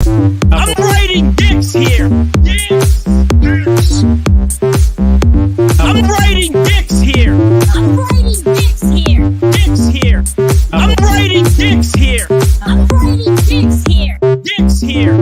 I'm writing dicks here. Dicks. I'm writing dicks here. I'm writing dicks here. Dicks here. I'm writing dicks here. I'm writing dicks here. Dicks here.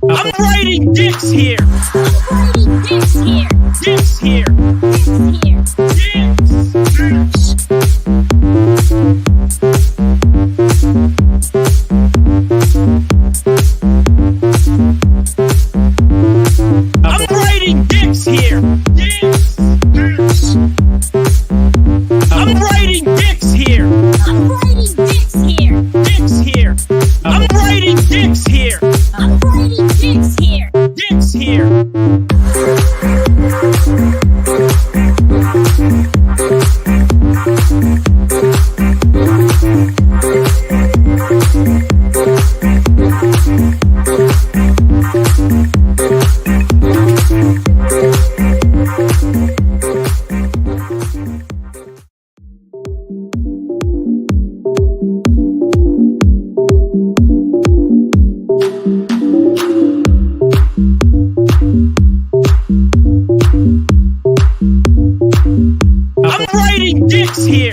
I'm writing dicks here. I'm writing dicks here. Dicks here. Dicks here. Dicks. I'm writing dicks here. Dicks. I'm writing dicks here. I'm writing dicks here. Dicks here. I'm writing dicks here. I'm writing dicks here. Dicks here. I'm writing dicks here. I'm writing dicks here.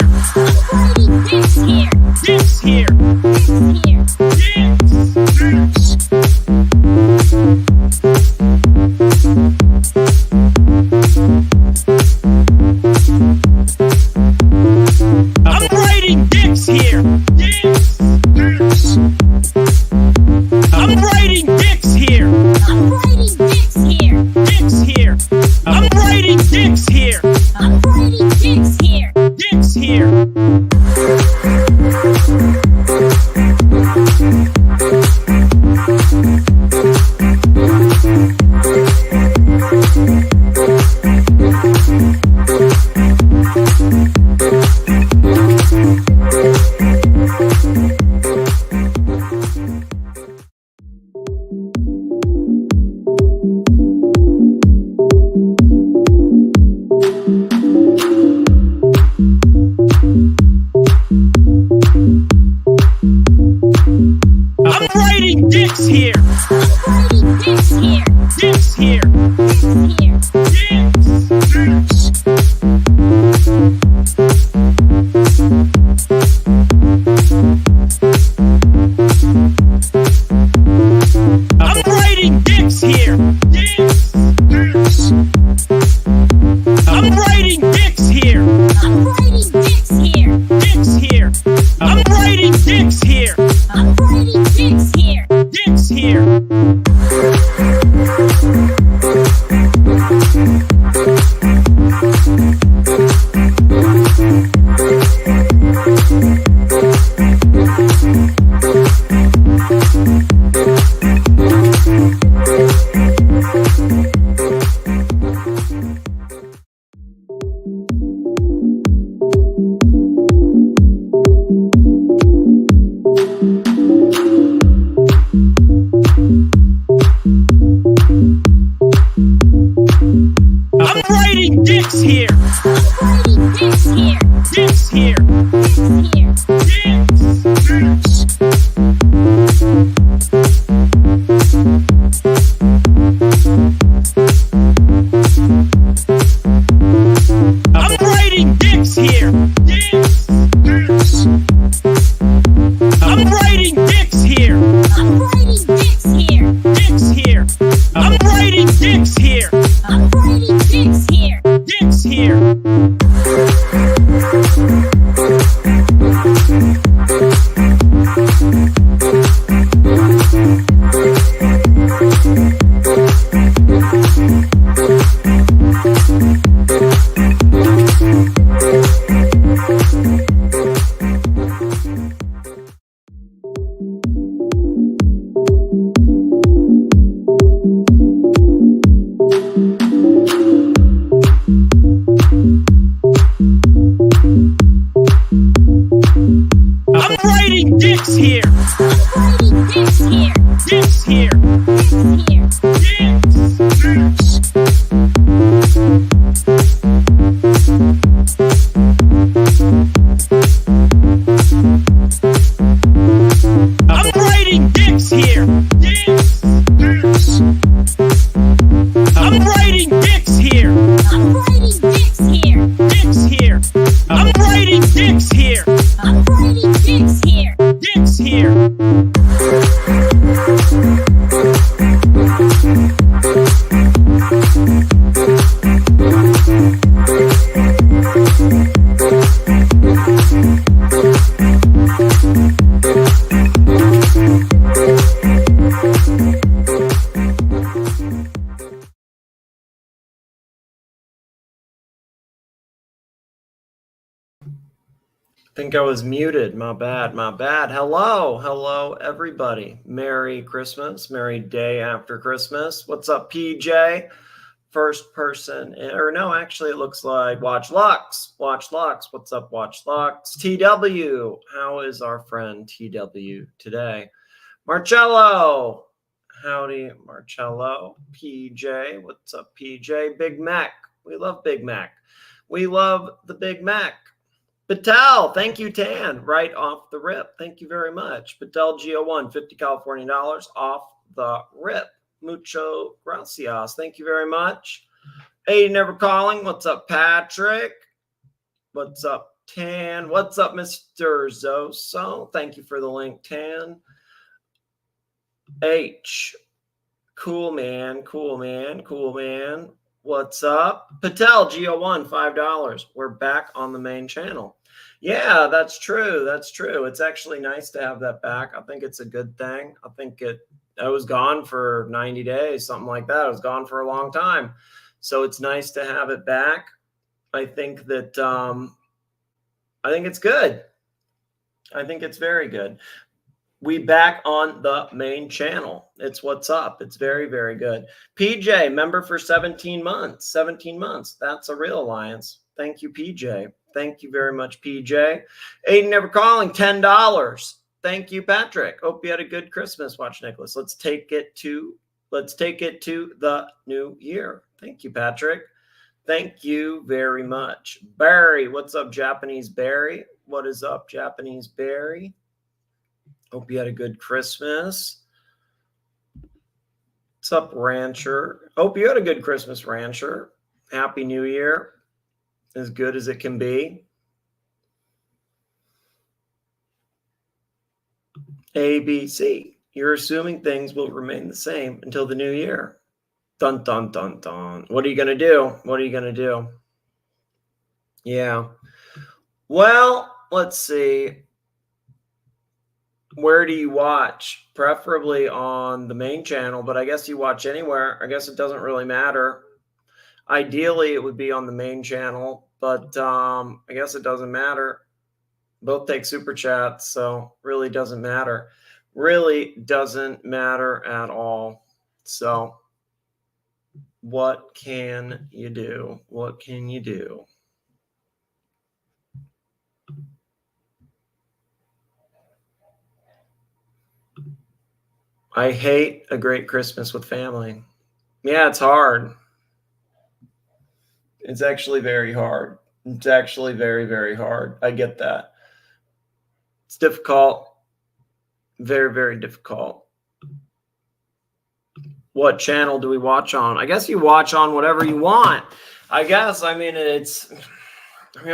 Dicks here. Dicks here. Dicks. I'm writing dicks here. Dicks. I'm writing dicks here. I'm writing dicks here. Dicks here. I'm writing dicks here. I'm writing dicks here. Dicks here. I'm writing dicks here. I'm writing dicks here. Dicks here. Dicks here. Dicks. I'm writing dicks here. Dicks. I'm writing dicks here. I'm writing dicks here. Dicks here. I'm writing dicks here. I'm writing dicks here. Dicks here. I'm writing dicks here. I'm writing dicks here. Dicks here. Dicks here. Dicks. I'm writing dicks here. Dicks. I'm writing dicks here. I'm writing dicks here. Dicks here. I'm writing dicks here. I'm writing dicks here. Dicks here. writing dicks here. I'm writing dicks here. Dicks here. Dicks here. Dicks. I'm writing dicks here. Dicks. Dicks. I'm writing dicks here. I'm writing dicks here. Dicks here. I'm writing dicks here. I'm writing dicks here. Dicks here. I think I was muted. My bad. My bad. Hello. Hello, everybody. Merry Christmas. Merry day after Christmas. What's up, PJ? First person, or no, actually, it looks like Watch Lux. Watch Lux. What's up, Watch Lux? TW. How is our friend TW today? Marcello. Howdy, Marcello. PJ. What's up, PJ? Big Mac. We love Big Mac. We love the Big Mac. Patel, thank you, Tan, right off the rip. Thank you very much. Patel Geo1, 50 California dollars off the rip. Mucho gracias. Thank you very much. Hey, never calling. What's up, Patrick? What's up, Tan? What's up, Mr. Zoso? Thank you for the link, Tan. H. Cool, man. Cool, man. Cool, man. What's up? Patel, Geo1, $5. We're back on the main channel. Yeah, that's true. That's true. It's actually nice to have that back. I think it's a good thing. I think I was gone for 90 days, something like that. I was gone for a long time. So it's nice to have it back. I think that I think it's good. I think it's very good. We back on the main channel. It's what's up. It's very, very good. PJ, member for 17 months. 17 months. That's a real alliance. Thank you, PJ. Thank you very much, PJ. Aiden never calling, $10. Thank you, Patrick. Hope you had a good Christmas. Watch Nicholas. Let's take it to the new year. Thank you, Patrick. Thank you very much. Barry, what's up, Japanese Barry? What is up, Japanese Barry? Hope you had a good Christmas. What's up, Rancher? Hope you had a good Christmas, Rancher. Happy New Year. As good as it can be. ABC. You're assuming things will remain the same until the new year. Dun, dun, dun, dun. What are you going to do? What are you going to do? Yeah. Well, let's see. Where do you watch? Preferably on the main channel, but I guess you watch anywhere. I guess it doesn't really matter. Ideally, it would be on the main channel, but I guess it doesn't matter. Both take super chats, so really doesn't matter. Really doesn't matter at all. So what can you do? What can you do? I hate a great Christmas with family. Yeah, it's hard. It's actually very hard. It's actually very, very hard. I get that. It's difficult. Very, very difficult. What channel do we watch on? I guess you watch on whatever you want. I guess. I mean, I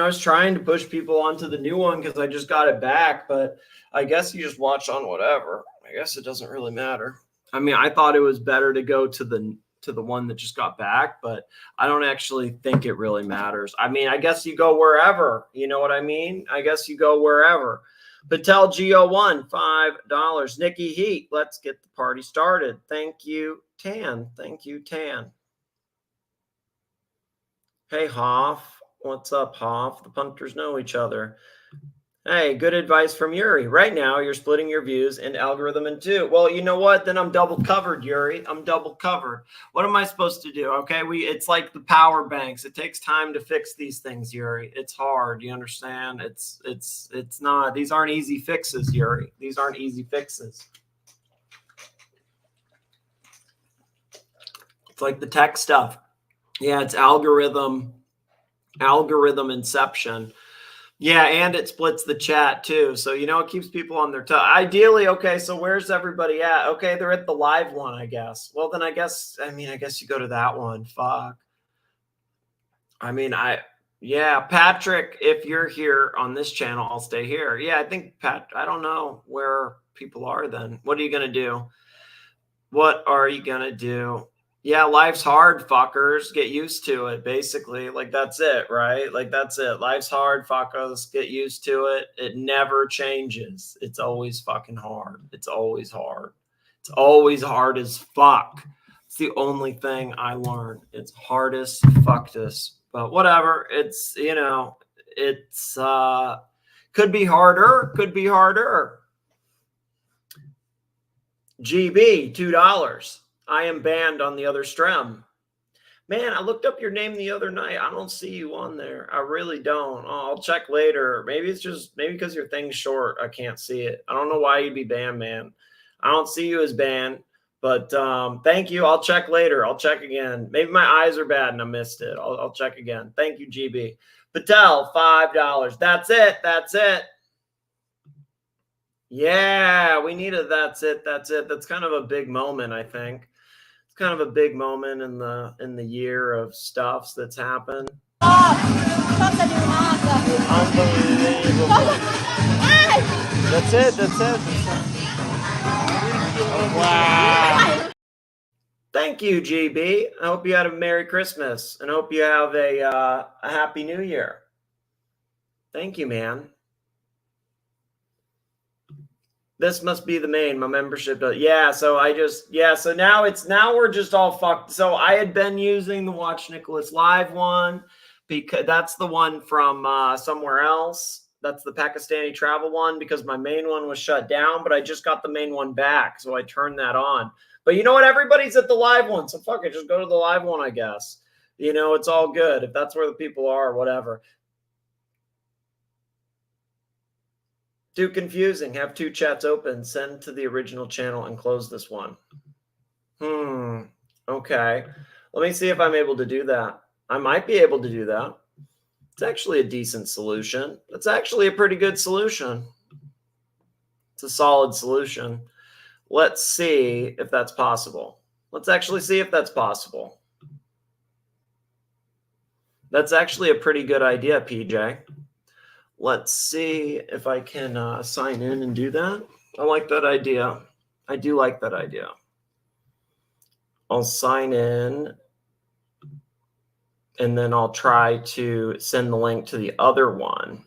was trying to push people onto the new one because I just got it back, but I guess you just watch on whatever. I guess it doesn't really matter. I mean, I thought it was better to go to the one that just got back, but I don't actually think it really matters. I mean, I guess you go wherever, you know what I mean? I guess you go wherever. Patel Geo1, $5. Nikki Heat, let's get the party started. Thank you, Tan. Thank you, Tan. Hey, Hoff. What's up, Hoff? The punters know each other. Hey, good advice from Yuri. Right now, you're splitting your views and algorithm in two. Well, you know what? Then I'm double covered, Yuri. I'm double covered. What am I supposed to do? Okay, it's like the power banks. It takes time to fix these things, Yuri. It's hard. You understand? It's not. These aren't easy fixes, Yuri. These aren't easy fixes. It's like the tech stuff. Yeah, it's algorithm inception. Yeah, and it splits the chat too. So, it keeps people on their toes. Ideally, okay, so where's everybody at? Okay, they're at the live one, I guess. Well, then I guess you go to that one. Fuck. Yeah, Patrick, if you're here on this channel, I'll stay here. Yeah, I think, I don't know where people are then. What are you going to do? What are you going to do? Yeah, life's hard, fuckers. Get used to it, basically. Like, that's it, right? Like, that's it. Life's hard, fuckers. Get used to it. It never changes. It's always fucking hard. It's always hard. It's always hard as fuck. It's the only thing I learned. It's hardest fucktest. But whatever. It's, it's could be harder. Could be harder. GB, $2. I am banned on the other stream. Man, I looked up your name the other night. I don't see you on there. I really don't. Oh, I'll check later. Maybe because your thing's short, I can't see it. I don't know why you'd be banned, man. I don't see you as banned, but thank you. I'll check later. I'll check again. Maybe my eyes are bad and I missed it. I'll check again. Thank you, GB. Patel, $5. That's it. That's it. Yeah, we need a that's it. That's it. That's kind of a big moment, I think. Kind of a big moment in the year of stuffs that's happened. Unbelievable. That's it. That's it. Wow. Thank you, GB. I hope you had a Merry Christmas and hope you have a Happy New Year. Thank you, man. This must be the main, my membership. Yeah, so so now we're just all fucked. So I had been using the Watch Nicholas Live one because that's the one from somewhere else. That's the Pakistani travel one because my main one was shut down, but I just got the main one back. So I turned that on. But you know what? Everybody's at the live one. So fuck it. Just go to the live one, I guess. It's all good. If that's where the people are, whatever. Too confusing. Have two chats open. Send to the original channel and close this one. Okay. Let me see if I'm able to do that. I might be able to do that. It's actually a decent solution. It's actually a pretty good solution. It's a solid solution. Let's see if that's possible. Let's actually see if that's possible. That's actually a pretty good idea, PJ. Let's see if I can sign in and do that. I like that idea. I do like that idea. I'll sign in and then I'll try to send the link to the other one.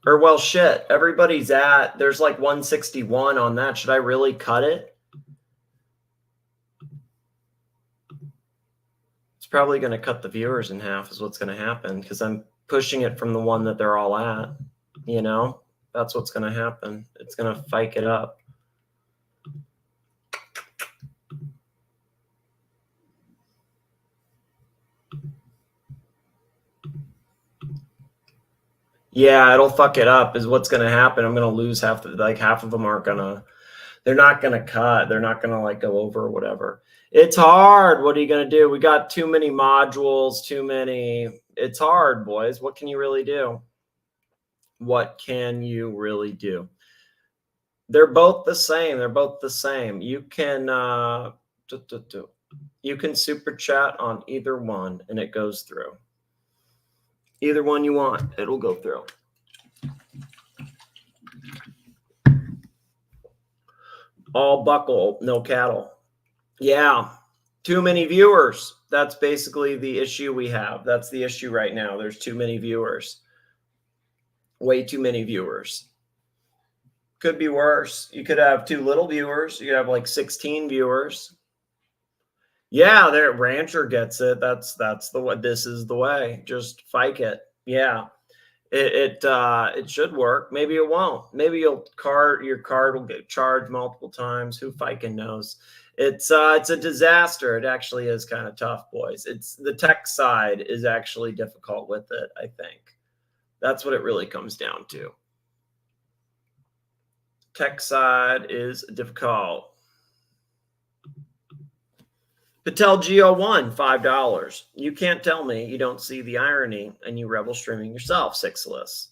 Or, well, shit, everybody's there's like 161 on that. Should I really cut it? It's probably going to cut the viewers in half is what's going to happen because I'm pushing it from the one that they're all at. That's what's going to happen. It's going to fike it up. Yeah, it'll fuck it up is what's going to happen. I'm going to lose half of them aren't going to, they're not going to cut. They're not going to go over or whatever. It's hard. What are you going to do? We got too many modules, it's hard, boys. What can you really do? What can you really do? They're both the same. They're both the same. You can, you can super chat on either one and it goes through. Either one you want, it'll go through. All buckle, no cattle. Yeah, too many viewers. That's basically the issue we have. That's the issue right now. There's too many viewers. Way too many viewers. Could be worse. You could have too little viewers. You could have like 16 viewers. Yeah, their rancher gets it. That's the way. This is the way. Just fike it. Yeah. It should work. Maybe it won't. Maybe your card will get charged multiple times. Who fucking knows? It's a disaster. It actually is kind of tough, boys. It's the tech side is actually difficult with it, I think. That's what it really comes down to. Tech side is difficult. Patel Geo1, $5. You can't tell me you don't see the irony and you rebel streaming yourself, Sixless.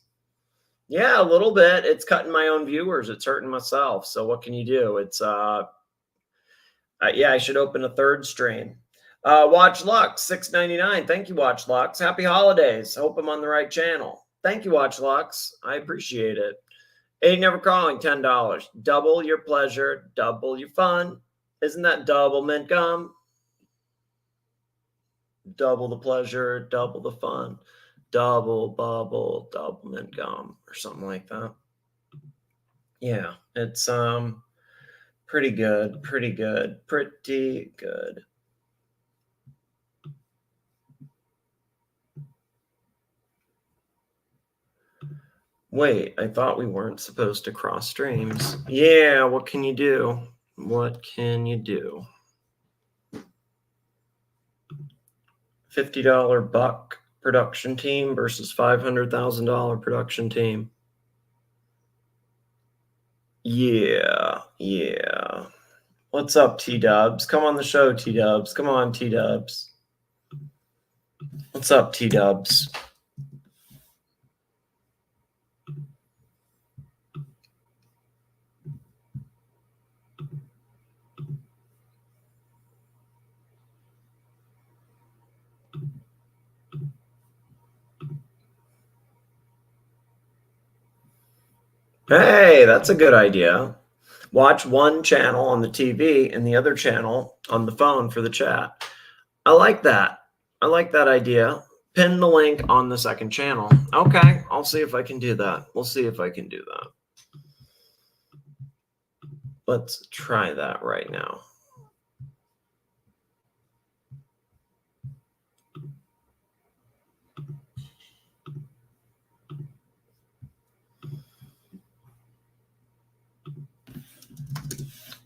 Yeah, a little bit. It's cutting my own viewers. It's hurting myself. So what can you do? It's yeah, I should open a third stream. Watch Lux, $6.99. Thank you, Watch Lux. Happy holidays. Hope I'm on the right channel. Thank you, Watch Lux. I appreciate it. Ain't Never Calling, $10. Double your pleasure, double your fun. Isn't that double mint gum? Double the pleasure, double the fun, double bubble, double mint gum, or something like that. Yeah, it's pretty good, pretty good, pretty good. Wait, I thought we weren't supposed to cross streams. Yeah, what can you do? What can you do? $50 buck production team versus $500,000 production team. Yeah. What's up, T-Dubs? Come on the show, T-Dubs. Come on, T-Dubs. What's up, T-Dubs? Hey, that's a good idea. Watch one channel on the TV and the other channel on the phone for the chat. I like that. I like that idea. Pin the link on the second channel. Okay, I'll see if I can do that. We'll see if I can do that. Let's try that right now.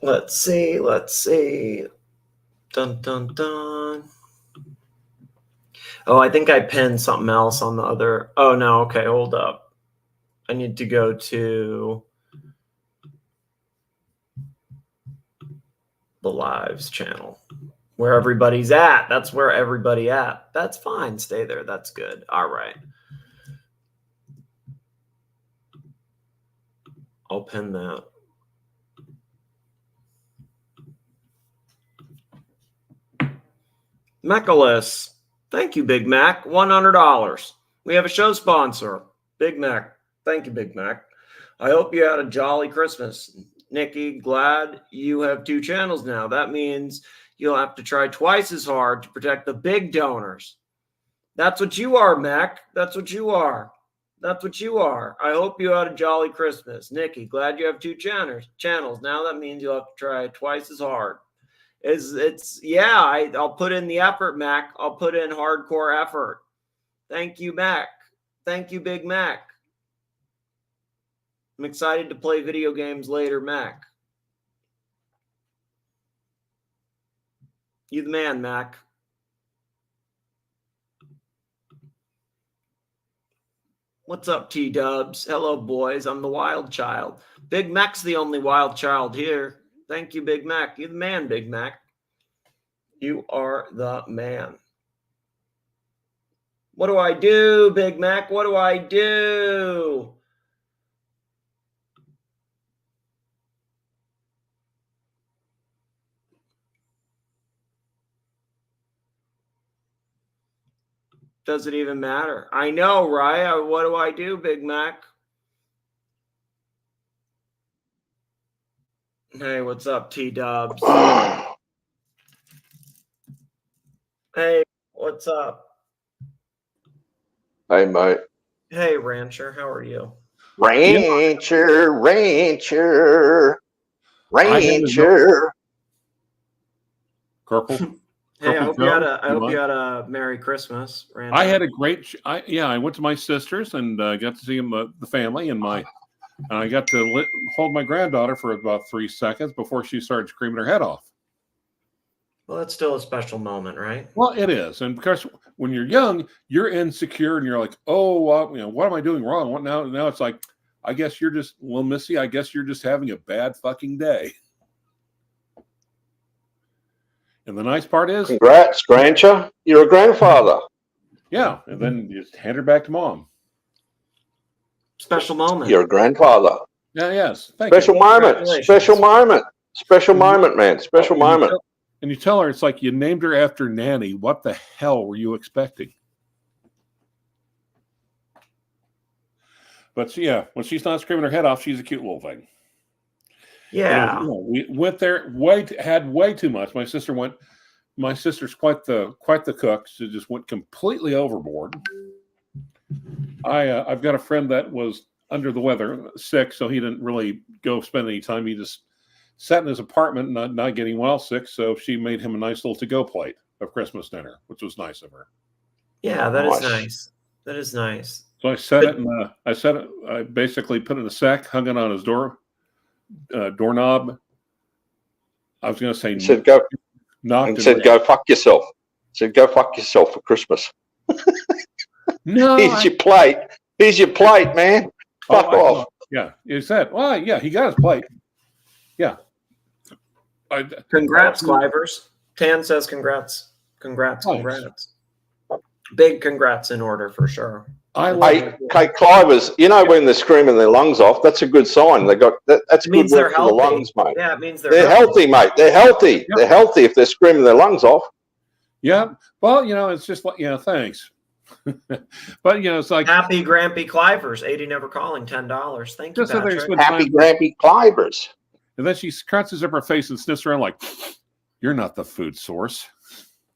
Let's see. Dun, dun, dun. Oh, I think I pinned something else on the other. Oh, no. Okay, hold up. I need to go to the lives channel where everybody's at. That's where everybody at. That's fine. Stay there. That's good. All right. I'll pin that. Mechalus. Thank you, Big Mac. $100. We have a show sponsor, Big Mac. Thank you, Big Mac. I hope you had a jolly Christmas. Nikki, glad you have 2 channels now. That means you'll have to try twice as hard to protect the big donors. That's what you are, Mac. That's what you are. That's what you are. I hope you had a jolly Christmas. Nikki, glad you have 2 channels. Now that means you'll have to try twice as hard. I'll put in the effort, Mac. I'll put in hardcore effort. Thank you, Mac. Thank you, Big Mac. I'm excited to play video games later, Mac. You the man, Mac. What's up, T-Dubs? Hello, boys. I'm the wild child. Big Mac's the only wild child here. Thank you, Big Mac. You're the man, Big Mac. You are the man. What do I do, Big Mac? What do I do? Does it even matter? I know, right? What do I do, Big Mac? Hey, what's up, T-Dubs? Hey, what's up? Hey, mate. Hey, Rancher. How are you? Rancher, rancher, I had to rancher. Corporal. Hey, I Purple hope you had Joe, a you mind? a Merry Christmas, Randy. I had a great. I went to my sister's and got to see the family and I got to hold my granddaughter for about 3 seconds before she started screaming her head off. Well, that's still a special moment, right? Well, it is, and because when you're young, you're insecure and you're like, oh, what am I doing wrong? What now? Now it's like, I guess you're just, well, Missy, I guess you're just having a bad fucking day. And the nice part is, Congrats, grandchild. You're a grandfather. yeah, and then you just hand her back to mom. Special moment. You're a grandfather. Yeah, yes, thank Special you. moment. Congratulations. Special moment. Special moment, man. Special moment. And you tell her it's like you named her after Nanny. What the hell were you expecting? But yeah, when she's not screaming her head off, she's a cute little thing. Yeah. And, we went there had way too much. My sister's quite the cook. She just went completely overboard. I've got a friend that was under the weather, sick, so he didn't really go spend any time. He just sat in his apartment, not getting well, sick. So she made him a nice little to-go plate of Christmas dinner, which was nice of her. Yeah, that is Nice. nice. That is nice. So I set it, and I basically put it in a sack, hung it on his doorknob. I was going to say, He said, go, knocked and it said, in. go fuck yourself. Said, go fuck yourself for Christmas. No, Here's your plate. Here's your plate, man. Fuck off. Yeah, he said, well, yeah, he got his plate. Yeah. Congrats, Clivers. Tan says congrats. Congrats, Thanks. congrats. Big congrats in order for sure. I like Hey, Clivers, you know when they're screaming their lungs off, that's a good sign. They got that's It good means they're work for the healthy. lungs, mate. Yeah, it means They're healthy, mate. They're healthy. Yep. They're healthy if they're screaming their lungs off. Yeah. Well, it's just like, thanks. But, it's like, Happy Grampy Clivers, 80 never calling, $10. Thank you, just so they Patrick. spend Happy time. Grampy Clivers. And then she crunches up her face and sniffs around like, you're not the food source.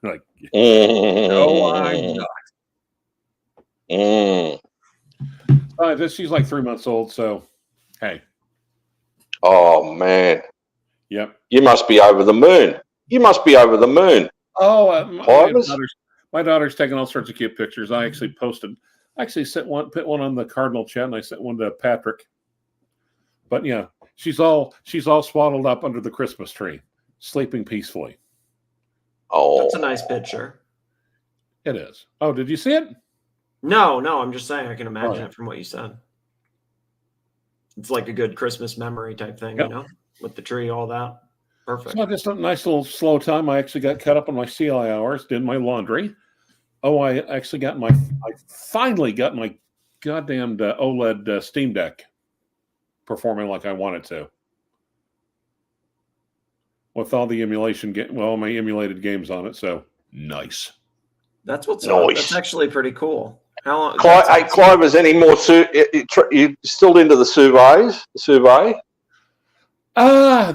Like, no, I'm not. She's like 3 months old, so hey. Oh, man. Yep. You must be over the moon. You must be over the moon. Oh, Clivers? my daughter's taking all sorts of cute pictures. I actually put one on the Cardinal chat, and I sent one to Patrick. But yeah, she's all swaddled up under the Christmas tree, sleeping peacefully. Oh, That's a nice picture. It is. Oh, did you see it? No, I'm just saying I can imagine Oh. it from what you said. It's like a good Christmas memory type thing, Yep. with the tree, all that. Perfect. So just a nice little slow time. I actually got caught up on my CI hours, did my laundry. Oh, I finally got my goddamn OLED Steam Deck performing like I wanted to. With all the my emulated games on it. So nice. That's what's up. Nice. That's actually pretty cool. How long? Hey, Clivers, any more? You still into the sous vide?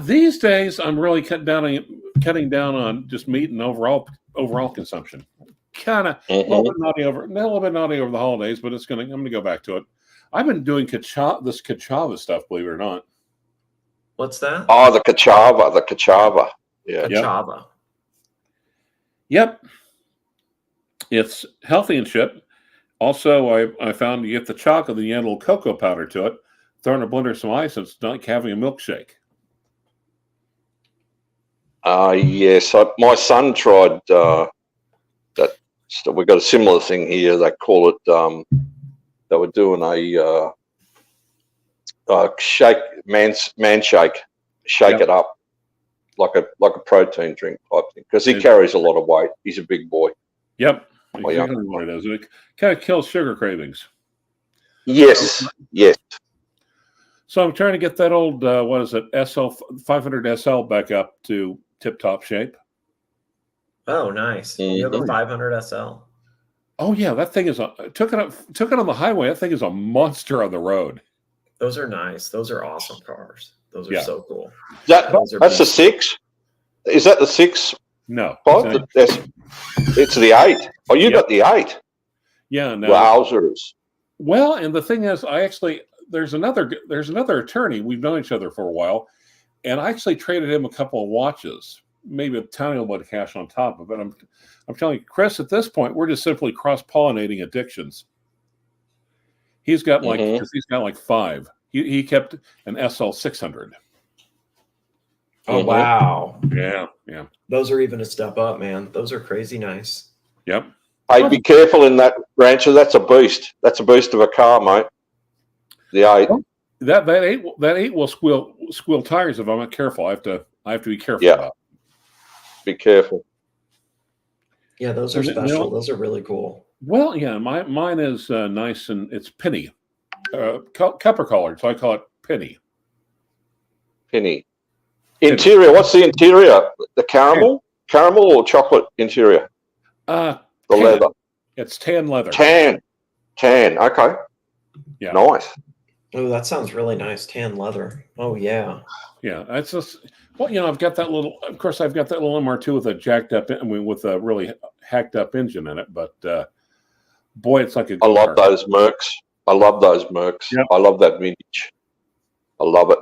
These days I'm really cutting down on just meat and overall consumption. Kind of a little bit naughty over the holidays, but I'm gonna go back to it. I've been doing Kachava stuff, believe it or not. What's that? Oh, the Kachava. Yeah. Java. Yep. It's healthy and shit. Also, I found you get the chocolate, then you add a little cocoa powder to it, throw in a blender some ice, it's like having a milkshake. Yes. My son tried that. We got a similar thing here. They call it. They were doing a shake, man shake, shake it up like a protein drink type thing because he carries a lot of weight. He's a big boy. Yep. Oh, yeah. Exactly what it is. It kind of kills sugar cravings. Yes. So I'm trying to get that old, SL 500 SL back up to tip-top shape. Oh, nice. You have a 500 SL. Oh yeah, that thing is took it on the highway. That thing is a monster on the road. Those are nice. Those are awesome cars. Those are so cool. That's the 6. Is that the 6? No, it's the 8. Oh, you got the 8. Yeah, no. Wowzers. Well, and the thing is, there's another attorney. We've known each other for a while, and I actually traded him a couple of watches, maybe a tiny little bit of cash on top of it. I'm telling you, Chris, at this point, we're just simply cross-pollinating addictions. He's got like he's got like 5. He kept an SL 600. Oh wow! Yeah. Those are even a step up, man. Those are crazy nice. Yep. Hey, be careful in that Rancher. That's a beast. That's a beast of a car, mate. The 8. That 8 will squeal tires if I'm not careful. I have to be careful Yeah. about it. Be careful. Yeah, those are special. Those are really cool. Well, yeah, mine is nice, and it's penny, copper colored, so I call it penny. Penny. Interior. What's the interior? The caramel or chocolate interior? The leather. It's tan leather. Tan. Okay. Yeah. Nice. Oh, that sounds really nice. Tan leather. Oh yeah. Yeah, that's just I've got that little. Of course, I've got that little MR2 with a jacked up, with a really hacked up engine in it. But boy, it's like a. I love those Mercs. Yep. I love that vintage. I love it.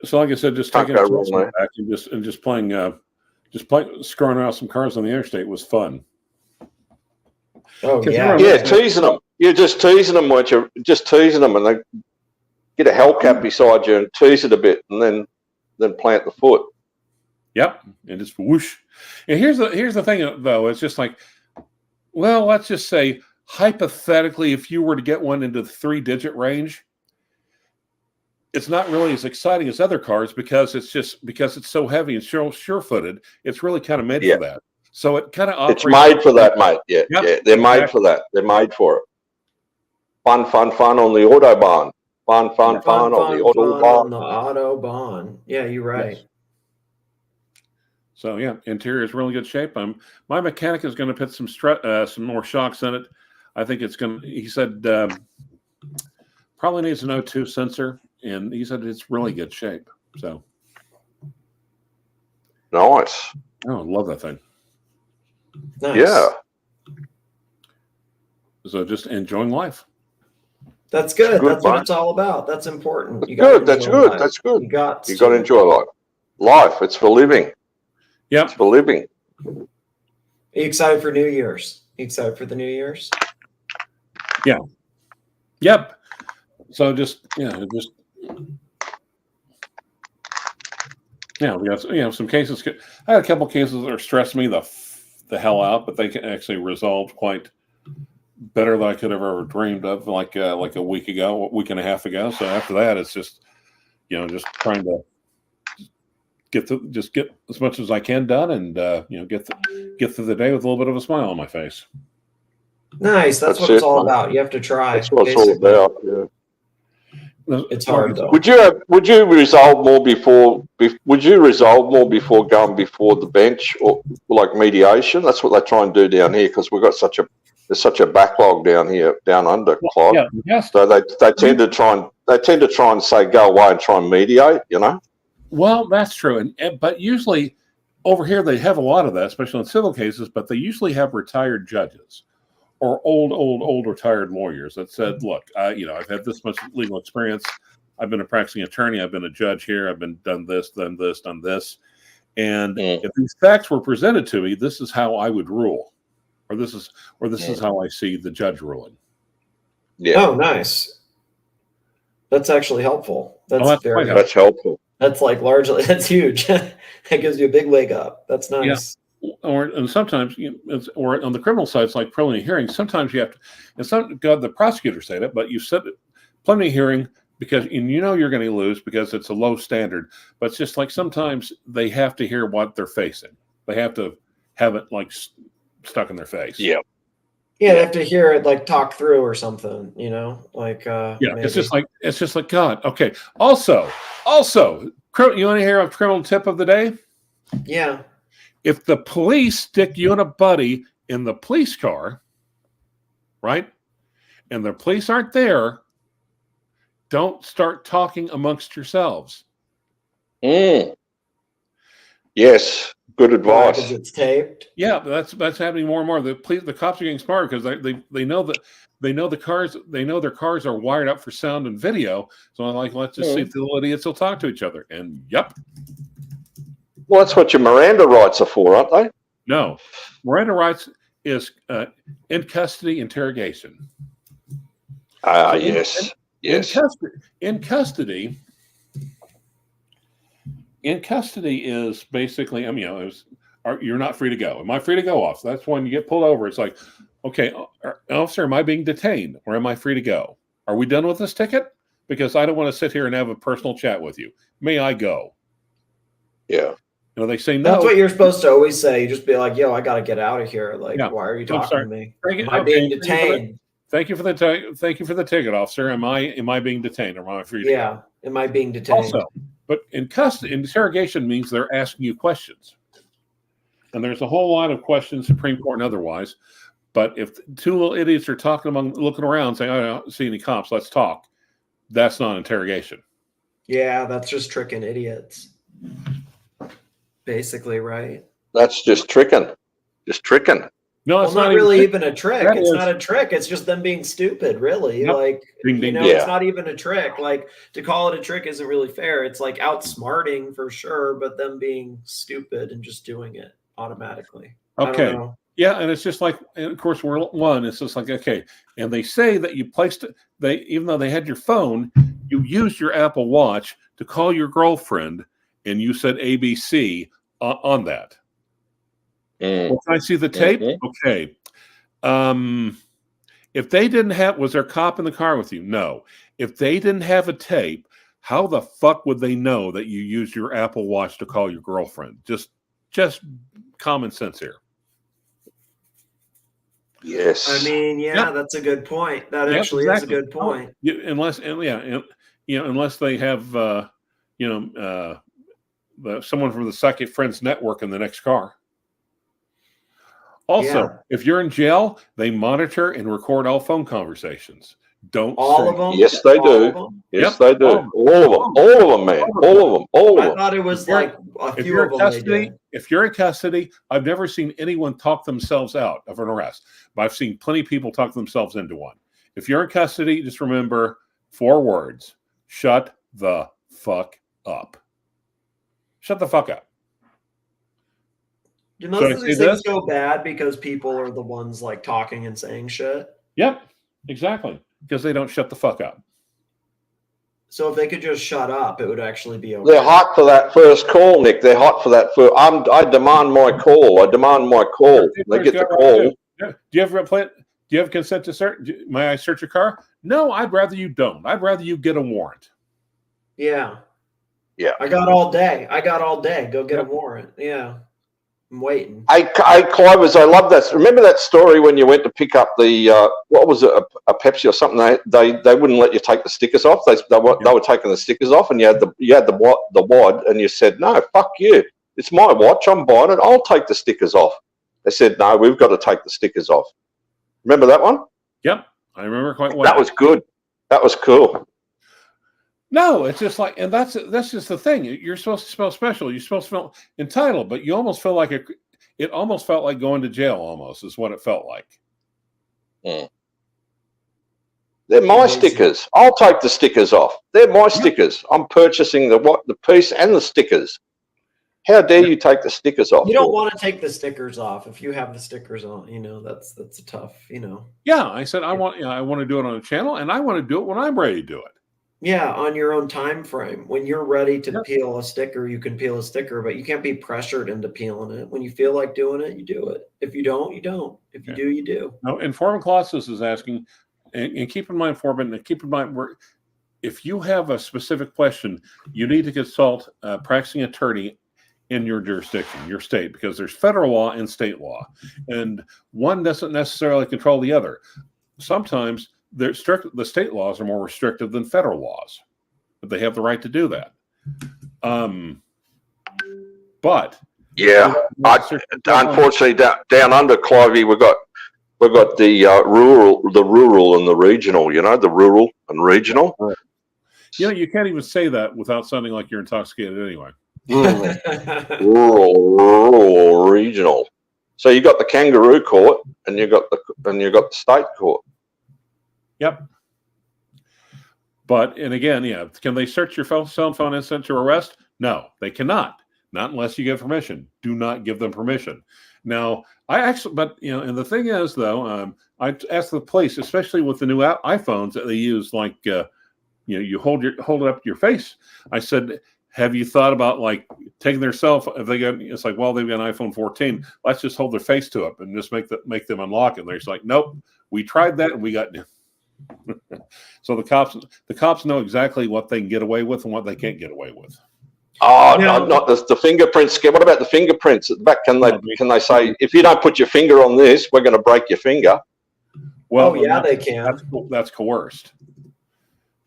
So, like I said, just taking it back and just playing, screwing around some cars on the interstate was fun. Oh yeah, teasing them. You're just teasing them, weren't you? Just teasing them, and they get a Hellcat beside you and tease it a bit, and then plant the foot. Yep, and just whoosh. And here's the thing, though. It's just like, well, let's just say hypothetically, if you were to get one into the 3-digit range, it's not really as exciting as other cars because it's so heavy and sure-footed. It's really kind of made for that. So it kind of operates. It's made for that, mate. Yeah, they're made for that. They're made for it. Fun on the Autobahn. Fun on the Autobahn. On the Autobahn. Yeah, you're right. Yes. So yeah, interior is really good shape. My mechanic is going to put some more shocks in it. I think it's going to. He said probably needs an O2 sensor, and he said it's really good shape. So nice. Oh, I love that thing. Nice. Yeah. So just enjoying life. That's good. That's what it's all about. That's important. That's good. You got to enjoy life. Life. It's for living. Yeah. It's for living. Are you excited for New Year's? You excited for the New Year's? Yeah. Yep. So we got some cases. I had a couple cases that are stressing me the hell out, but they can actually resolve quite better than I could have ever dreamed of, like a week and a half ago. So after that, it's just just trying to get as much as I can done, and get through the day with a little bit of a smile on my face. Nice. That's what it's all about. You have to try. That's what it's all about. Yeah. It's hard though. Would you resolve more before? Would you resolve more before going before the bench, or like mediation? That's what they try and do down here, because we've got there's such a backlog down under, Clive. Yeah, yes. So they tend to try and say go away and try and mediate. Well, that's true, but usually over here they have a lot of that, especially in civil cases. But they usually have retired judges or old retired lawyers that said, "Look, I've had this much legal experience. I've been a practicing attorney. I've been a judge here. I've done this, and if these facts were presented to me, this is how I would rule, or this is how I see the judge ruling." Yeah. Oh, nice. That's actually helpful. That's helpful. That's that's huge. That gives you a big leg up. That's nice. Yeah. And sometimes, or on the criminal side, it's like preliminary hearing. Sometimes you have to, and the prosecutor said it, but you said it, preliminary hearing, because you're going to lose because it's a low standard. But it's just like sometimes they have to hear what they're facing. They have to have it like stuck in their face. Yeah. Yeah, they have to hear it like talk through or something, like yeah, maybe. it's just like God. Okay. Also, you want to hear a criminal tip of the day? Yeah. If the police stick you and a buddy in the police car, right, and the police aren't there, don't start talking amongst yourselves. Yes, good advice. Because it's taped. Yeah, that's happening more and more. The cops are getting smarter because they know that they know the cars. They know their cars are wired up for sound and video. So I'm like, let's just see if the little idiots will talk to each other. And yep. Well, that's what your Miranda rights are for, aren't they? No, Miranda rights is in custody interrogation. Yes. In custody is basically, I mean, you're not free to go. Am I free to go off? That's when you get pulled over. It's like, okay, officer, am I being detained or am I free to go? Are we done with this ticket? Because I don't want to sit here and have a personal chat with you. May I go? Yeah. You know, they say no. That's what you're supposed to always say. You just be like, yo, I got to get out of here. Like, Yeah. why are you I'm talking sorry. to me? Thank you. Am I Okay, being thank you for that. detained? Thank you for the ticket, officer. Am I being detained or am I free to go? Yeah. Am I being detained? Also, but in custody, interrogation means they're asking you questions. And there's a whole lot of questions, Supreme Court and otherwise. But if two little idiots are talking looking around saying, I don't see any cops, let's talk, that's not interrogation. Yeah, that's just tricking idiots. Basically, right? That's just tricking. Just tricking. No, Well, it's not really even a trick. That It's is- not a trick. It's just them being stupid, really. Yep. Like, Ding, ding, yeah. it's not even a trick. Like, to call it a trick isn't really fair. It's like outsmarting for sure, but them being stupid and just doing it automatically. I don't Okay. know. Yeah, and it's just like, and of course, we're one. It's just like, okay, and they say that you placed it. Even though they had your phone, you used your Apple Watch to call your girlfriend, and you said ABC on that. Mm. Well, can I see the tape? Mhm. Okay. If they didn't have, was there a cop in the car with you? No. If they didn't have a tape, how the fuck would they know that you used your Apple Watch to call your girlfriend? Just common sense here. Yes. I mean, yeah, Yep. that's a good point. That Yep, actually exactly. is a good point. Unless they have, someone from the Psychic Friends Network in the next car. Also, Yeah. if you're in jail, they monitor and record all phone conversations. Don't All say- of them? Yes, they All do. of them? Yes, Yep. they do. All of them, man. All of them. All I of them. thought it was If you're- like a If few you're of in them they custody, did. if you're in custody, I've never seen anyone talk themselves out of an arrest, but I've seen plenty of people talk themselves into one. If you're in custody, just remember 4 words: shut the fuck up. Shut the fuck up. Do most Should I of these say things this? go bad because people are the ones like talking and saying shit? Yep, exactly, because they don't shut the fuck up. So if they could just shut up, it would actually be okay. They're hot for that first call, Nick. They're hot for that first. I demand my call. I demand my call. They get the call. Yeah. Do you ever play? Do you have consent to search? May I search your car? No, I'd rather you don't. I'd rather you get a warrant. Yeah. Yeah. I got all day. Go get a warrant. Yeah. I'm waiting. Clivers, I love that. Remember that story when you went to pick up the what was it, a Pepsi or something? They wouldn't let you take the stickers off. They were taking the stickers off, and you had the wad, and you said, "No, fuck you. It's my watch. I'm buying it. I'll take the stickers off." They said, "No, we've got to take the stickers off." Remember that one? Yep, I remember quite well. That was good. That was cool. No, it's just like, and that's just the thing. You're supposed to feel special. You're supposed to feel entitled, but you almost feel like it almost felt like going to jail. Almost is what it felt like. They're my stickers. I'll take the stickers off. They're my stickers. I'm purchasing the piece and the stickers. How dare you take the stickers off? You don't want to take the stickers off if you have the stickers on. That's a tough. Yeah, I said I want to do it on a channel, and I want to do it when I'm ready to do it. Yeah, on your own time frame. When you're ready to peel a sticker, you can peel a sticker, but you can't be pressured into peeling it. When you feel like doing it, you do it. If you don't, you don't. If you do, you do. No, and Foreman Colossus is asking, and keep in mind, Foreman, and keep in mind, if you have a specific question, you need to consult a practicing attorney in your jurisdiction, your state, because there's federal law and state law, and one doesn't necessarily control the other. Sometimes the state laws are more restrictive than federal laws, but they have the right to do that. But yeah, unfortunately, down under Clivey, we've got the rural and the regional. The rural and regional. You can't even say that without sounding like you're intoxicated anyway. rural, regional. So you got the kangaroo court, and you got the state court. Yep. But, and again, yeah, can they search your cell phone instant to arrest? No, they cannot. Not unless you give permission. Do not give them permission. Now, and the thing is, though, I asked the police, especially with the new iPhones that they use, like, you hold it up to your face. I said, have you thought about like taking their cell phone? If they got, it's like, well, they've got an iPhone 14. Let's just hold their face to it and just make them unlock it. And they're just like, nope, we tried that and we got. So the cops know exactly what they can get away with and what they can't get away with. Oh, not the fingerprints. What about the fingerprints at the back? Can they say, if you don't put your finger on this, we're going to break your finger? Well, yeah, they can. That's coerced.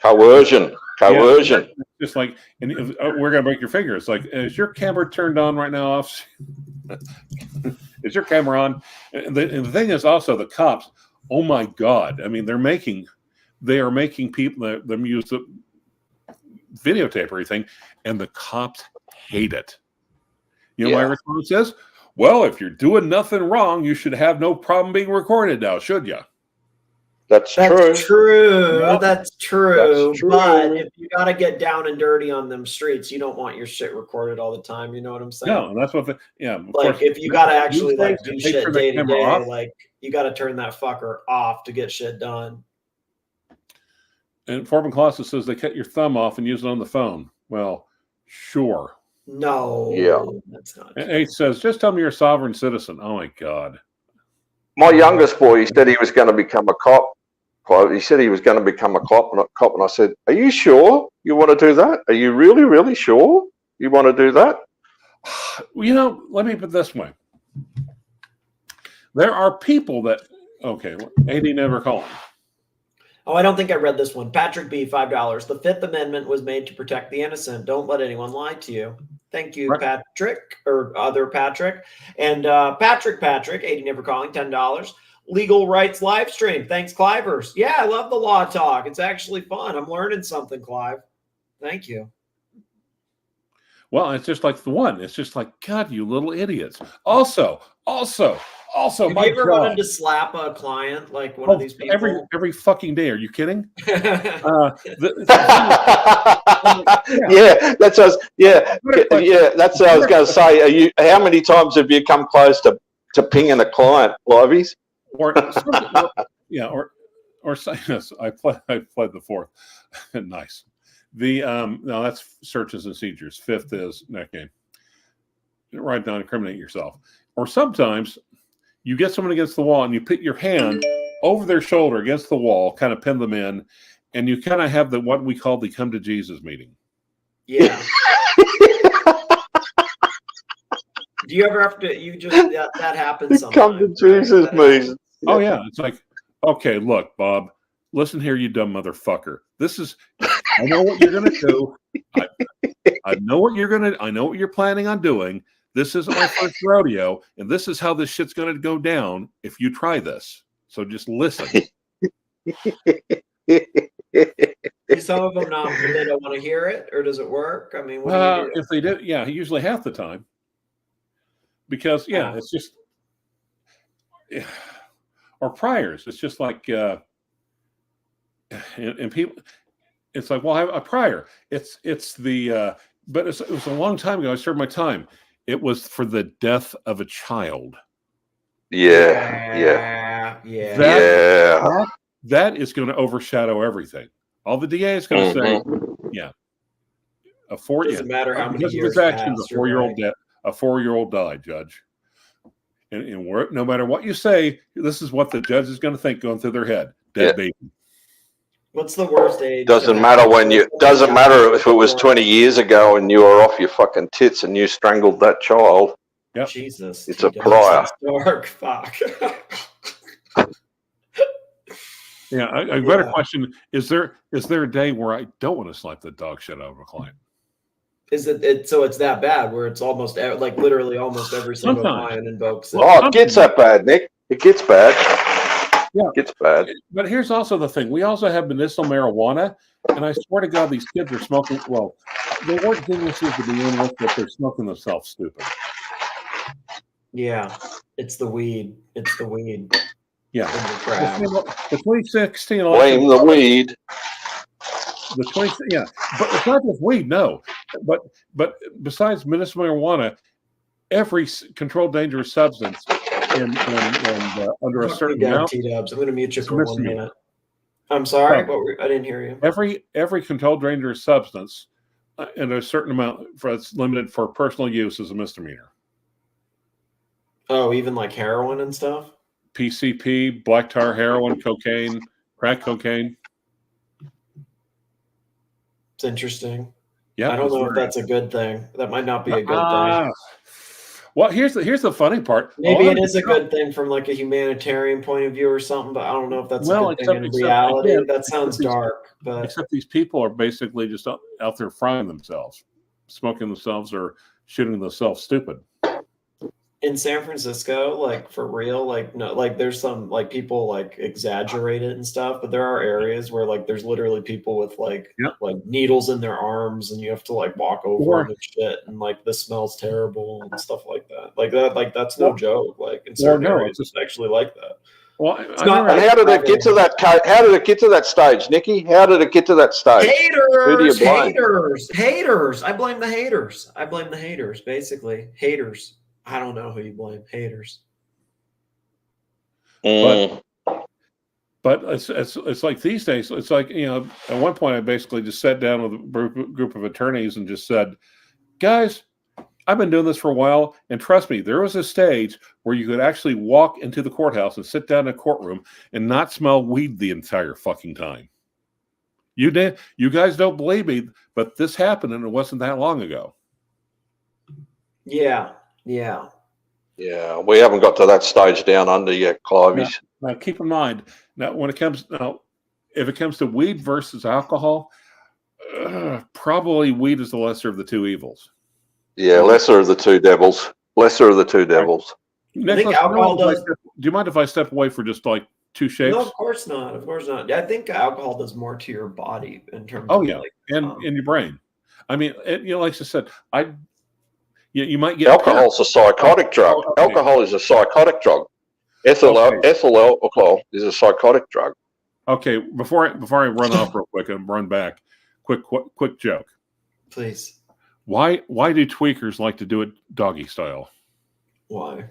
Coercion. Yeah, just like, and we're going to break your finger. It's like, is your camera turned on right now, officer? Is your camera on? And the thing is also the cops. Oh my God! I mean, they are making people them use the videotape everything, and the cops hate it. My response is, well, if you're doing nothing wrong, you should have no problem being recorded now, should you? That's true. Yep. That's true. But if you got to get down and dirty on them streets, you don't want your shit recorded all the time. You know what I'm saying? No, that's what. Like if you got to actually like do shit day to day, like you got to turn that fucker off to get shit done. And Foreman Colossus says they cut your thumb off and use it on the phone. Well, sure. No. Yeah. That's not. And H says, just tell me you're a sovereign citizen. Oh my God. My youngest boy, he said he was going to become a cop. He said he was going to become a cop, and I said, "Are you sure you want to do that? Are you really, really sure you want to do that?" Let me put it this way: there are people that AD never calling. Oh, I don't think I read this one. Patrick B, $5. The Fifth Amendment was made to protect the innocent. Don't let anyone lie to you. Thank you, right. Patrick, or other Patrick. And Patrick, AD never calling, $10. Legal Rights live stream. Thanks, Clivers. Yeah, I love the law talk. It's actually fun. I'm learning something, Clive. Thank you. Well, it's just like the one. It's just like, God, you little idiots. Also, have you ever wanted to slap a client like one of these people? Every fucking day. Are you kidding? Yeah, that's what that's what I was going to say. How many times have you come close to pinging a client, Livies? Or yes, I pled the fourth. Nice. No, that's searches and seizures. Fifth is neck game. Right down, incriminate yourself. Or sometimes you get someone against the wall and you put your hand over their shoulder against the wall, kind of pin them in, and you kind of have what we call the come to Jesus meeting. Yeah. Do you ever have to? That happens. Come to Jesus meeting. Oh yeah, it's like, okay, look, Bob, listen here, you dumb motherfucker. I know what you're gonna do. I know what you're planning on doing. This isn't my first rodeo, and this is how this shit's gonna go down if you try this. So just listen. Some of them they don't want to hear it, or does it work? I mean, what do you do? If they did, usually half the time. Because it's just, or priors. It's just like, and people, it's like, well, I have a prior. It's the, but it was a long time ago. I served my time. It was for the death of a child. Yeah. That is going to overshadow everything. All the DA is going to say, doesn't matter how many years actions, a 4-year-old died, Judge. And no matter what you say, this is what the judge is going to think going through their head. Dead baby. What's the worst age? Doesn't matter if it was 20 years ago and you were off your fucking tits and you strangled that child. Yep. Jesus. It's a prior. Dark. Fuck. Yeah, a better question, is there a day where I don't want to slap the dog shit out of a client? Is it so it's that bad where it's almost like literally almost every single client invokes it? Oh, it gets that bad, Nick. It gets bad. Yeah, it gets bad. But here's also the thing: we also have medicinal marijuana, and I swear to God, these kids are smoking. Well, they weren't geniuses to begin with, but they're smoking themselves stupid. Yeah, it's the weed. Yeah. in the crab. The 2016 Blame election, the weed. but it's not just weed, no. But besides medicinal marijuana, every controlled dangerous substance and under a Fuck certain you down, amount, T-Dubs. I'm going to mute you it's a for 1 misdemeanor. minute. I'm sorry, No. I didn't hear you. Every controlled dangerous substance and a certain amount that's limited for personal use is a misdemeanor. Oh, even like heroin and stuff? PCP, black tar heroin, cocaine, crack cocaine. It's interesting. Yeah, I don't know if that's a good thing. That might not be a good thing. Well, here's the funny part. Maybe it is a good thing from like a humanitarian point of view or something, but I don't know if that's a good thing in reality. Again, that sounds dark, but except these people are basically just out there frying themselves, smoking themselves, or shooting themselves stupid. in San Francisco, like for real, like no, like there's some like people like exaggerate it and stuff, but there are areas where like there's literally people with like like needles in their arms, and you have to like walk over them and shit, and like the smell's terrible and stuff like that. Like that's no joke. Like in certain areas, it's actually like that. Well, and how did it get to that? How did it get to that stage, Nikki? How did it get to that stage? Haters. I blame the haters. Basically, haters. I don't know who you blame. Haters. But it's like these days. It's like, you know, at one point I basically just sat down with a group of attorneys and just said, guys, I've been doing this for a while, and trust me, there was a stage where you could actually walk into the courthouse and sit down in a courtroom and not smell weed the entire fucking time. You guys don't believe me, but this happened, and it wasn't that long ago. Yeah. We haven't got to that stage down under yet, Clive. Now, keep in mind, if it comes to weed versus alcohol, probably weed is the lesser of the two evils. Yeah, lesser of the two devils. Nicholas, I think alcohol does. Do you mind if I step away for just like two shakes? No, of course not. I think alcohol does more to your body in terms. And in your brain. I mean, like I said, you might get alcohol's a psychotic drug. Okay. Alcohol is a psychotic drug. Ethyl alcohol is a psychotic drug. Okay, before I run off real quick and run back, quick joke, please. Why do tweakers like to do it doggy style? Why?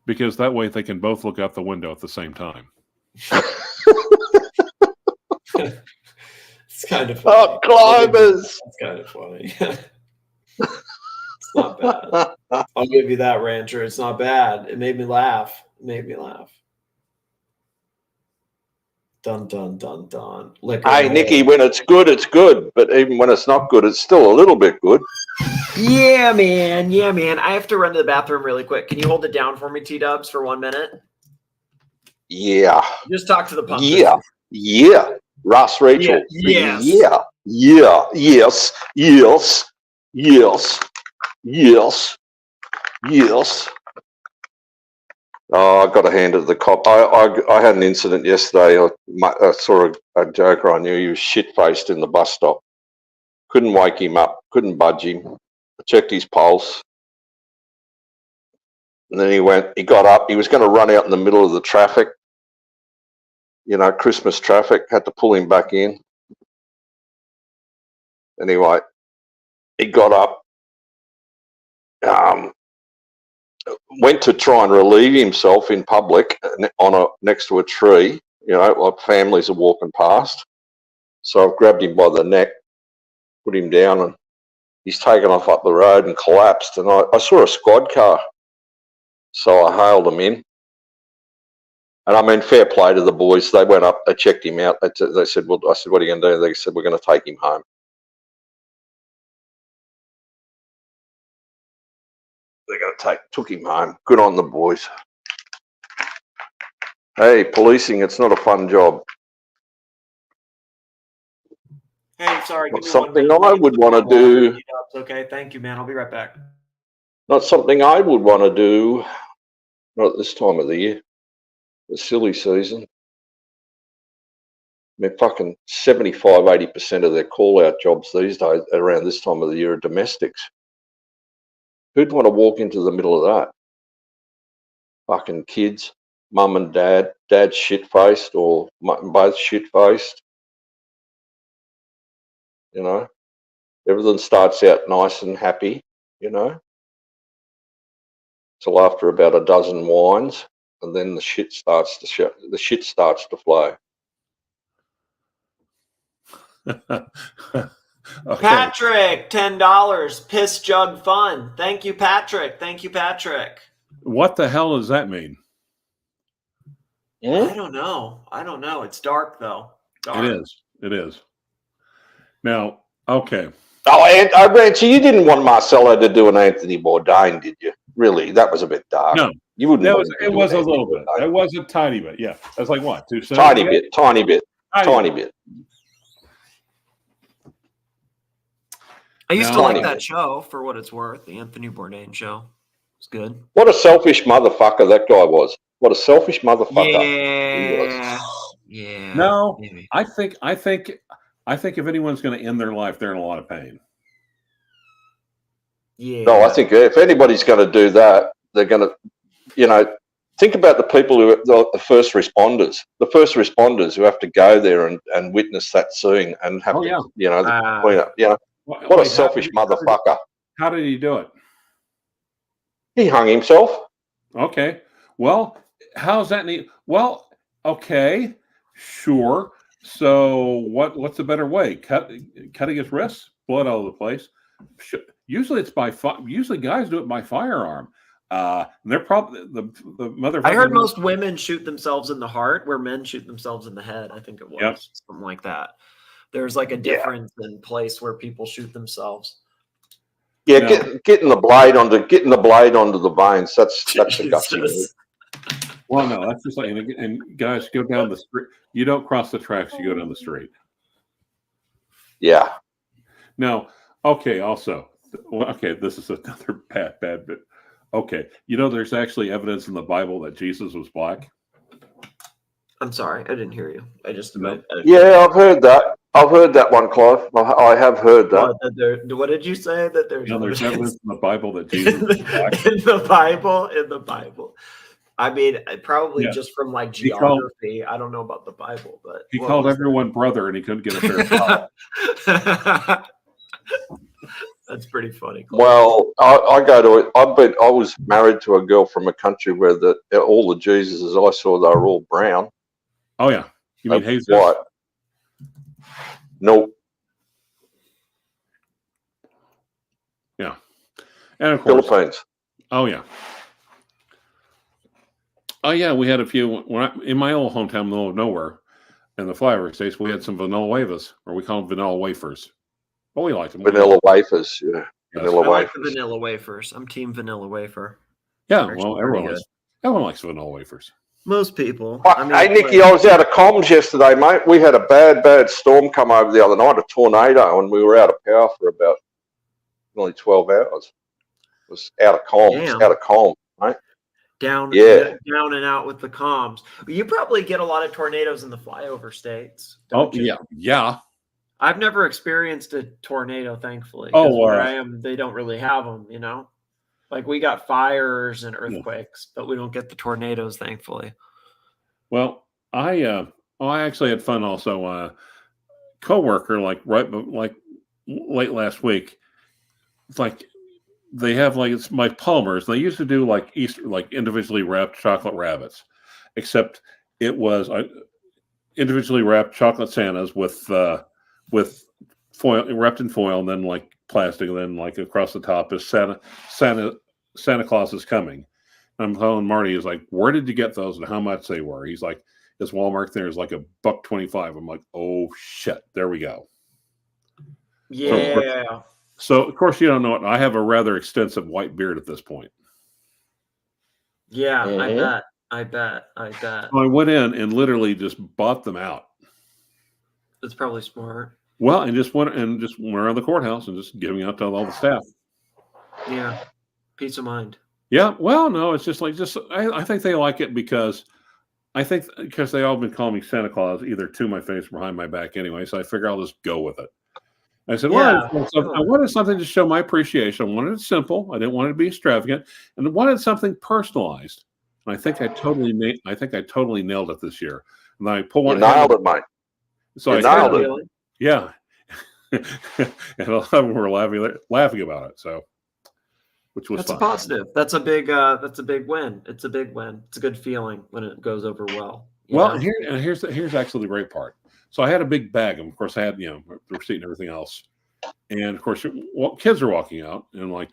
Because that way they can both look out the window at the same time. It's kind of funny. Oh, climbers! It's kind of funny. It's not bad. I'll give you that, Rancher. It's not bad. It made me laugh. Dun dun dun dun. Hey, Nikki, when it's good, it's good. But even when it's not good, it's still a little bit good. Yeah, man. I have to run to the bathroom really quick. Can you hold it down for me, T-Dubs, for 1 minute? Yeah. Just talk to the pump. Yeah. Ross Rachel. Yes. Yeah. Yes. Oh, I got a hand at the cop. I had an incident yesterday. I saw a joker I knew. He was shit-faced in the bus stop. Couldn't wake him up. Couldn't budge him. I checked his pulse. And then he got up. He was going to run out in the middle of the traffic. You know, Christmas traffic. Had to pull him back in. Anyway, he got up. Went to try and relieve himself in public next to a tree, you know, like families are walking past. So I've grabbed him by the neck, put him down, and he's taken off up the road and collapsed. And I saw a squad car, so I hailed him in. And I mean, fair play to the boys. They went up, they checked him out. They said, well, I said, what are you going to do? They said, we're going to take him home. They're going to took him home. Good on the boys. Hey, policing, it's not a fun job. Hey, sorry. Not something I would want to do. Okay, thank you, man. I'll be right back. Not something I would want to do. Not at this time of the year. The silly season. I mean, fucking 75-80% of their call-out jobs these days around this time of the year are domestics. Who'd want to walk into the middle of that? Fucking kids. mum and dad. Dad's shit-faced or both shit-faced. You know, everything starts out nice and happy, you know, till after about a dozen wines, and then the shit starts to flow. Okay. Patrick, $10. Piss jug fun. Thank you, Patrick. Thank you, Patrick. What the hell does that mean? I don't know. It's dark though. Dark. It is. Now, okay. Oh, and Rancy, you didn't want Marcelo to do an Anthony Bourdain, did you? Really, that was a bit dark. No, you wouldn't. It was a little bit. It was a tiny bit. Yeah, that's like what? Tiny bit. I used to No. like that show for what it's worth. The Anthony Bourdain show. It's good. What a selfish motherfucker that guy was. What a selfish motherfucker. Yeah. Yeah. No, maybe. I think if anyone's going to end their life, they're in a lot of pain. Yeah. No, I think if anybody's going to do that, they're going to, you know, think about the people who are the first responders. The first responders who have to go there and witness that scene and have to, you know, clean up. You know, what a selfish motherfucker. How did he do it? He hung himself. Okay. Well, how's that neat? Well, okay, sure. So what's a better way? Cutting his wrists, blood all over the place. Usually it's usually guys do it by firearm. They're probably the mother. I heard most women shoot themselves in the heart, where men shoot themselves in the head. I think it was something like that. There's like a difference in place where people shoot themselves. Yeah, getting the blade onto the veins. That's a gutsy move. Well, no, that's just like and guys go down the street. You don't cross the tracks; you go down the street. Yeah. Now, okay. Also, okay, this is another bad bit. Okay, you know, there's actually evidence in the Bible that Jesus was black. I'm sorry, I didn't hear you. I just Yeah, I've heard that. I've heard that one, Clive. I have heard that. What did you say? That there's evidence in the Bible that Jesus was black. In the Bible. I mean, probably just from like geography. I don't know about the Bible, but he called everyone brother, and he couldn't get a fair shot. That's pretty funny. Well, I go to it. I was married to a girl from a country where all the Jesuses I saw, they were all brown. Oh yeah, you mean Jesus? White. Nope. Yeah, and of course Philippines. Oh yeah. Oh yeah, we had a few in my old hometown, middle of nowhere, in the flyover states. We had some vanilla wafers, or we call them vanilla wafers. Well, we like them. Vanilla wafers, yeah. I like the vanilla wafers. I'm team vanilla wafer. Yeah, well, everyone likes vanilla wafers. Most people. Hey, Nicky, I was out of comms yesterday, mate. We had a bad storm come over the other night, a tornado, and we were out of power for about nearly 12 hours. It was out of comms, mate. Down and out with the comms. You probably get a lot of tornadoes in the flyover states. Don't you? Yeah. I've never experienced a tornado, thankfully. Where I am, they don't really have them, you know? Like we got fires and earthquakes, but we don't get the tornadoes, thankfully. Well, I actually had fun also. Coworker, like late last week, it's like they have it's my Palmer's. They used to do like Easter, like individually wrapped chocolate rabbits, except it was individually wrapped chocolate Santas with foil, wrapped in foil, and then like plastic, and then like across the top is Santa Claus is coming. And I'm telling Marty, is like, where did you get those and how much they were? He's like, this Walmart there is like $1.25. I'm like, oh shit, there we go. Yeah. So of course you don't know it. I have a rather extensive white beard at this point. Yeah, I bet. So I went in and literally just bought them out. That's probably smart. Well, and just went around the courthouse and just giving out to all the staff. Yeah, peace of mind. Yeah, well, no, it's just I think they like it because they all been calling me Santa Claus either to my face or behind my back anyway. So I figure I'll just go with it. I said, well, I wanted something to show my appreciation. I wanted it simple. I didn't want it to be extravagant, and I wanted something personalized. And I think I totally nailed it this year. And I pull You one. nailed it, mate. So You I nailed it. Really? Yeah. And a lot of them were laughing about it. So, which was That's a fun. positive. That's a big win. It's a big win. It's a good feeling when it goes over well. you Well, know? here's actually the great part. So I had a big bag, and of course I had the receipt and everything else. And of course, kids are walking out, and I'm like,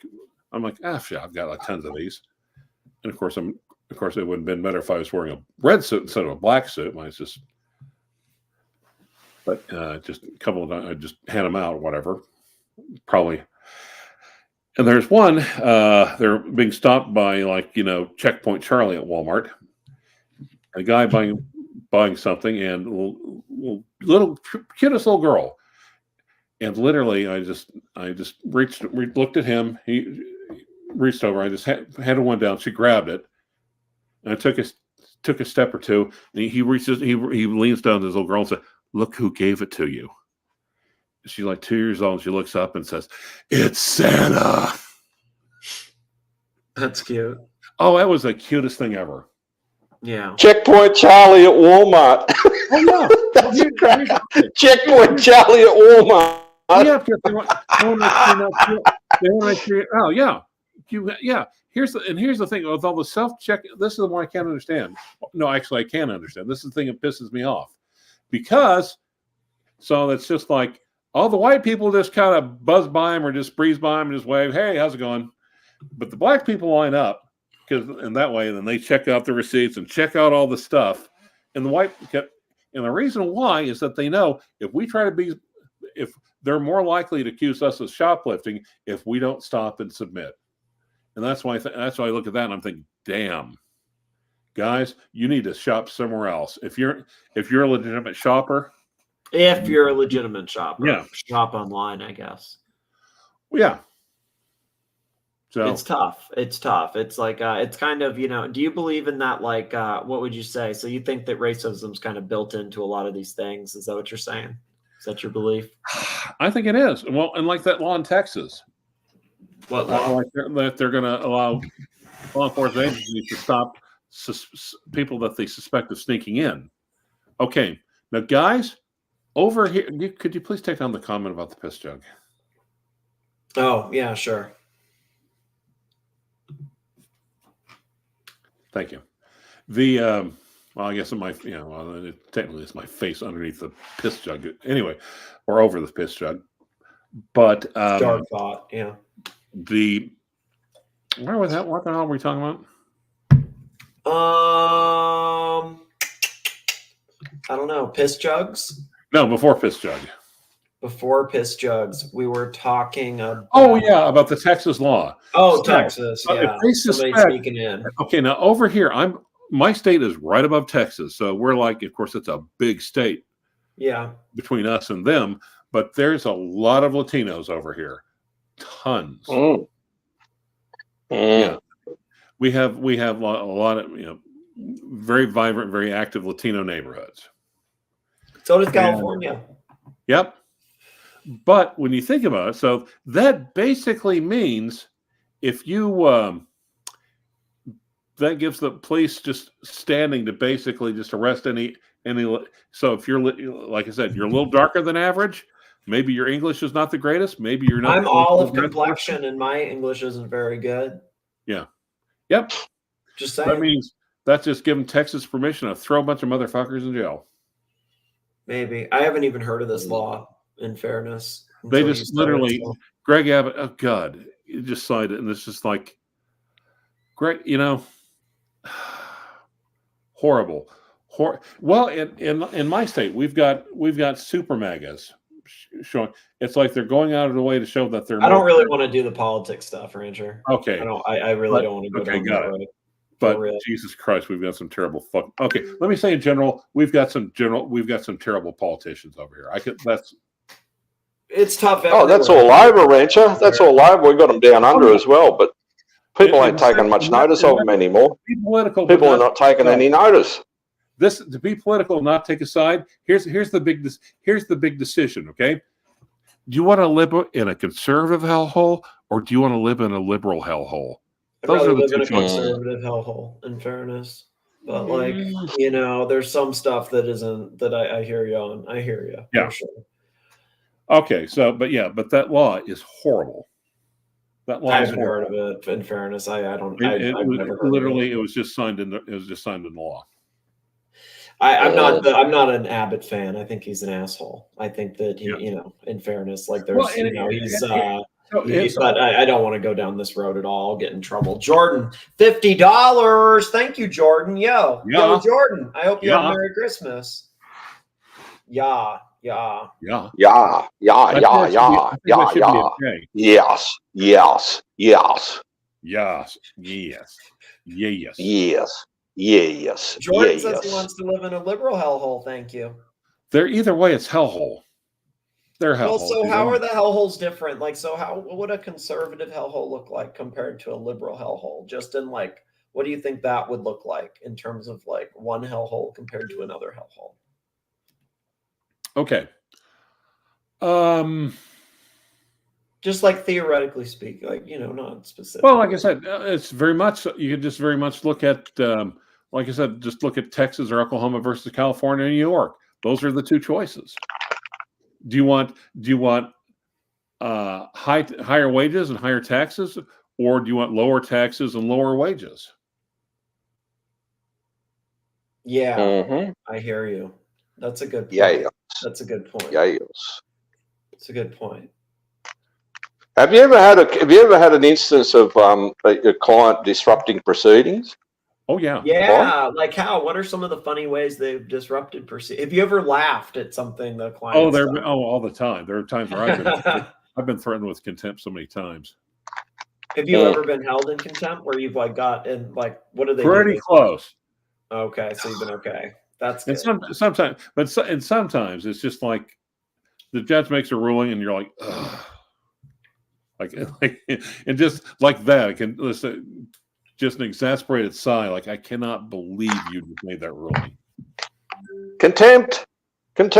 shit, I've got like tons of these. And of course, it would have been better if I was wearing a red suit instead of a black suit. Just a couple of I just hand them out or whatever, probably. And there's one, they're being stopped by Checkpoint Charlie at Walmart. A guy buying something, and little cutest little girl. And literally, I just looked at him. He reached over. I just handed one down. She grabbed it, and I took a step or two. And he reaches. He leans down to this little girl and said, "Look who gave it to you." She's like 2 years old. And she looks up and says, "It's Santa." That's cute. Oh, that was the cutest thing ever. Yeah. Checkpoint Charlie at Walmart. Oh yeah. That's great. Checkpoint Charlie at Walmart. Yeah, because they want to make sure. Oh yeah, Here's the thing with all the self-check. This is the one I can't understand. No, actually, I can understand. This is the thing that pisses me off, because it's just like all the white people just kind of buzz by them or just breeze by them and just wave, "Hey, how's it going?" But the black people line up and that way, then they check out the receipts and check out all the stuff, and the reason why is that they know if they're more likely to accuse us of shoplifting if we don't stop and submit. And that's why I look at that and I'm thinking, damn, guys, you need to shop somewhere else. If you're a legitimate shopper. If you're a legitimate shopper. Yeah. Shop online, I guess. Yeah. So it's tough. It's like, it's kind of, do you believe in that? Like, what would you say? So you think that racism is kind of built into a lot of these things? Is that what you're saying? Is that your belief? I think it is. Well, and like that law in Texas. What law? Like that they're going to allow law enforcement agencies to stop people that they suspect of sneaking in. Okay. Now, guys, over here, could you please take down the comment about the piss jug? Oh, yeah, sure. Thank you. Well, I guess technically it's my face underneath the piss jug. Anyway, or over the piss jug. But dark thought, yeah. What the hell were we talking about? I don't know. Piss jugs? No, before piss jug. Before piss jugs, we were talking about. Oh yeah, about the Texas law. Oh, Texas. Yeah. If they Somebody sneaking in. Okay, now over here, my state is right above Texas, so we're like, of course, it's a big state. Yeah. Between us and them, but there's a lot of Latinos over here, tons. Yeah, we have a lot of very vibrant, very active Latino neighborhoods. So does California. Yep. But when you think about it, so that basically means if you that gives the police just standing to basically just arrest any. So if you're, like I said, you're a little darker than average, maybe your English is not the greatest, maybe you're not. I'm olive complexion and my English isn't very good. Yeah. Yep. Just saying. That means that's just giving Texas permission to throw a bunch of motherfuckers in jail. Maybe. I haven't even heard of this law, in fairness. They just literally, Greg Abbott, oh God, he just signed it, and it's just like, Greg, horrible. Well, in my state, we've got super magas showing. It's like they're going out of the way to show that they're. I don't really want to do the politics stuff, Ranger. Okay. I really don't want to go down that road. But Jesus Christ, we've got some terrible fuck. Okay, let me say in general, we've got some terrible politicians over here. It's tough. Oh, that's all over, Rancher. That's all over. We got them down under as well, but people ain't taking much notice of them anymore. People are not taking any notice. To be political, not take a side. Here's the big decision. Okay, do you want to live in a conservative hellhole or do you want to live in a liberal hellhole? I'd Those rather are the live in two a choices. conservative hellhole, in fairness. But like, you know, there's some stuff that isn't that I hear you on. I hear you Yeah. for sure. Okay, so but that law is horrible. That law I is haven't horrible. heard of it. In fairness, I've never heard Literally, of it. it was just signed in. It was just signed into law. I'm not an Abbott fan. I think he's an asshole. I think that he, you know, in fairness, like there's, you know, but I don't want to go down this road at all. I'll get in trouble. Jordan, $50. Thank you, Jordan. Yo, Jordan. I hope you have a Merry Christmas. Yeah. Yeah. Yes. Jordan says he wants to live in a liberal hellhole. Thank you. They're either way, it's hellhole. They're hellhole. Well, so how are the hellholes different? Like, so what would a conservative hellhole look like compared to a liberal hellhole? Just in like, what do you think that would look like in terms of like one hellhole compared to another hellhole? Okay. Just like theoretically speak, like, you know, not specific. Well, like I said, it's very much, you could just very much look at, like I said, just look at Texas or Oklahoma versus California and New York. Those are the two choices. Do you want higher wages and higher taxes, or do you want lower taxes and lower wages? Yeah, I hear you. That's a good point. Yeah. That's a good point. Yes. It's a good point. Have you ever had an instance of a client disrupting proceedings? Oh yeah. Yeah. Like how? What are some of the funny ways they've disrupted proceedings? Have you ever laughed at something the client? All the time. There are times where I've been threatened with contempt so many times. Have you ever been held in contempt where you've like got and like what do they pretty do? Close. Okay, so you've been okay. That's good. And sometimes it's just like the judge makes a ruling and you're like, ugh. Like and just like that, it can listen. Just an exasperated sigh, like I cannot believe you just made that ruling. Contempt. And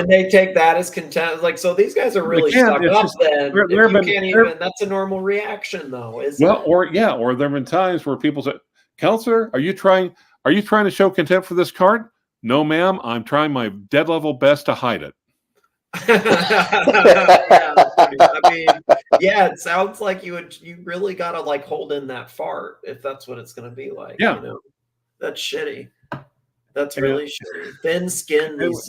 they take that as contempt. Like, so these guys are really stuck up. Then that's a normal reaction, though, isn't it? Or there have been times where people say, "Counselor, are you trying to show contempt for this card?" No, ma'am. I'm trying my dead level best to hide it. It sounds like you really gotta like hold in that fart if that's what it's gonna be like. Yeah, you know? That's shitty. That's really shitty. Thin skin these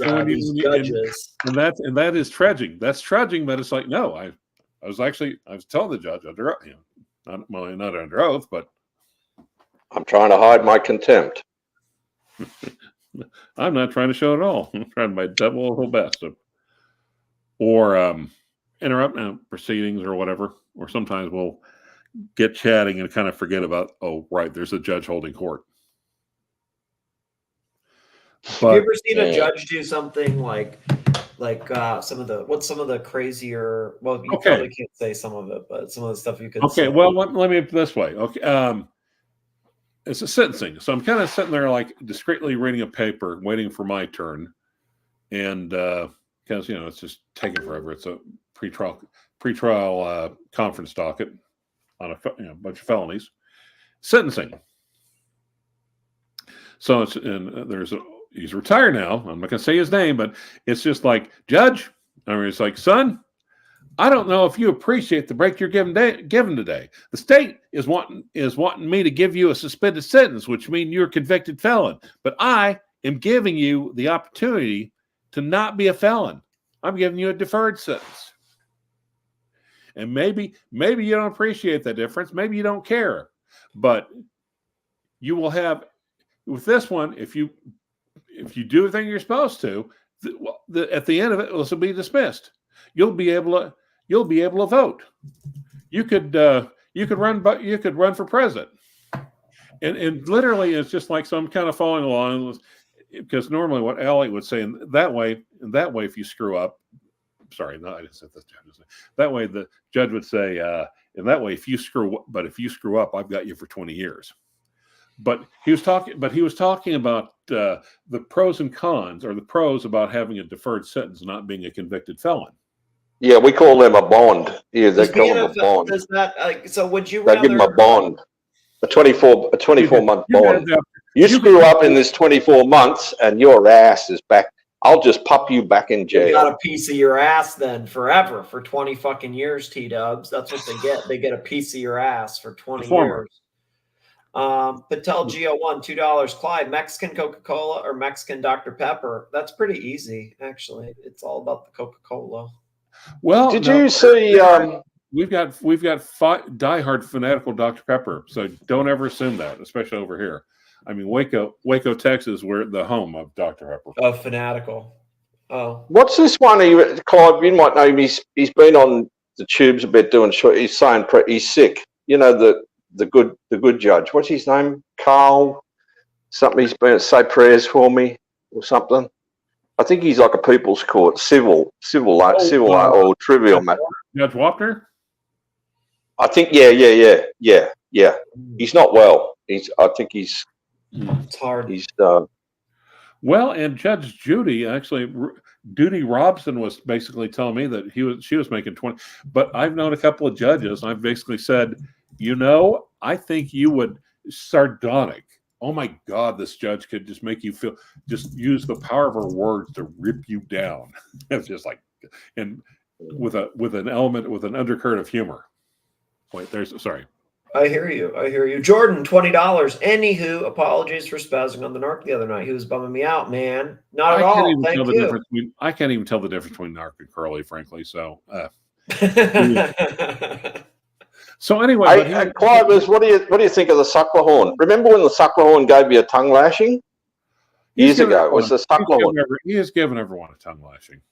judges, and that is trudging. That's trudging, but it's like no. I was telling the judge under not under oath, but I'm trying to hide my contempt. I'm not trying to show it all. I'm trying my double level best. Or interrupt proceedings or whatever. Or sometimes we'll get chatting and kind of forget about, oh, right, there's a judge holding court. Have you ever seen a judge do something like some of the crazier? Well, you probably can't say some of it, but some of the stuff you could. Okay, say. well, let me put it this way. Okay, it's a sentencing, so I'm kind of sitting there like discreetly reading a paper, waiting for my turn, and because it's just taking forever. It's a pretrial conference docket on a bunch of felonies, sentencing. So he's retired now. I'm not going to say his name, but it's just like, Judge. I mean, it's like, son, I don't know if you appreciate the break you're given today. The state is wanting me to give you a suspended sentence, which means you're a convicted felon. But I am giving you the opportunity to not be a felon. I'm giving you a deferred sentence. And maybe you don't appreciate that difference. Maybe you don't care. But you will have, with this one, if you do everything you're supposed to, at the end of it, this will be dismissed. You'll be able to vote. You could run for president. And literally, it's just like, so I'm kind of following along, because normally what Ellie would say in that way, if you screw up, sorry, no, I didn't say that. That way, the judge would say, in that way, if you screw up, I've got you for 20 years. But he was talking about the pros and cons, or the pros about having a deferred sentence, not being a convicted felon. Yeah, we call them a bond. Yeah, they call them a bond. Does that so? Would you rather give them a bond? a 24 month You had bond. the- You you screw could- up in this 24 months, and your ass is back. I'll just pop you back in You jail. got a piece of your ass then forever for 20 fucking years, T-dubs. That's what they get. They get a piece of your ass for 20 Former. years. Patel Geo1, $2. Clyde, Mexican Coca-Cola or Mexican Dr. Pepper? That's pretty easy, actually. It's all about the Coca-Cola. Well, Did no, you see? we've got diehard fanatical Dr. Pepper, so don't ever assume that, especially over here. I mean, Waco, Texas, we're the home of Dr. Pepper. Oh, fanatical. Oh, What's this one? Clive, you might know him. He's been on the tubes a bit doing short. He's saying he's sick. You know the good judge. What's his name? Carl something. He's been say prayers for me or something. I think he's like a people's court, civil or trivial matter. Judge Wapner? I think yeah. He's not well. I think he's it's hard. Well, and Judge Judy, actually, Judy Robson was basically telling me that she was making 20. But I've known a couple of judges. I've basically said, I think you would sardonic. Oh my God, this judge could just make you feel, just use the power of her words to rip you down. It's just like, and with an element, with an undercurrent of humor. Wait, sorry. I hear you. Jordan, $20. Anywho, apologies for spazzing on the narc the other night. He was bumming me out, man. Not at all. Thank you. I can't even tell the difference between narc and Curly, frankly. So, so anyway, Clive, what do you think of the Sucklehorn? Remember when the Sucklehorn gave you a tongue lashing years ago? Was the Sucklehorn? He has given everyone a tongue lashing.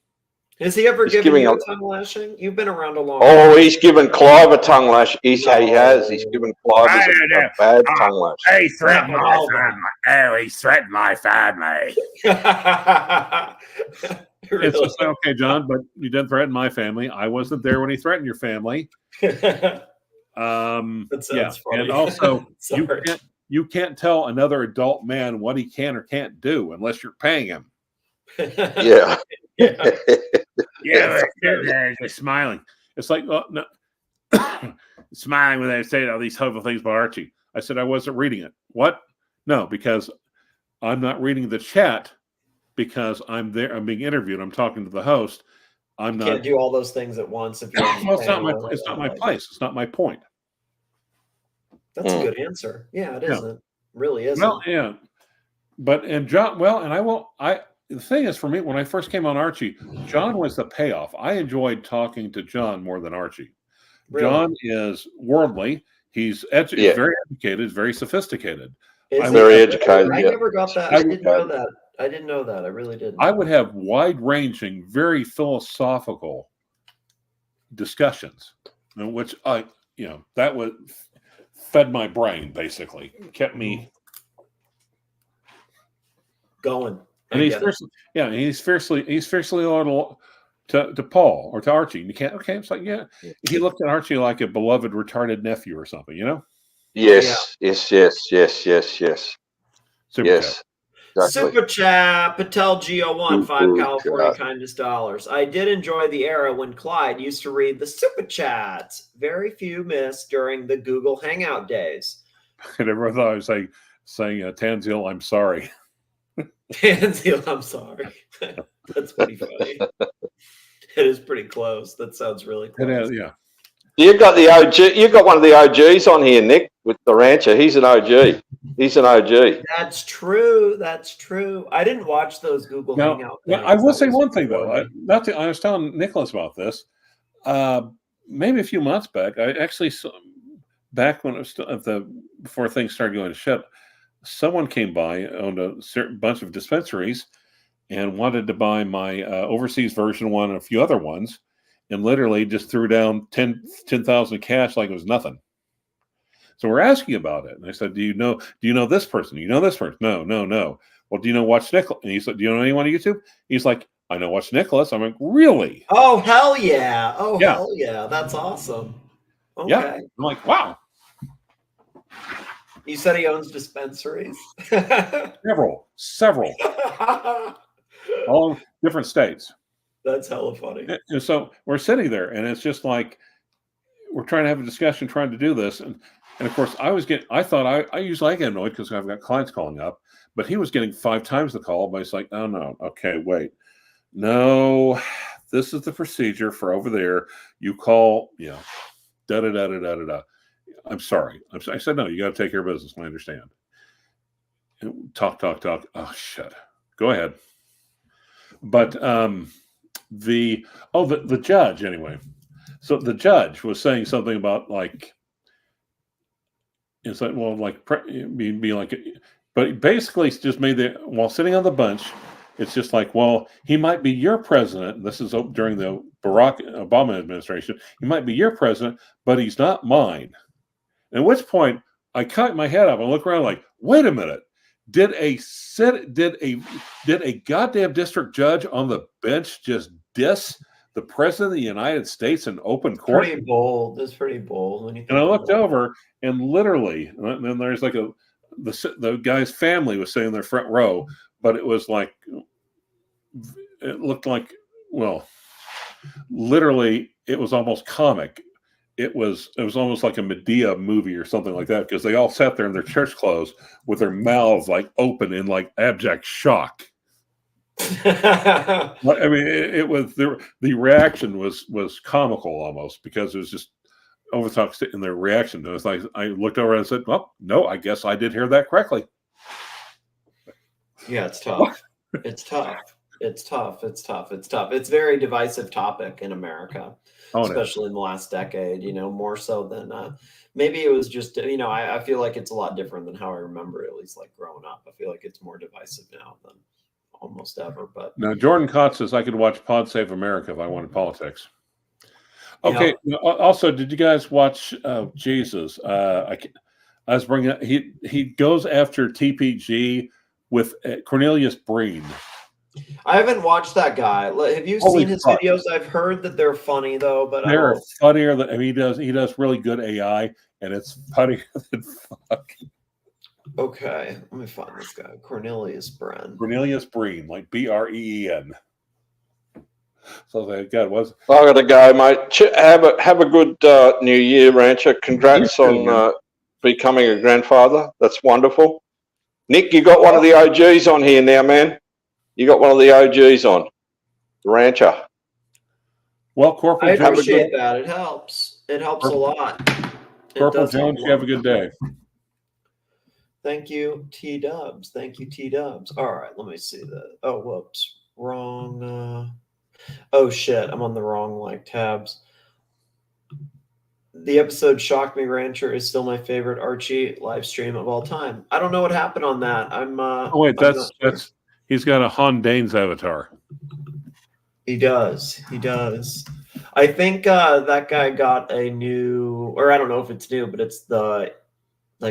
Has he ever given you a tongue lashing? You've been around a long time. Oh, he's given Clive a tongue lash. He has. He's given Clive a bad tongue lash. He threatened my family. Oh, he threatened my family. Really? It's just okay, John, but you didn't threaten my family. I wasn't there when he threatened your family. That sounds funny. And also, Sorry. you can't tell another adult man what he can or can't do unless you're paying him. Yeah. Yeah, they're smiling. It's like, oh, no. Smiling when they say all these horrible things about Archie. I said I wasn't reading it. What? No, because I'm not reading the chat because I'm there. I'm being interviewed. I'm talking to the host. I'm not. Can't do all those things at once if you're. Well, it's not my place. It's not my point. That's a good answer. Yeah, it isn't. It really isn't. Well, yeah. But and John. Well, and I will. The thing is, for me, when I first came on Archie, John was the payoff. I enjoyed talking to John more than Archie. Really? John is worldly. He's very educated, very sophisticated. Very educated. I never got that. I didn't know that. I didn't know that. I really didn't. I would have wide-ranging, very philosophical discussions, which that would fed my brain, basically, kept me going. And he's fiercely loyal to Paul or to Archie. And you can't. Okay, it's like he looked at Archie like a beloved retarded nephew or something. Yes. Exactly. Super chat, Patel Geo1, $5 California kindness dollars. I did enjoy the era when Clyde used to read the super chats. Very few missed during the Google Hangout days. And everyone thought I was saying Tanzil, I'm sorry. Tanzil, I'm sorry. That's pretty funny. It is pretty close. That sounds really close. It is, yeah. You got the OG. You got one of the OGs on here, Nick, with the rancher. He's an OG. He's an OG. That's true. That's true. I didn't watch those Google Hangout things. I will say one thing though. I was telling Nicholas about this. Maybe a few months back, I actually saw, back when it was before things started going to shit, someone came by, owned a certain bunch of dispensaries, and wanted to buy my overseas version one and a few other ones, and literally just threw down 10,000 cash like it was nothing. So we're asking about it, and I said, "Do you know this person? Do you know this person?" No. Well, do you know Watch Nicholas? And he said, "Do you know anyone on YouTube?" He's like, "I know Watch Nicholas." I'm like, "Really?" Oh hell yeah! Hell yeah! That's awesome. Okay. Yeah, I'm like, wow. You said he owns dispensaries. Several, all in different states. That's hella funny. And so we're sitting there, and it's just like we're trying to have a discussion, trying to do this, and And of course, I usually get annoyed because I've got clients calling up, but he was getting 5 times the call. But he's like, oh no, okay, wait, no, this is the procedure for over there. You call, da da da da da da. I'm sorry. I said, no, you got to take care of business. I understand. Talk. Oh, shit. Go ahead. But the judge anyway. So the judge was saying something about like, it's like, well, like be like, but basically it's just made while sitting on the bench, it's just like, well, he might be your president. This is during the Barack Obama administration. He might be your president, but he's not mine. At which point I cut my head up and look around like, wait a minute. Did a goddamn district judge on the bench just diss the president of the United States in open court? Pretty bold. That's pretty bold. When you and I looked over, and literally, and then there's like the guy's family was sitting in their front row, but it was like, it looked like, well, literally, it was almost comic. It was almost like a Medea movie or something like that, because they all sat there in their church clothes with their mouths like open in like abject shock. I mean, it was the reaction was comical almost, because it was just over the top in their reaction. It was like I looked over and said, "Well, no, I guess I did hear that correctly." Yeah, it's tough. It's tough. It's tough. It's tough. It's tough. It's a very divisive topic in America. Especially in the last decade, more so than maybe it was just, I feel like it's a lot different than how I remember it, at least like growing up. I feel like it's more divisive now than almost ever. But now Jordan Cott says I could watch Pod Save America if I wanted politics. Okay. Also, did you guys watch Jesus? I was bringing up, he goes after TPG with Cornelius Breen. I haven't watched that guy. Have you seen his videos? I've heard that they're funny though, but they're funnier than he does really good AI, and it's funnier than fuck. Okay, let me find this guy. Cornelius Breen, like Breen. So God was. I gotta go, mate. Have a good New Year, Rancher. Congrats on becoming a grandfather. That's wonderful. Nick, you got one of the OGs on here now, man. You got one of the OGs on, the Rancher. Well, Corporal, I appreciate that. It helps. It helps a lot. Corporal Jones, you have a good day. Thank you, T-Dubs. Thank you, T-Dubs. All right, let me see that. Oh, whoops. Wrong. Oh, shit. I'm on the wrong, tabs. The episode Shock Me Rancher is still my favorite Archie live stream of all time. I don't know what happened on that. That's he's got a Han Danes avatar. He does. I think that guy got a new, or I don't know if it's new, but it's the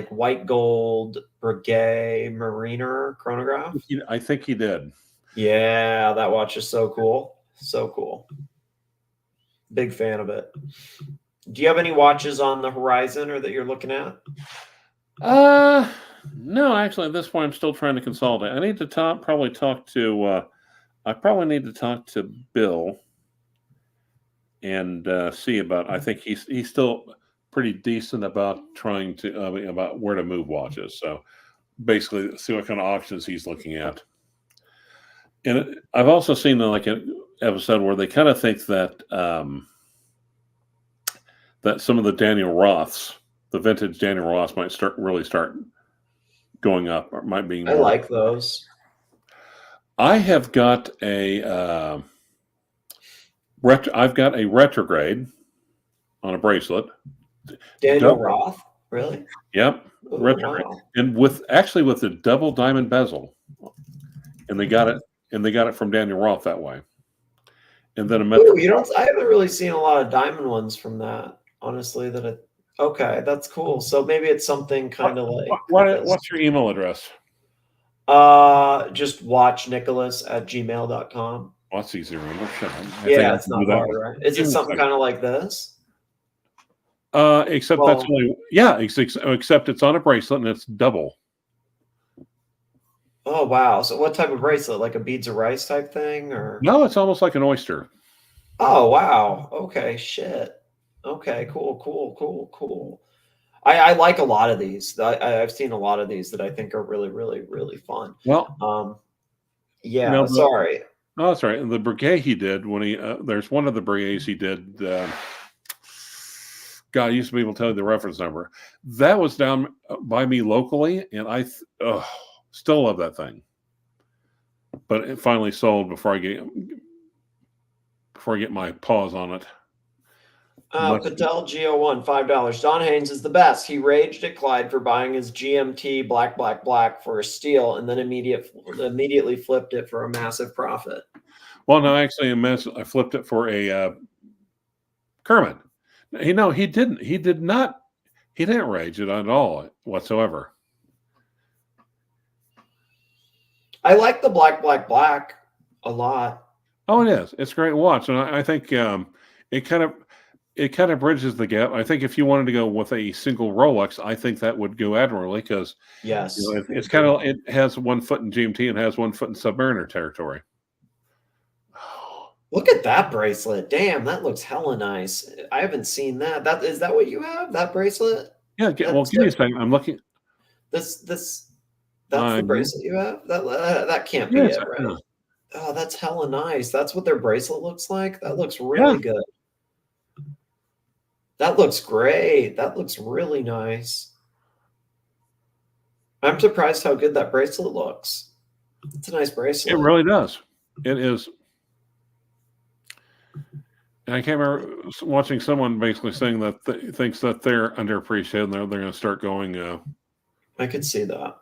white gold Breguet Mariner chronograph. I think he did. Yeah, that watch is so cool. So cool. Big fan of it. Do you have any watches on the horizon or that you're looking at? No, actually, at this point, I'm still trying to consolidate. I need to probably talk to Bill and see about. I think he's still pretty decent about trying to about where to move watches. So basically, see what kind of options he's looking at. And I've also seen an episode where they kind of think that that some of the Daniel Roths, the vintage Daniel Roths, might start going up, or might be more. I like those. I have got a I've got a retrograde on a bracelet. Daniel Roth, really? Yep, retrograde, wow. And with the double diamond bezel, and they got it from Daniel Roth that way. And then I haven't really seen a lot of diamond ones from that, honestly. Okay, that's cool. So maybe it's something kind of like. What's your email address? Just watchnicholas@gmail.com. Well, that's easy to remember. Yeah, it's not hard, right? Is it something kind of like this? Except it's on a bracelet and it's double. Oh wow! So what type of bracelet? Like a beads of rice type thing, or? No, it's almost like an oyster. Oh wow! Okay, shit. Okay, cool. I like a lot of these. I've seen a lot of these that I think are really, really, really fun. Well, Yeah, no, sorry. oh, that's right. The Breguet he did when he there's one of the Breguets he did. God, I used to be able to tell you the reference number. That was down by me locally, and I still love that thing. But it finally sold before I get my paws on it. Patel Geo1, $5. Don Haynes is the best. He raged at Clyde for buying his GMT black for a steal, and then immediately flipped it for a massive profit. Well, no, actually, I flipped it for a Kerman. He didn't. He did not. He didn't rage it at all whatsoever. I like the black a lot. Oh, it is. It's a great watch, and I think it kind of bridges the gap. I think if you wanted to go with a single Rolex, I think that would go admirably because yes, it's kind of, it has 1 foot in GMT and has 1 foot in Submariner territory. Look at that bracelet. Damn, that looks hella nice. I haven't seen that. Is that what you have? That bracelet? Yeah. Well, give me a second. I'm looking. That's the bracelet you have? That can't be it, right? Yeah. Oh, that's hella nice. That's what their bracelet looks like. That looks really good. That looks great. That looks really nice. I'm surprised how good that bracelet looks. It's a nice bracelet. It really does. It is. And I can't remember watching someone basically saying that thinks that they're underappreciated and they're going to start going. I could see that.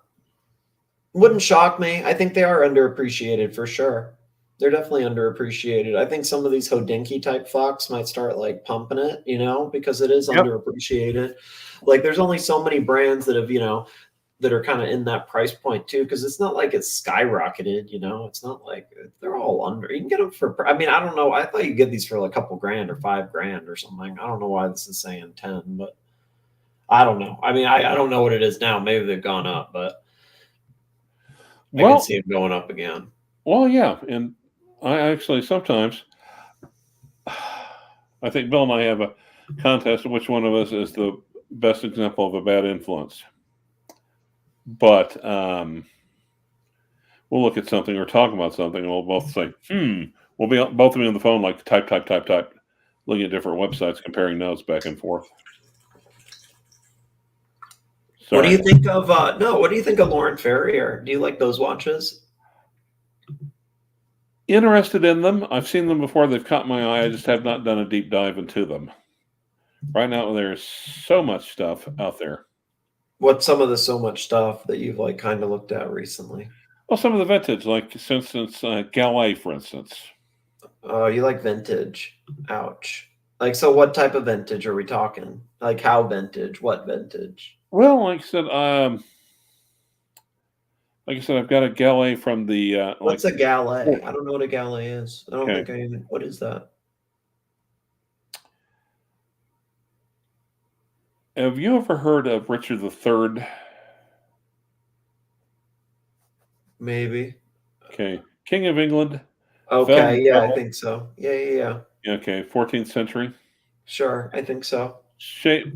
Wouldn't shock me. I think they are underappreciated for sure. They're definitely underappreciated. I think some of these Hodinkee type Fox might start like pumping it, because it is underappreciated. Like there's only so many brands that have, that are kind of in that price point too, because it's not like it's skyrocketed, it's not like they're all under. You can get them for, I don't know. I thought you'd get these for like a couple grand or $5,000 or something. I don't know why this is saying 10, but I don't know. I don't know what it is now. Maybe they've gone up, but I can see it going up again. Well, yeah. And I actually sometimes, I think Bill and I have a contest of which one of us is the best example of a bad influence. But we'll look at something or talk about something, and we'll both say, We'll be both of me on the phone, like type, looking at different websites, comparing notes back and forth. Sorry. What do you think of what do you think of Laurent Ferrier? Do you like those watches? Interested in them. I've seen them before. They've caught my eye. I just have not done a deep dive into them. Right now, there's so much stuff out there. What's some of the so much stuff that you've like kind of looked at recently? Well, some of the vintage, like for instance, Gallet, for instance. Oh, you like vintage? Ouch. Like, so what type of vintage are we talking? Like how vintage? What vintage? Well, like I said, I've got a Gallet from the. What's a Gallet? I don't know what a Gallet is. I don't think I even. What is that? Have you ever heard of Richard III? Maybe. Okay. King of England. Okay, yeah, I think so. Yeah. Okay, 14th century. Sure, I think so.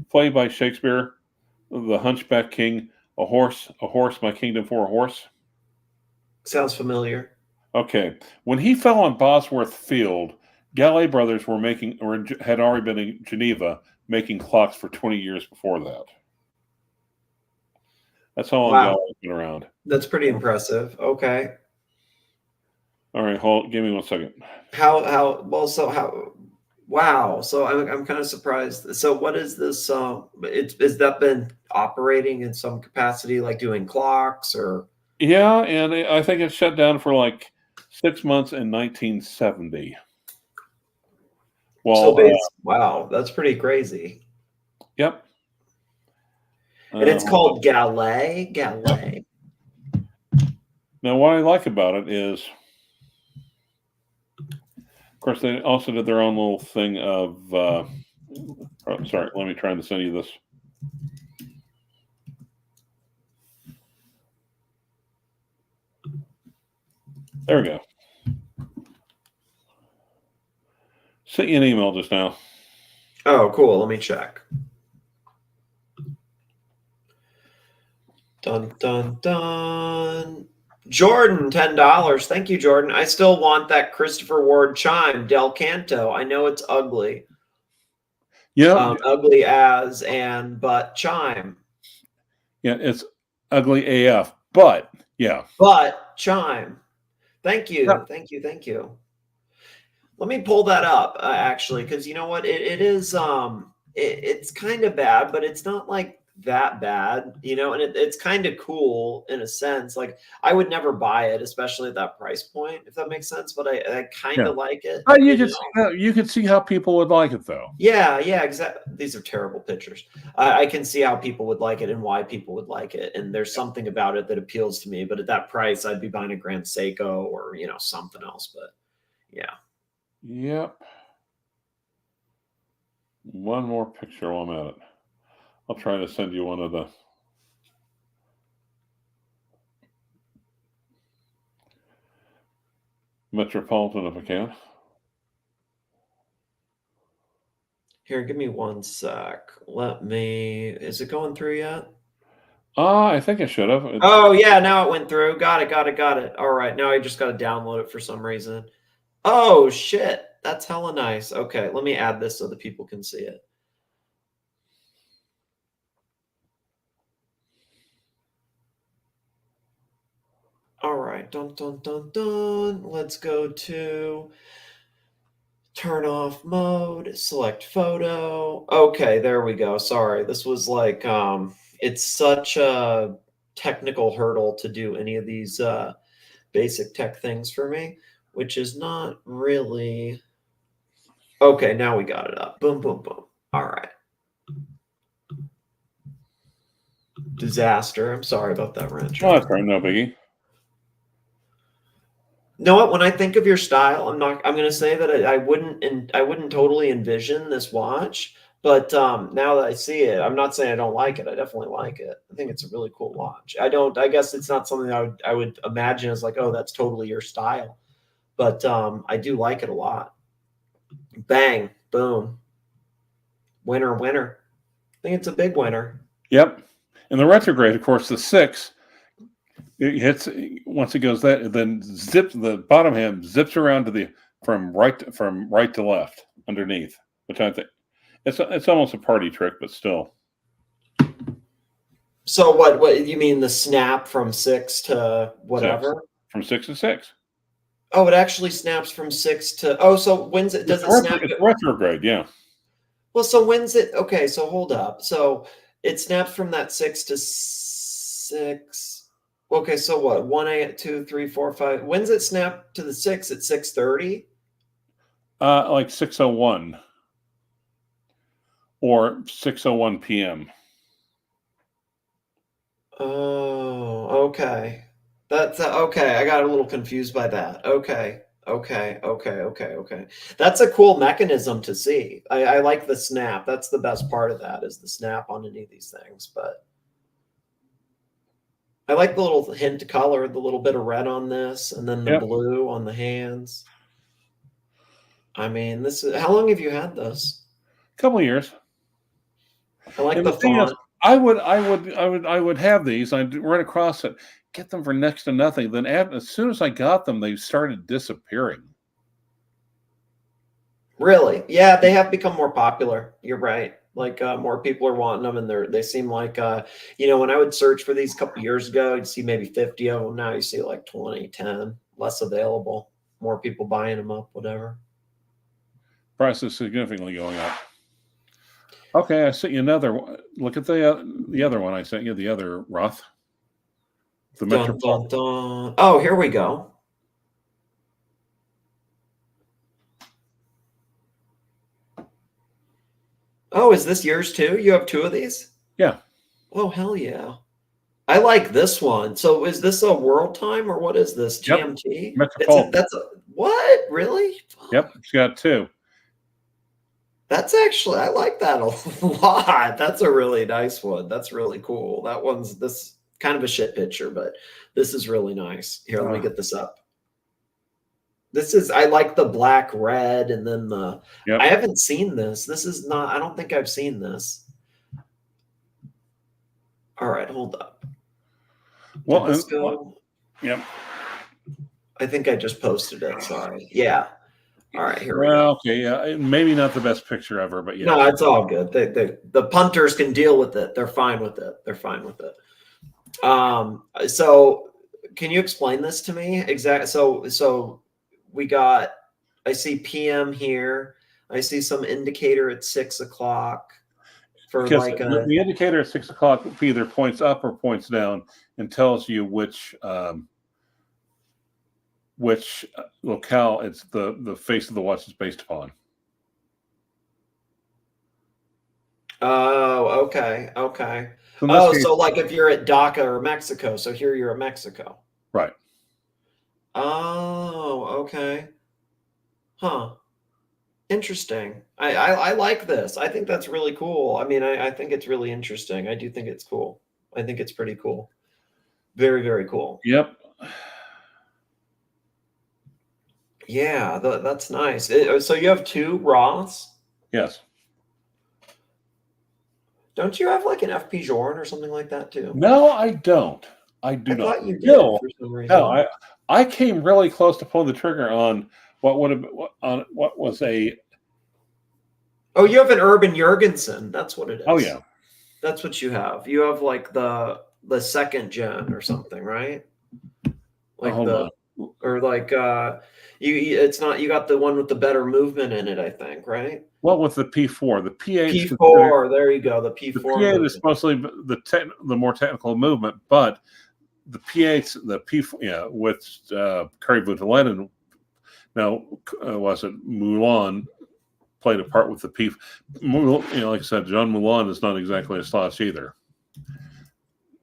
Played by Shakespeare, the Hunchback King, a horse, my kingdom for a horse. Sounds familiar. Okay. When he fell on Bosworth Field, Gallet brothers had already been in Geneva making clocks for 20 years before that. That's how long Gallet's been around. That's pretty impressive. Okay. All right, give me 1 second. Wow. So I'm kind of surprised. So what is this? Has that been operating in some capacity, like doing clocks or? Yeah, and I think it shut down for like 6 months in 1970. Well, wow, that's pretty crazy. Yep. And it's called Gallet. Now, what I like about it is, of course, they also did their own little thing of. Sorry, let me try to send you this. There we go. Sent you an email just now. Oh, cool. Let me check. Dun dun dun. Jordan, $10. Thank you, Jordan. I still want that Christopher Ward chime, Del Canto. I know it's ugly. Yeah, Ugly as but chime. yeah, it's ugly AF, but yeah. But chime. Thank you. Yeah. Thank you. Thank you. Let me pull that up actually, because you know what? It is it's kind of bad, but it's not like that bad, you know, and it's kind of cool in a sense. Like I would never buy it, especially at that price point, if that makes sense. But I kind of like it. Oh, you could see how people would like it though. Yeah, exactly. These are terrible pictures. I can see how people would like it and why people would like it, and there's something about it that appeals to me. But at that price, I'd be buying a Grand Seiko or something else. But yeah. Yep. One more picture while I'm at it. I'll try to send you one of the Metropolitan if I can. Here, give me one sec. Is it going through yet? I think I should have. Oh, yeah, now it went through. Got it. All right, now I just got to download it for some reason. Oh, shit. That's hella nice. Okay, let me add this so the people can see it. All right, dun, dun, dun, dun. Let's go to turn off mode, select photo. Okay, there we go. Sorry, this was like, it's such a technical hurdle to do any of these basic tech things for me, which is not really. Okay, now we got it up. Boom, boom, boom. All right. Disaster. I'm sorry about that, Rancher. Oh, that's right. No biggie. You know what? When I think of your style, I'm going to say that I wouldn't totally envision this watch, but now that I see it, I'm not saying I don't like it. I definitely like it. I think it's a really cool watch. I guess it's not something I would imagine as like, oh, that's totally your style, but I do like it a lot. Bang, boom. Winner. I think it's a big winner. Yep. And the retrograde, of course, the 6, it hits once it goes that, then zips the bottom hand zips around to from right to left underneath, which I think it's almost a party trick, but still. So what you mean the snap from 6 to whatever? 6. From 6 to 6. Oh, it actually snaps from 6 to. Oh, so when's it? Does it snap? It's retrograde, yeah. Well, so when's it? Okay, so hold up. So it snaps from that 6 to 6. Okay, so what? 1 8 2 3 4 5. When's it snap to the 6 at 6:30? Like 6:01 or 6:01 p.m. Oh, okay. That's okay. I got a little confused by that. Okay. That's a cool mechanism to see. I like the snap. That's the best part of that is the snap on any of these things. But I like the little hint of color, the little bit of red on this, and then the blue on the hands. I mean, how long have you had this? A couple of years. I like the font. I would have these. I'd run across it, get them for next to nothing. Then as soon as I got them, they started disappearing. Really? Yeah, they have become more popular. You're right. Like more people are wanting them, and they seem like when I would search for these a couple years ago, you'd see maybe 50 of them. Now you see like 20, 10, less available. More people buying them up, whatever. Price is significantly going up. Okay, I sent you another one. Look at the other one I sent you, the other Roth. The Metropolitan. Oh, here we go. Oh, is this yours too? You have 2 of these? Yeah. Oh, hell yeah. I like this one. So is this a world time or what is this? GMT? Yep. Metropolitan. What? Really? Yep, it's got 2. That's actually, I like that a lot. That's a really nice one. That's really cool. That one's this kind of a shit picture, but this is really nice. Here, let me get this up. I like the black, red, and then I haven't seen this. I don't think I've seen this. All right, hold up. Well, Did this go? yep. I think I just posted it. Sorry. Yeah. All right. Here we go. Well, okay, yeah, maybe not the best picture ever, but yeah. No, it's all good. The punters can deal with it. They're fine with it. They're fine with it. So can you explain this to me? Exactly. So we got, I see PM here. I see some indicator at 6 o'clock for Because like the indicator at 6 o'clock either points up or points down and tells you which locale it's the face of the watch is based upon. Oh, okay. Okay. So in this Oh, case- so like if you're at Dhaka or Mexico, so here you're at Mexico. right. Oh, okay. Huh. Interesting. I like this. I think that's really cool. I mean, I think it's really interesting. I do think it's cool. I think it's pretty cool. Very, very cool. Yep. Yeah, that's nice. So you have two Roths? Yes. Don't you have like an FP Journe or something like that too? No, I don't. I do I not. thought you did No, for some reason. no. I came really close to pulling the trigger on what would have on what was a. Oh, you have an Urban Jurgensen. That's what it is. Oh yeah. That's what you have. You have like the second gen or something, right? Like Hold on. or like it's not, you got the one with the better movement in it, I think, right? What with the P4? The P8. P4, there you go. The P4. The P8 is mostly the more technical movement, but the P8's the P4, yeah, with Kari Voutilainen. Now, was it Moulin played a part with the P? Like I said, John Moulin is not exactly a Slosh either.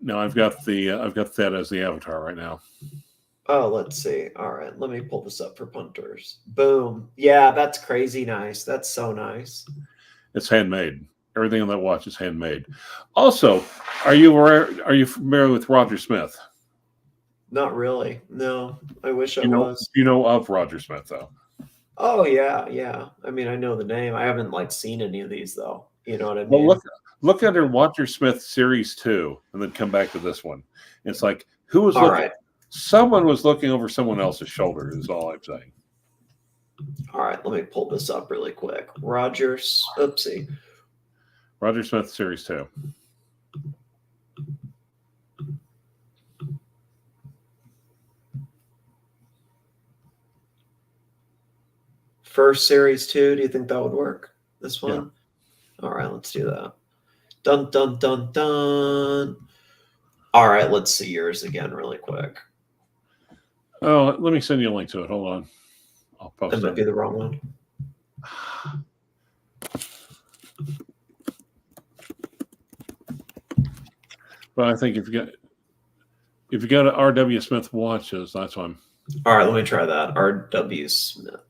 Now I've got that as the avatar right now. Oh, let's see. All right, let me pull this up for punters. Boom. Yeah, that's crazy nice. That's so nice. It's handmade. Everything on that watch is handmade. Also, are you familiar with Roger Smith? Not really. No, I wish I You know, was. you know of Roger Smith though. Oh yeah, yeah. I mean, I know the name. I haven't like seen any of these though. You know what I mean? Well, look under Roger Smith Series 2, and then come back to this one. It's like who was All looking? right. Someone was looking over someone else's shoulder. Is all I'm saying. All right, let me pull this up really quick. Rogers, oopsie. Roger Smith Series 2. First series 2, do you think that would work? This one? Yeah. All right, let's do that. Dun, dun, dun, dun. All right, let's see yours again really quick. Oh, let me send you a link to it. Hold on. I'll post That might be it. the wrong one. But I think if you go to R.W. Smith watches, that's one. All right, let me try that. R.W. Smith.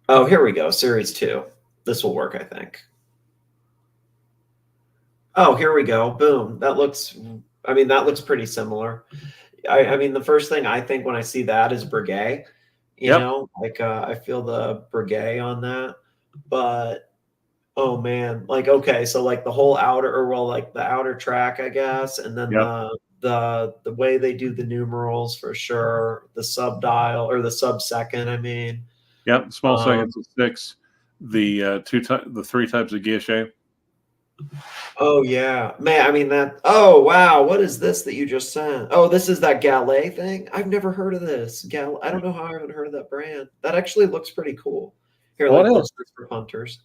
Oh, here we go. Series 2. This will work, I think. Oh, here we go. Boom. That looks pretty similar. I mean, the first thing I think when I see that is Breguet. You Yep. know, like I feel the Breguet on that. But oh man, like okay, so like the whole outer, or well, like the outer track, I guess, and then Yep. the way they do the numerals for sure, the sub dial or the sub second, I mean. Yep, small seconds of 6. The 3 types of guilloche. Oh yeah, man. I mean that. Oh wow, what is this that you just sent? Oh, this is that Gallet thing. I've never heard of this. I don't know how I haven't heard of that brand. That actually looks pretty cool. Here, What let's else? look for punters.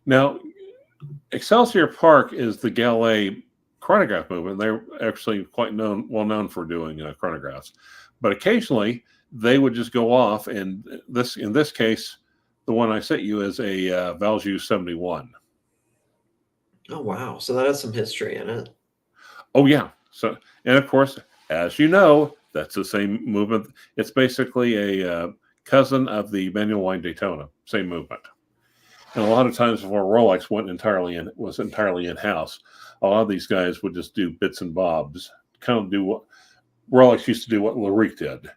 Now, Excelsior Park is the Gallet chronograph movement. They're actually quite well known for doing chronographs, but occasionally they would just go off. And in this case, the one I sent you is a Valjoux 71. Oh wow, so that has some history in it. Oh yeah. So, and of course, as you know, that's the same movement. It's basically a cousin of the Manual Wine Daytona, same movement. And a lot of times before Rolex was entirely in-house, a lot of these guys would just do bits and bobs, kind of do what Rolex used to do, what Larique did,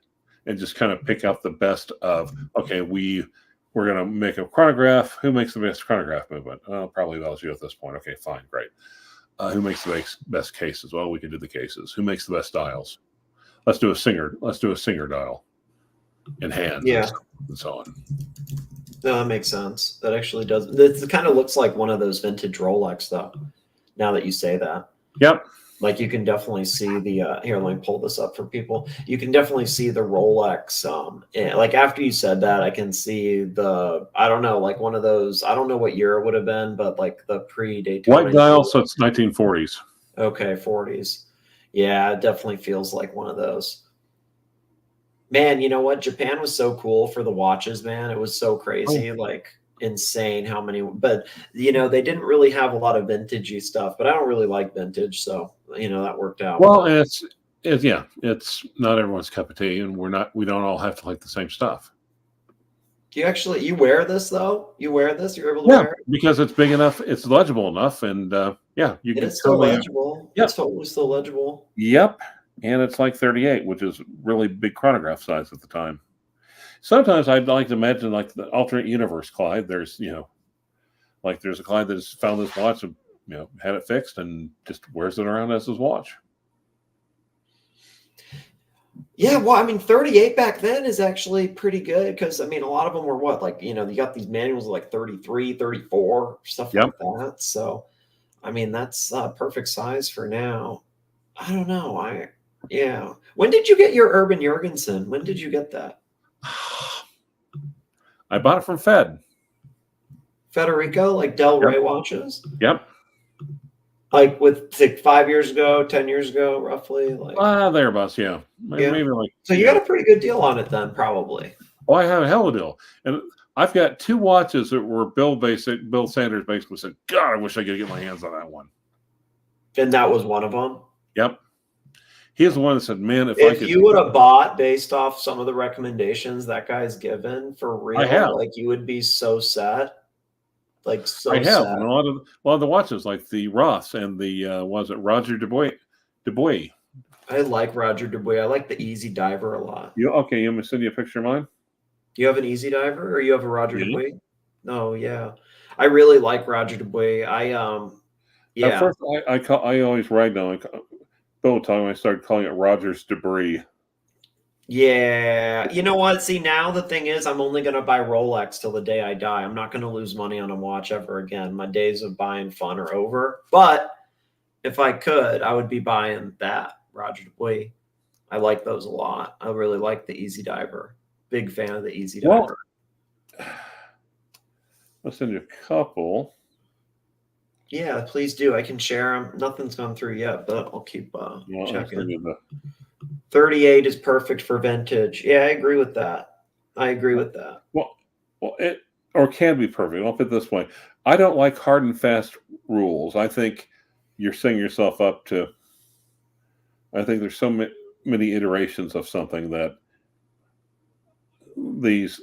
and just kind of pick out the best of, okay, we're going to make a chronograph. Who makes the best chronograph movement? Probably Valjoux at this point. Okay, fine, great. Who makes the best cases? Well, we can do the cases. Who makes the best dials? Let's do a Singer. Let's do a Singer dial in hand. Yeah. And so on. No, that makes sense. That actually does. It kind of looks like one of those vintage Rolex, though. Now that you say that. Yep. Like you can definitely see the here. Let me pull this up for people. You can definitely see the Rolex. Like after you said that, I can see the. I don't know, like one of those. I don't know what year it would have been, but like the pre-Daytona. White dial, so it's 1940s. Okay, 40s. Yeah, it definitely feels like one of those. Man, you know what? Japan was so cool for the watches, man. It was so crazy, like insane how many. But you know, they didn't really have a lot of vintagey stuff. But I don't really like vintage, so you know that worked out. Well, it's not everyone's cup of tea, and we don't all have to like the same stuff. Do you wear this though? You wear this? You're able to wear it? Because it's big enough, it's legible enough, and you can It's still totally legible. Yep. It's totally still legible. Yep. And it's like 38, which is really big chronograph size at the time. Sometimes I'd like to imagine like the alternate universe Clyde. There's, like there's a Clyde that has found this watch and, had it fixed and just wears it around as his watch. Yeah, well, I mean, 38 back then is actually pretty good because, I mean, a lot of them were what? Like, you got these manuals like 33, 34, stuff like that. So, I mean, that's perfect size for now. I don't know. Yeah. When did you get your Urban Jurgensen? When did you get that? I bought it from Federico, like Del Rey watches? Yep. Like with like 5 years ago, 10 years ago, roughly? Like thereabouts, yeah. Maybe like. So you got a pretty good deal on it then, probably. Oh, I have a hell of a deal. And I've got 2 watches that were Bill Sanders basically said, God, I wish I could get my hands on that one. And that was one of them? Yep. He's the one that said, man, if you would have bought based off some of the recommendations that guy's given for real, like you would be so set. Like so I have. set. And a lot of the watches, like the Roths and the Roger Dubuis. I like Roger Dubuis. I like the Easy Diver a lot. You want me to send you a picture of mine? You have an Easy Diver or you have a Roger Dubuis? No, yeah. I really like Roger Dubuis. At first I always ragged on it. Bill told me I started calling it Roger's Debris. Yeah. You know what? See, now the thing is I'm only going to buy Rolex till the day I die. I'm not going to lose money on a watch ever again. My days of buying fun are over. But if I could, I would be buying that Roger Dubuis. I like those a lot. I really like the Easy Diver. Big fan of the Easy Diver. I'll send you a couple. Yeah, please do. I can share them. Nothing's gone through yet, but I'll keep checking. 38 is perfect for vintage. Yeah, I agree with that. Well, it can be perfect. I'll put it this way. I don't like hard and fast rules. I think you're setting yourself up to. I think there's so many iterations of something that these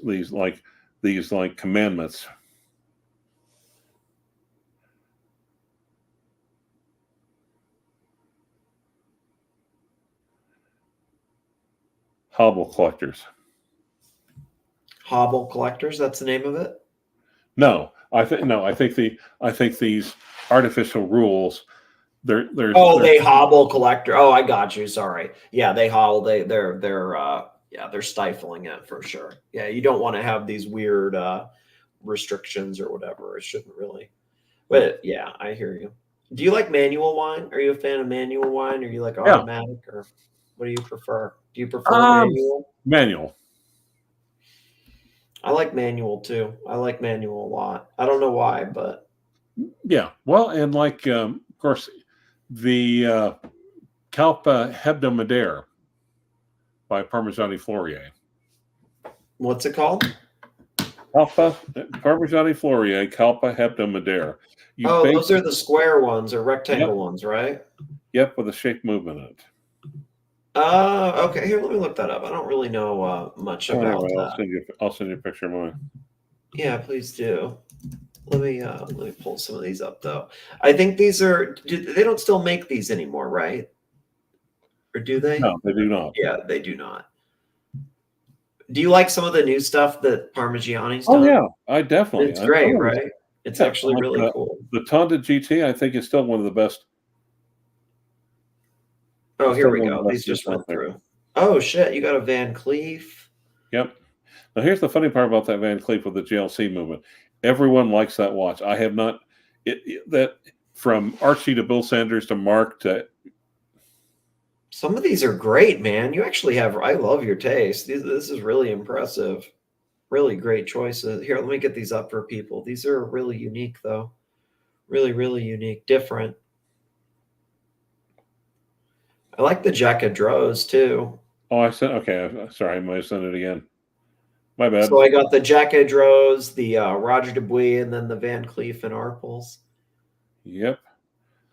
commandments. Hobble collectors. Hobble collectors. That's the name of it. No, I think these artificial rules. They hobble collector. Oh, I got you. Sorry. Yeah, they hobble. They're stifling it for sure. Yeah, you don't want to have these weird restrictions or whatever. It shouldn't really. But yeah, I hear you. Do you like manual wine? Are you a fan of manual wine? Or are you like automatic or what do you prefer? Do you prefer manual? Manual. I like manual too. I like manual a lot. I don't know why, but yeah. Well, and like of course, the Calpa Hebdomadaire by Parmigiani Fleurier. What's it called? Parmigiani Fleurier Calpa Hebdomadaire. Those are the square ones or rectangle ones, right? Yep, with a shape movement in it. Okay. Here, let me look that up. I don't really know much about that. I'll send you a picture of mine. Yeah, please do. Let me pull some of these up though. I think these are. They don't still make these anymore, right? Or do they? No, they do not. Yeah, they do not. Do you like some of the new stuff that Parmigiani's done? Oh yeah, I definitely. It's great, right? It's actually really cool. The Tonda GT, I think, is still one of the best Oh, It's here we still one of go. the These best just suits out went there. through. Oh shit, you got a Van Cleef. Yep. Now here's the funny part about that Van Cleef with the GLC movement. Everyone likes that watch. I have not that from Archie to Bill Sanders to Mark to Some of these are great, man. You actually have. I love your taste. This is really impressive. Really great choices. Here, let me get these up for people. These are really unique, though. Really, really unique, different. I like the Jacket Droz too. oh I sent okay. Sorry, I might have sent it again. My bad. So I got the Jacket Droz, the Roger Dubuis, and then the Van Cleef and Arpels. Yep.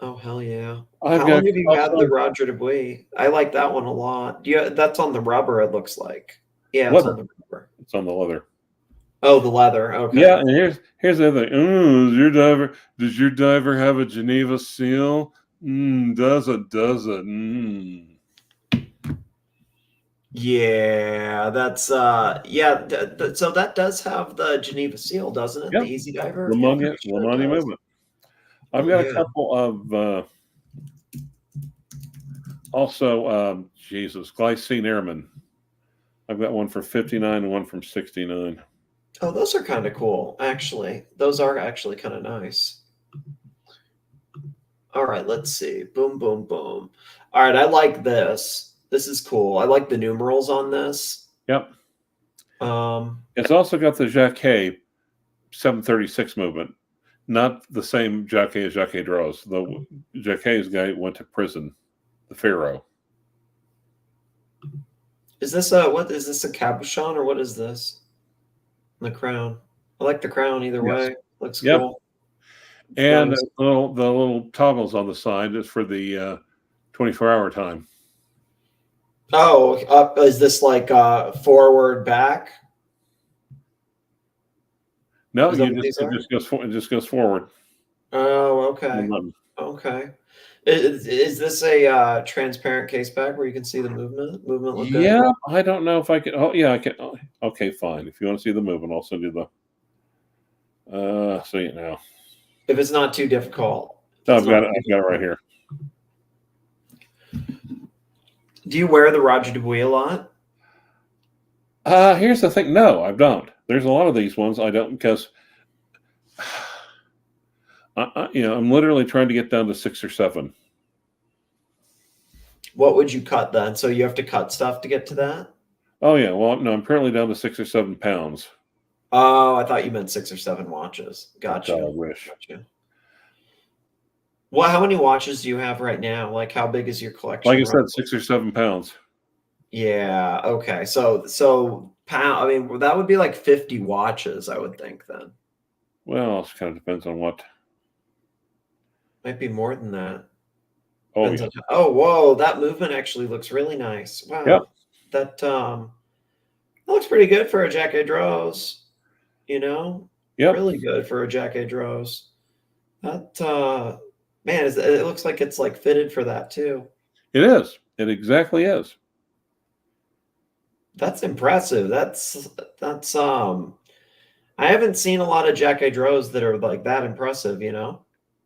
Oh hell yeah! I've How got long have you had the also Roger Dubuis? I like that one a lot. That's on the rubber. It looks like. Yeah, it's leather. on the rubber. It's on the leather. Oh, the leather. Okay. Yeah, and here's the other thing. Does your diver have a Geneva seal? Does it? Yeah, that's yeah. So that does have the Geneva seal, doesn't it? Yeah. The Easy Diver. Lamonia Yeah, pretty sure it does. movement. I've got a Yeah. couple of also Jesus Glycine Airman. I've got one for 59 and one from 69. Oh, those are kind of cool, actually. Those are actually kind of nice. All right, let's see. Boom, boom, boom. All right, I like this. This is cool. I like the numerals on this. Yep. Um, It's also got the Jacquet 736 movement. Not the same Jacquet as Jacquet Droz. The Jacquet's guy went to prison, the Pharaoh. is this a what is this a cabochon or what is this? The crown. I like the crown either Yes. way. Looks Yep. cool. And Nice. the little toggles on the side is for the 24-hour time. Oh, is this like forward back? No, Is that you what just, these are? it just goes forward. Oh, okay. Button. Okay. Is this a transparent case back where you can see the movement? Movement look good? Yeah, I don't know if I can. Oh, yeah, I can. Oh, okay, fine. If you want to see the movement, I'll send you the. See it now. If it's not too difficult. No, I've got it right here. Do you wear the Roger Dubuis a lot? Here's the thing. No, I don't. There's a lot of these ones I don't because, I'm literally trying to get down to 6 or 7. What would you cut then? So you have to cut stuff to get to that? Oh yeah. Well, no, I'm currently down to 6 or 7 pounds. Oh, I thought you meant 6 or 7 watches. Gotcha. I wish. Gotcha. Well, how many watches do you have right now? Like, how big is your collection? Like I said, 6 or 7 pounds. Yeah. Okay. So pound. I mean, that would be like 50 watches, I would think. Then Well, it kind of depends on what. might be more than that. Oh, Depends yeah. on- oh, whoa! That movement actually looks really nice. Wow. Yep. That looks pretty good for a Jacquet Droz. Yep. Really good for a Jacquet Droz. That man, it looks like it's like fitted for that too. It is. It exactly is. That's impressive. That's I haven't seen a lot of Jacquet Droz that are like that impressive, You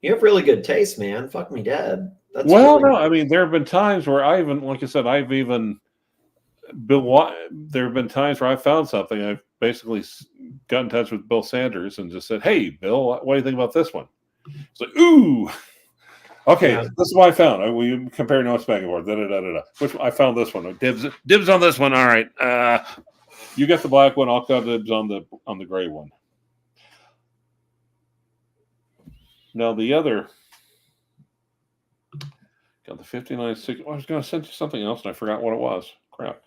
have really good taste, man. Fuck me dead. That's Well, really no, I mean, there have been times where like I said, there have been times where I found something. I've basically got in touch with Bill Sanders and just said, "Hey, Bill, what do you think about this one?" It's like, ooh, okay, Yeah. this is what I found. We compare notes back and forth. Which I found this one. Dibs on this one. All right, you get the black one. I'll cut dibs on the gray one. Now the other. Got the 59.6. I was going to send you something else, and I forgot what it was. Crap.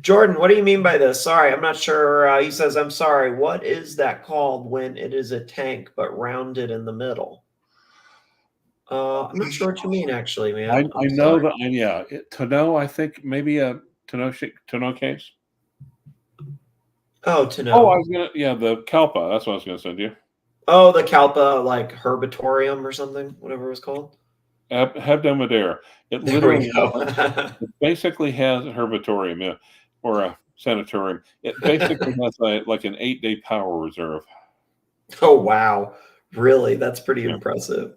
Jordan, what do you mean by this? Sorry, I'm not sure. He says, I'm sorry. What is that called when it is a tank but rounded in the middle? I'm not sure what you mean, actually, man. I I'm know sorry. that. Yeah, Tonneau. I think maybe a Tonneau case. Oh, to know. Oh, I was gonna. Yeah, the Kalpa. That's what I was gonna send you. Oh, the Kalpa, like herbatorium or something, whatever it was called. Hebdomadaire. It There we literally go. it basically has a herbatorium, yeah, or a sanatorium. It basically has like an 8-day power reserve. Oh, wow. Really? That's pretty Yeah. impressive.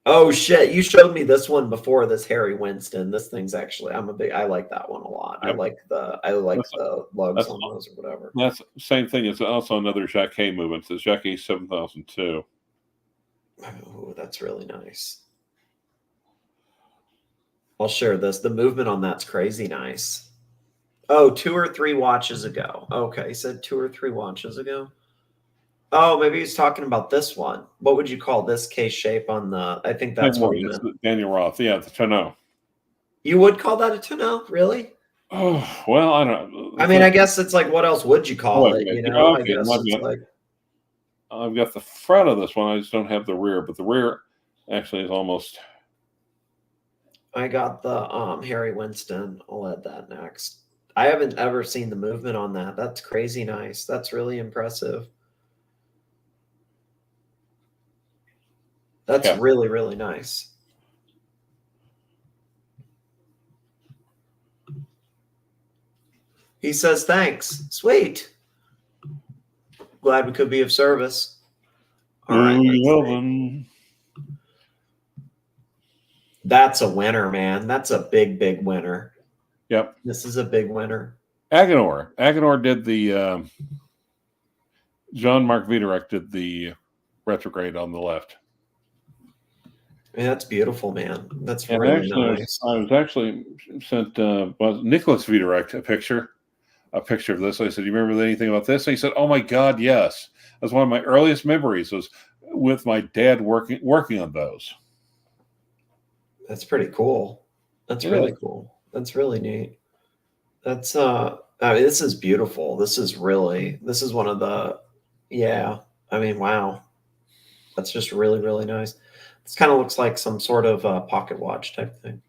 Oh shit! You showed me this one before. This Harry Winston. This thing's actually. I like that one a lot. Yep. I like That's- the lugs that's- on those or whatever. That's the same thing. It's also another Jacquet movement. It's the Jacquet 7002. Oh, that's really nice. I'll share this. The movement on that's crazy nice. Oh, 2 or 3 watches ago. Okay, he said 2 or 3 watches ago. Oh, maybe he's talking about this one. What would you call this case shape on the? I think that's what he It's meant. the Daniel Roth. Yeah, the tonneau. You would call that a tonneau, really? Oh, well, I don't know. I mean, I guess it's like, what else would you call Oh, it? okay. You know, I Okay, guess well, it's yeah. like. I've got the front of this one. I just don't have the rear, but the rear actually is almost. I got the Harry Winston. I'll add that next. I haven't ever seen the movement on that. That's crazy nice. That's really impressive. That's Yeah. really, really nice. He says, thanks. Sweet. Glad we could be of service. All right. let's see. Heaven. That's a winner, man. That's a big, big winner. Yep. This is a big winner. Agenor. Agenor did the. Jean-Marc Viderec did the retrograde on the left. Man, that's beautiful, man. That's And really actually, nice. I was actually sent Nicholas Viderec a picture of this. I said, "You remember anything about this?" And he said, "Oh my God, yes. That's one of my earliest memories. Was with my dad working on those." That's pretty cool. That's It really is. cool. That's really neat. That's I mean, this is beautiful. This is one of the I mean, wow. That's just really, really nice. This kind of looks like some sort of pocket watch type thing.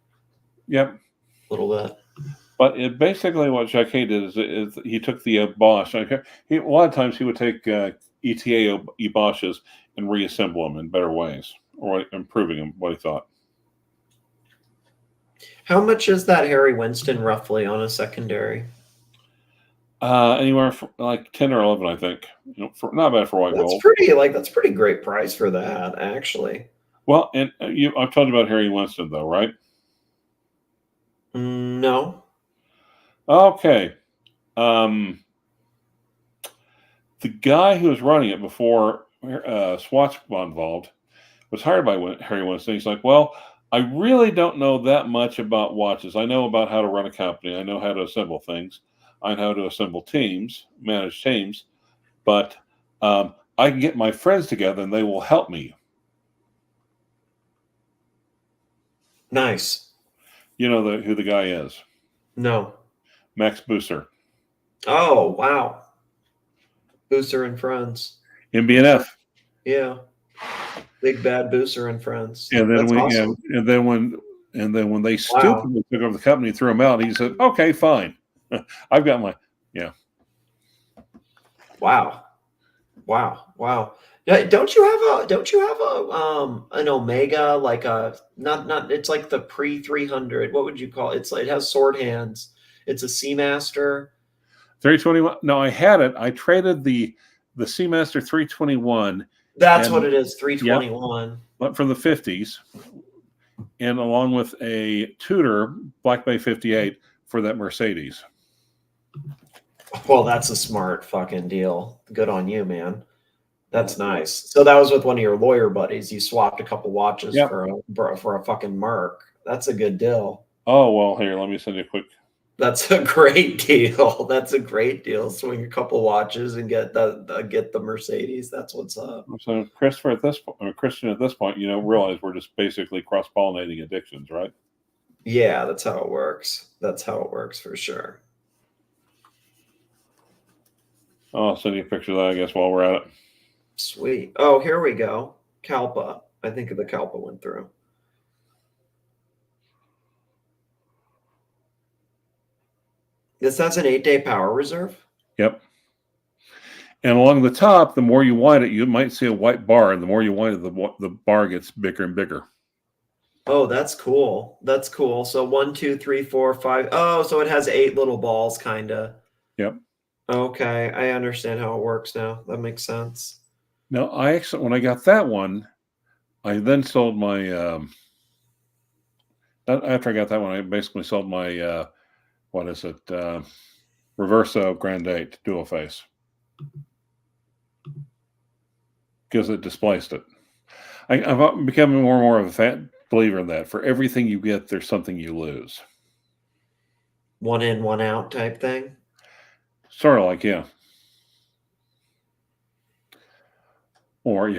Yep. A little bit. But it basically what Jacquet did is he took the Bosch. A lot of times he would take ETA Bosch's and reassemble them in better ways, or improving them. What he thought. How much is that Harry Winston roughly on a secondary? Anywhere from like 10 or 11, I think. Not bad for white gold. That's pretty great price for that, actually. Well, and I've told you about Harry Winston, though, right? No. Okay. The guy who was running it before Swatch got involved was hired by Harry Winston. He's like, well, I really don't know that much about watches. I know about how to run a company. I know how to assemble things. I know how to assemble teams, manage teams. But I can get my friends together and they will help me. Nice. You know who the guy is? No. Max Busser. Oh, wow. Booster and Friends. MB&F. Yeah. Big Bad Booster and Friends. And then That's awesome. and then when they stupidly took over the company and threw him out, he said, "Okay, fine. I've got my Wow. Yeah, don't you have an Omega, like a not it's like the pre 300. What would you call it? It has sword hands. It's a Seamaster. 321. No, I had it. I traded the Seamaster 321. That's And- what it is, 321. But from the 50s, and along with a Tudor Black Bay 58 for that Mercedes. Well, that's a smart fucking deal. Good on you, man. That's nice. So that was with one of your lawyer buddies. You swapped a couple watches Yep. for a fucking Merc. That's a good deal. Oh, well, here, let me send you a quick. That's a great deal. That's a great deal. Swing a couple watches and get the Mercedes. That's what's up. So, Christian, at this point, realize we're just basically cross-pollinating addictions, right? Yeah, that's how it works. That's how it works for sure. I'll send you a picture of that, I guess, while we're at it. Sweet. Oh, here we go. Kalpa. I think the Kalpa went through. This has an 8-day power reserve. Yep. And along the top, the more you wind it, you might see a white bar, and the more you wind it, the bar gets bigger and bigger. Oh, that's cool. That's cool. So 1, 2, 3, 4, 5. Oh, so it has 8 little balls, kind of. Yep. Okay, I understand how it works now. That makes sense. Now, when I got that one, I then sold my after I got that one, I basically sold my what is it? Reverso Grand 8 dual face because it displaced it. I'm becoming more and more of a fat believer in that. For everything you get, there's something you lose. One in, one out type thing. Sort of like, yeah. Or,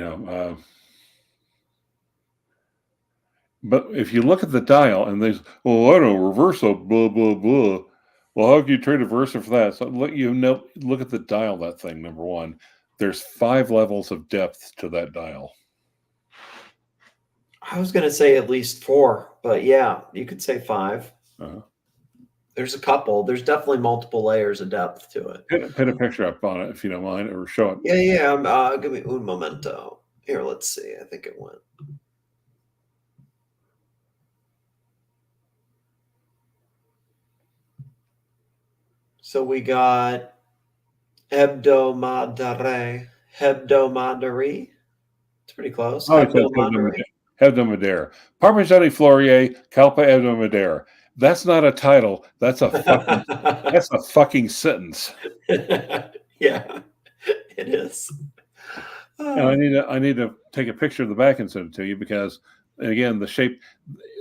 but if you look at the dial and there's, well, I don't know, Reverso, blah, blah, blah. Well, how can you trade a Versa for that? So look at the dial, that thing, number one. There's 5 levels of depth to that dial. I was going to say at least 4, but yeah, you could say 5. Uh-huh. There's a couple. There's definitely multiple layers of depth to it. Put a picture up on it if you don't mind, or show it. Yeah. Give me un momento. Here, let's see. I think it went. So we got hebdomadare. It's pretty close. Oh, Hebdomadere. Parmigiani Fleurier, Calpa Hebdomadere. That's not a title. That's a fucking sentence. Yeah, it is. And I need to take a picture of the back and send it to you because, again, the shape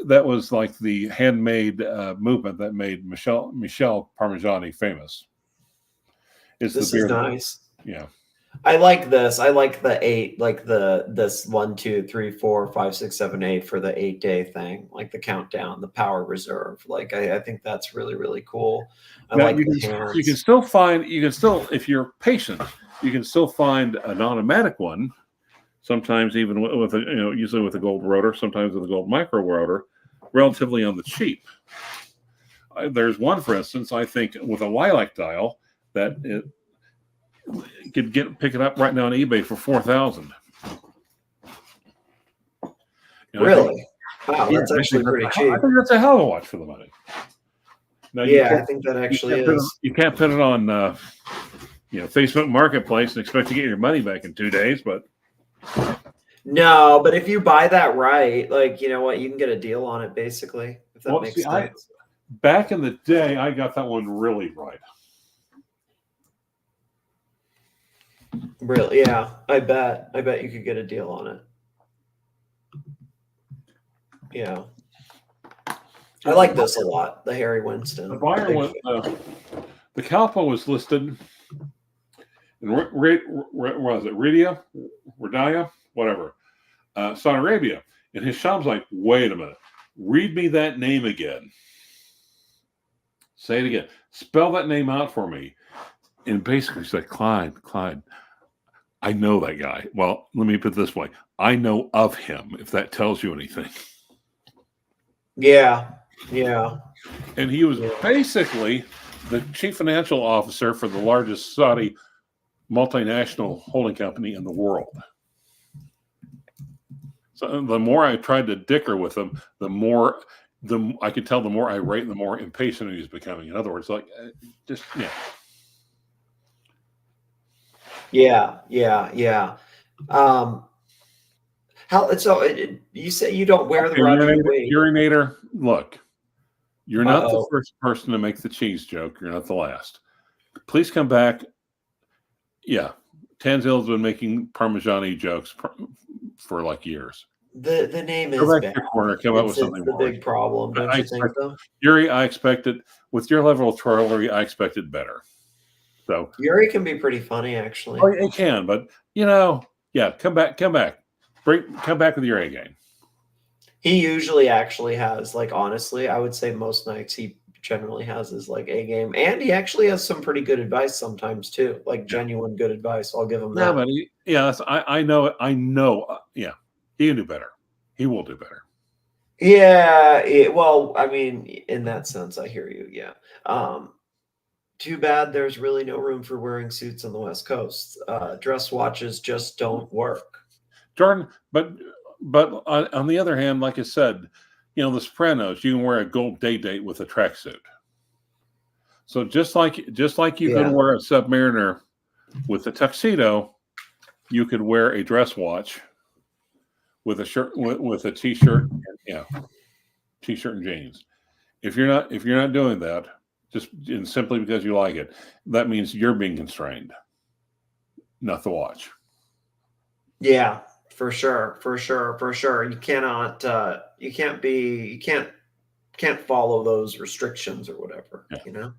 that was like the handmade movement that made Michel Parmigiani famous. This is nice. Yeah. I like this. I like the 8, like this 1, 2, 3, 4, 5, 6, 7, 8 for the 8-day thing, like the countdown, the power reserve. Like I think that's really, really cool. You can still, if you're patient, you can still find an automatic one. Sometimes even with usually with a gold rotor, sometimes with a gold micro rotor, relatively on the cheap. There's one, for instance, I think with a lilac dial that it could pick it up right now on eBay for $4,000. Really? Wow, that's actually pretty cheap. I think that's a hell of a watch for the money. Now, I think that actually is. You can't put it on Facebook Marketplace and expect to get your money back in 2 days, but no, but if you buy that right, like, you know what, you can get a deal on it basically, if that makes sense. Back in the day, I got that one really right. Really? Yeah, I bet you could get a deal on it. Yeah. I like this a lot, the Harry Winston. The buyer the Calpa was listed in what was it? Riyadh, whatever, Saudi Arabia. And Hisham's like, wait a minute, read me that name again. Say it again. Spell that name out for me. And basically said, Clyde, I know that guy. Well, let me put it this way. I know of him, if that tells you anything. Yeah. And he was basically the chief financial officer for the largest Saudi multinational holding company in the world. So the more I tried to dicker with him, the more I could tell the more irate, the more impatient he was becoming. In other words, like, just, yeah. Yeah. You say you don't wear the urinator. Look, you're not the first person to make the cheese joke. You're not the last. Please come back. Yeah, Tanzil's been making Parmigiani jokes for like years. The name is go back to your corner. Come up with something. The big problem, don't you think so? Yuri, I expected with your level of trollery, I expected better. So Yuri can be pretty funny, actually. Oh, it can, but come back. Come back with your A game. He usually actually has, like, honestly, I would say most nights he generally has his like A game, and he actually has some pretty good advice sometimes too, like genuine good advice. I'll give him that. Yeah, but I know. Yeah, he can do better. He will do better. Yeah. Well, I mean, in that sense, I hear you. Yeah. Too bad there's really no room for wearing suits on the West Coast. Dress watches just don't work. Jordan, but on the other hand, like I said, The Sopranos, you can wear a gold date with a tracksuit. So just like you could wear a Submariner with a tuxedo, you could wear a dress watch with a shirt with a t-shirt, t-shirt and jeans. If you're not doing that, just and simply because you like it, that means you're being constrained, not the watch. Yeah, for sure. You can't follow those restrictions or whatever. Yeah. You know,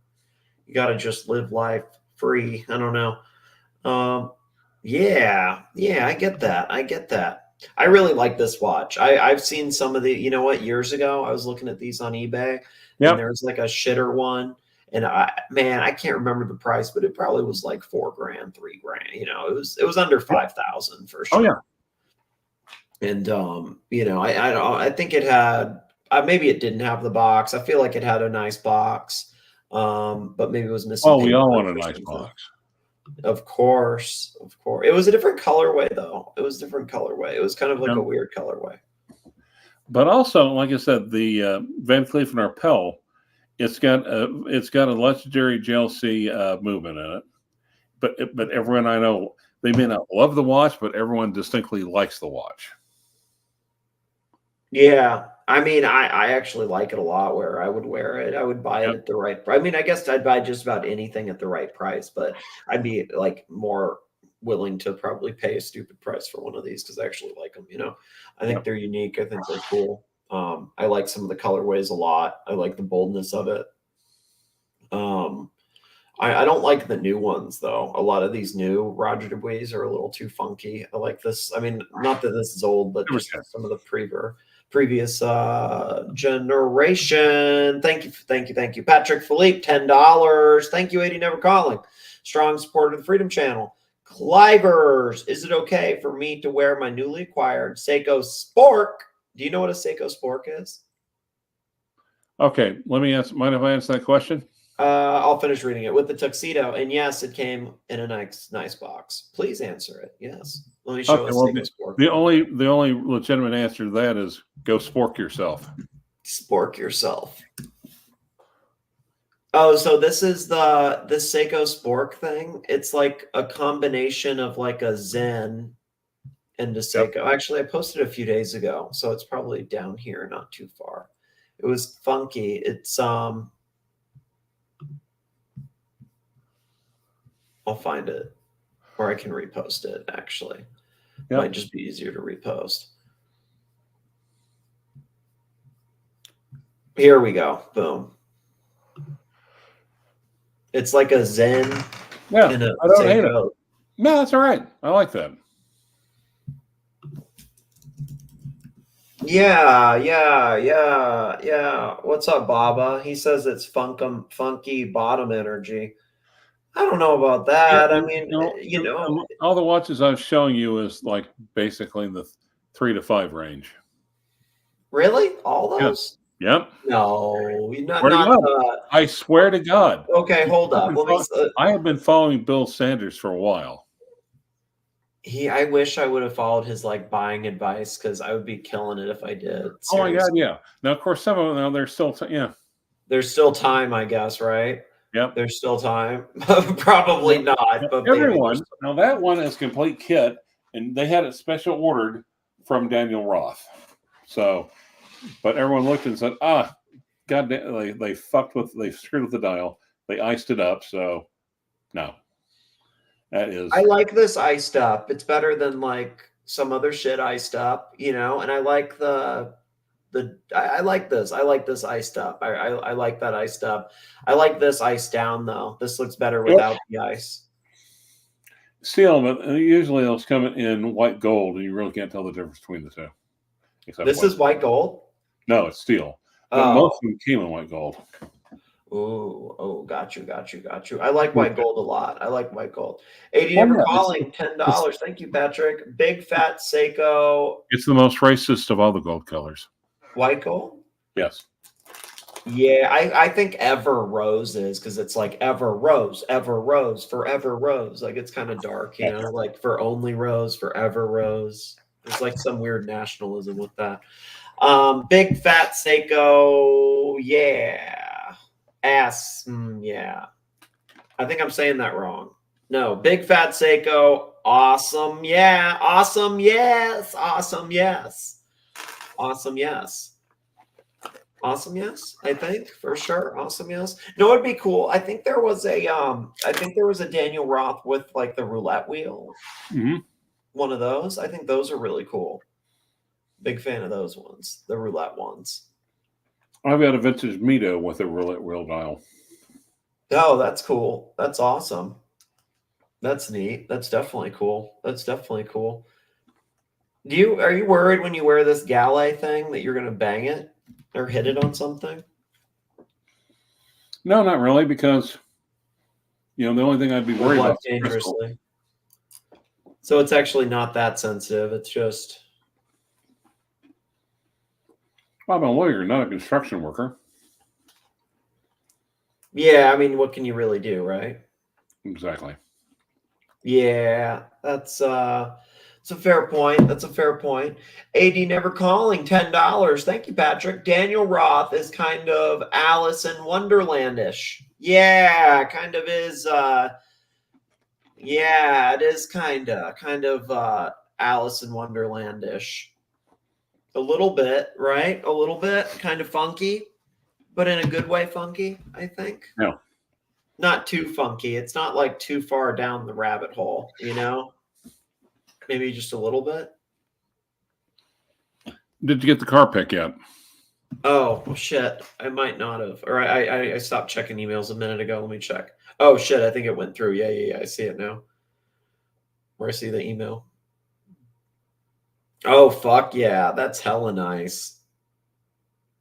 you got to just live life free. I don't know. Yeah, I get that. I really like this watch. I've seen some of the, years ago I was looking at these on eBay, Yep. and there was like a shitter one, and I can't remember the price, but it probably was like $4,000, $3,000. It was under 5,000 for sure. Oh yeah. And I think it had maybe it didn't have the box. I feel like it had a nice box, but maybe it was missing. Oh, we all want a paper or nice something. box. Of course. It was a different colorway though. It was kind of like Yeah. a weird colorway. But also, like I said, the Van Cleef and Arpels, it's got a legendary JLC movement in it. But everyone I know, they may not love the watch, but everyone distinctly likes the watch. Yeah. I mean, I actually like it a lot where I would wear it. I would buy it Yep. at the right price. I mean, I guess I'd buy just about anything at the right price, but I'd be like more willing to probably pay a stupid price for one of these because I actually like them. I think Yep. they're unique. I think they're cool. I like some of the colorways a lot. I like the boldness of it. I don't like the new ones though. A lot of these new Roger Dubuis are a little too funky. I like this. I mean, not that this is old, but just some of the previous generation. Thank you. Patrick Philippe, $10. Thank you, 80 Never Calling. Strong supporter of the Freedom Channel. Clivers, is it okay for me to wear my newly acquired Seiko Spork? Do you know what a Seiko Spork is? Okay, let me mind if I answer that question? I'll finish reading it with the tuxedo. And yes, it came in a nice box. Please answer it. Yes. Let me show us Seiko Spork. The only legitimate answer to that is go spork yourself. Spork yourself. Oh, so this is the Seiko Spork thing. It's like a combination of like a Zen and a Seiko. Yep. Actually, I posted it a few days ago, so it's probably down here, not too far. It was funky. It's I'll find it, or I can repost it. Actually, yep. Might just be easier to repost. Here we go. Boom. It's like a Zen. Yeah, I don't hate it. No, that's all right. I like that. Yeah. What's up, Baba? He says it's funky bottom energy. I don't know about that. Yeah, I mean, all the watches I'm showing you is like basically in the 3 to 5 range. Really? All those? Yep. No, not. I swear to God. Okay, hold up. I have been following Bill Sanders for a while. I wish I would have followed his like buying advice because I would be killing it if I did. Seriously. Oh my God, yeah. Now, of course, some of them there's still There's still time, I guess, right? Yep. There's still time. Probably not. But everyone. Now that one is complete kit, and they had it special ordered from Daniel Roth. So, but everyone looked and said, God damn, they screwed with the dial. They iced it up. So, no. That is. I like this iced up. It's better than like some other shit iced up, and I like I like this. I like this iced up. I like that iced up. I like this iced down though. This looks better without the ice. Steel, but usually those come in white gold, and you really can't tell the difference between the two. This is white gold? No, it's steel. But most of them came in white gold. Got you. I like white gold a lot. I like white gold. 80 Never Calling, $10. Thank you, Patrick. Big fat Seiko. It's the most racist of all the gold colors. White gold? Yes. Yeah, I think Ever Rose is because it's like Ever Rose, Forever Rose. Like it's kind of dark, like for only Rose, Forever Rose. There's like some weird nationalism with that. Big fat Seiko, yeah. Ass, yeah. I think I'm saying that wrong. No, Big Fat Seiko. Awesome. Yeah. Awesome. Yes. Awesome. Yes. Awesome. Yes. Awesome. Yes. I think for sure. Awesome. Yes. No, it'd be cool. I think there was a Daniel Roth with like the roulette wheel. Mhm. One of those. I think those are really cool. Big fan of those ones. The roulette ones. I've got a vintage Mito with a roulette wheel dial. Oh, that's cool. That's awesome. That's neat. That's definitely cool. That's definitely cool. Are you worried when you wear this Galet thing that you're gonna bang it or hit it on something? No, not really, because the only thing I'd be worried What, about is crystal. dangerously. So it's actually not that sensitive. It's just I'm a lawyer, not a construction worker. yeah, I mean, what can you really do, right? Exactly. Yeah, it's a fair point. That's a fair point. AD never calling, $10. Thank you, Patrick. Daniel Roth is kind of Alice in Wonderlandish. Yeah, kind of is. Yeah, it is kind of Alice in Wonderlandish. A little bit, right? A little bit, kind of funky, but in a good way funky, I think. No. Not too funky. It's not like too far down the rabbit hole, Maybe just a little bit. Did you get the car pick yet? Oh, well, shit. I might not have. Or I stopped checking emails a minute ago. Let me check. Oh, shit. I think it went through. Yeah. I see it now. Where I see the email. Oh, fuck yeah. That's hella nice.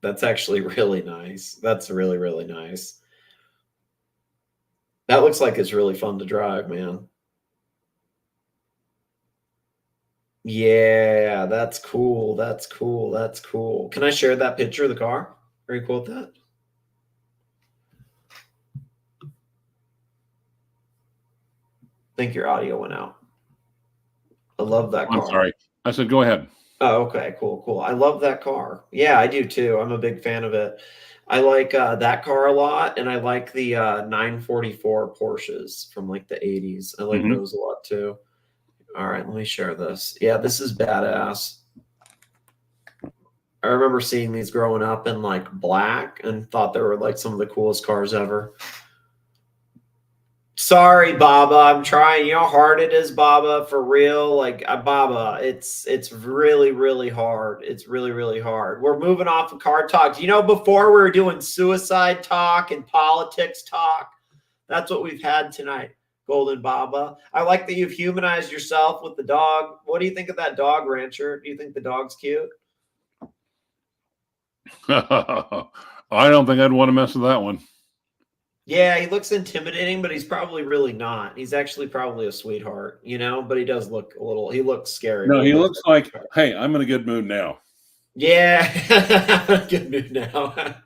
That's actually really nice. That's really, really nice. That looks like it's really fun to drive, man. Yeah, that's cool. That's cool. That's cool. Can I share that picture of the car? Are you cool with that? I think your audio went out. I love that car. I'm sorry. I said go ahead. Oh, okay. Cool. I love that car. Yeah, I do too. I'm a big fan of it. I like that car a lot, and I like the 944 Porsches from like the 80s. I like those a lot too. All right, let me share this. Yeah, this is badass. I remember seeing these growing up in like black and thought they were like some of the coolest cars ever. Sorry, Baba. I'm trying. You know how hard it is, Baba, for real? Like, Baba, it's really, really hard. It's really, really hard. We're moving off of car talk. Before we were doing suicide talk and politics talk. That's what we've had tonight, Golden Baba. I like that you've humanized yourself with the dog. What do you think of that dog, Rancher? Do you think the dog's cute? I don't think I'd want to mess with that one. Yeah, he looks intimidating, but he's probably really not. He's actually probably a sweetheart, but he does look he looks scary. No, he looks like, hey, I'm in a good mood now. Yeah, good mood now.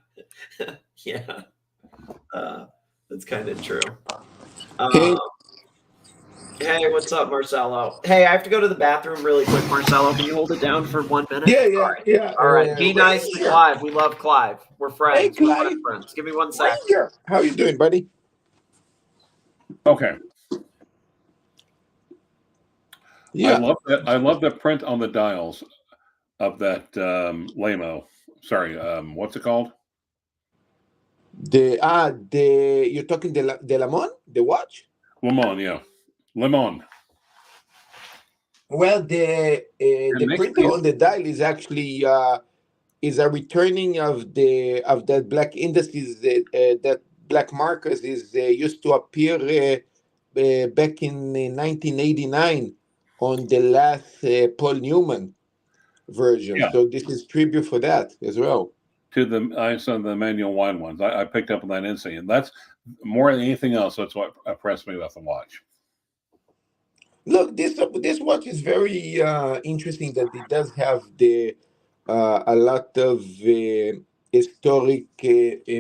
Yeah, that's kind of true. Hey, what's up, Marcelo? Hey, I have to go to the bathroom really quick, Marcelo. Can you hold it down for 1 minute? Yeah. All right. Be nice to Clive. We love Clive. We're friends. Hey, Clive. We're friends. Give me 1 second. How you doing, buddy? Okay. Yeah. I love the print on the dials of that Lamo. Sorry, what's it called? You're talking the Lemon, the watch? Lemon, yeah. Lemon. Well, the printer on the dial is actually is a returning of that black indices that black markers is used to appear back in 1989 on the last Paul Newman version. Yeah. So this is tribute for that as well. I saw the Manuel Wine ones. I picked up on that instant, and that's more than anything else. That's what impressed me about the watch. Look, this watch is very interesting that it does have a lot of historic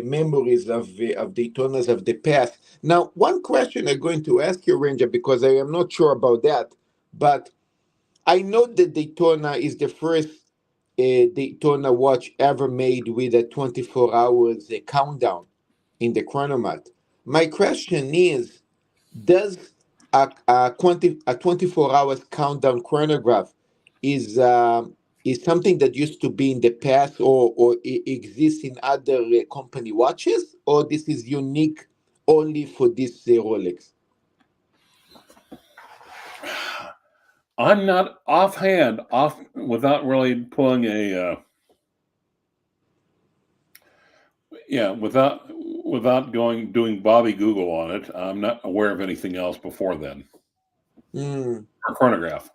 memories of Daytonas of the past. Now, one question I'm going to ask you, Ranger, because I am not sure about that, but I know that Daytona is the first Daytona watch ever made with a 24 hours countdown in the chronomat. My question is, does a 24 hours countdown chronograph is something that used to be in the past, or exists in other company watches, or this is unique only for this Rolex? I'm not offhand, without really pulling without doing Bobby Google on it. I'm not aware of anything else before then. Mm. Or chronograph.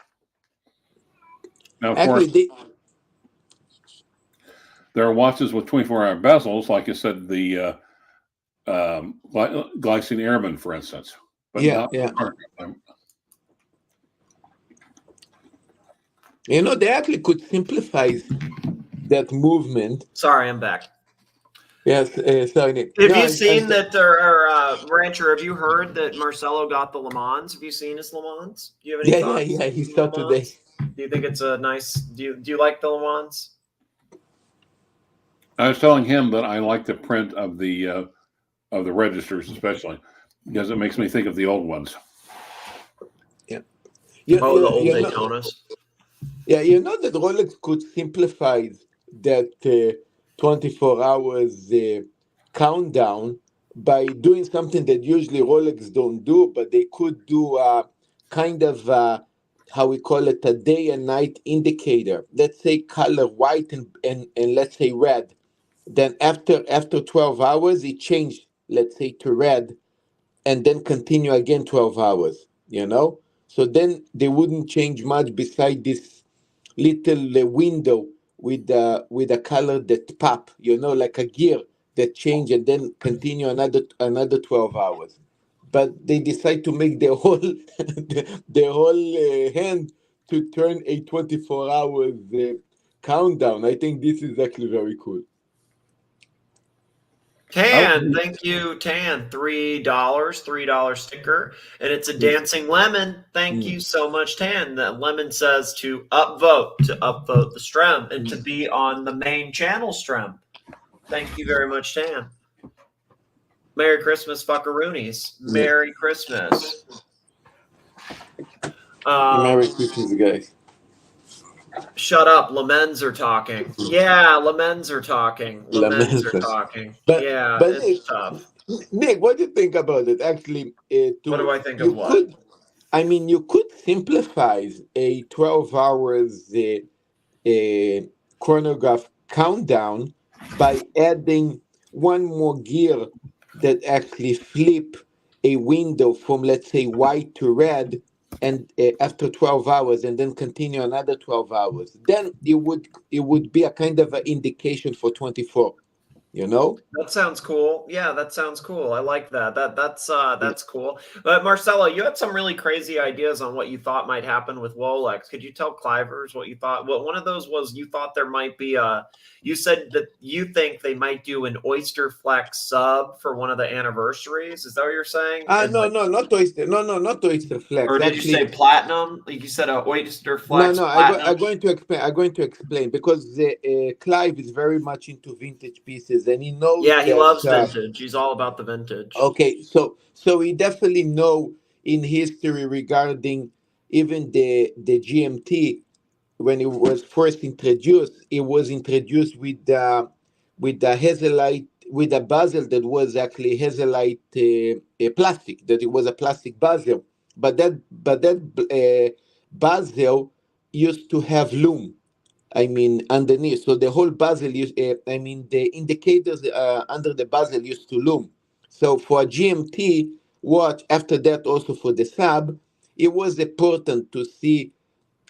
Now, of Actually, course, there are watches with 24-hour bezels, like I said, the Glycine Airman, for instance. But yeah, not yeah. chronograph. They actually could simplify that movement. Sorry, I'm back. Yes, sorry, Nick. Have No, you seen that, Rancher, have you heard that Marcelo got the Le Mans? Have you seen his Le Mans? Do you have any Yeah, thoughts? yeah, he on saw Le today. Mans? Do you think it's a nice, do you like the Le Mans? I was telling him that I like the print of the registers, especially because it makes me think of the old ones. Yeah. The old Daytonas. Yeah, that Rolex could simplify that 24 hours countdown by doing something that usually Rolex don't do, but they could do kind of how we call it, a day and night indicator. Let's say color white and let's say red. Then after 12 hours, it changed, let's say, to red, and then continue again 12 hours, So then they wouldn't change much beside this little window with a color that pop, like a gear that change and then continue another 12 hours. But they decide to make their whole hand to turn a 24 hours countdown. I think this is actually very cool. Tan, thank you, Tan. $3 sticker, and it's a dancing lemon. Thank you so much, Tan. The lemon says to upvote the Strem and to be on the main channel Strem. Thank you very much, Tan. Merry Christmas, fuckaroonies. Merry Christmas. Merry Christmas, guys. Shut up. Lemens are talking. Yeah, Lemens are talking. Lemens are talking. But it's Nick, tough. Nick, what do you think about it? Actually, What do I think of what? You could simplify a 12 hours chronograph countdown by adding one more gear that actually flip a window from, let's say, white to red, and after 12 hours, and then continue another 12 hours. Then it would be a kind of an indication for 24. That sounds cool. Yeah, that sounds cool. I like that. That's cool. But Marcelo, you had some really crazy ideas on what you thought might happen with Rolex. Could you tell Clivers what you thought? Well, one of those was you thought there might be you said that you think they might do an Oyster Flex sub for one of the anniversaries. Is that what you're saying? No, not Oyster. No, not Oyster Flex. Or did you say platinum? Like you said, a Oyster Flex. No. I'm going to explain because Clive is very much into vintage pieces, and he knows. Yeah, he loves vintage. He's all about the vintage. Okay, so he definitely know in history regarding even the GMT. When it was first introduced, it was introduced with the hazelite, with a bezel that was actually hazelite plastic. That it was a plastic bezel, but that bezel used to have lume. Underneath. So the whole bezel the indicators under the bezel used to lume. So for a GMT watch, after that also for the sub, it was important to see.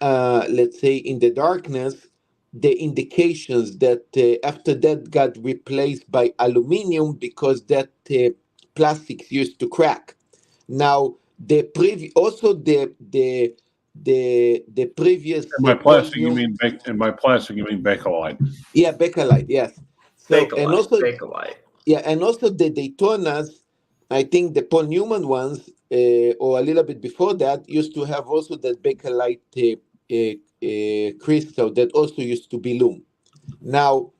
Let's say in the darkness, the indications that after that got replaced by aluminum because that plastics used to crack. Now the previous By plastic you mean Bakelite. Yeah, Bakelite. Yes. So Bakelite. Yeah, and also the Daytonas. I think the Paul Newman ones, or a little bit before that, used to have also that Bakelite crystal that also used to be lume. Now,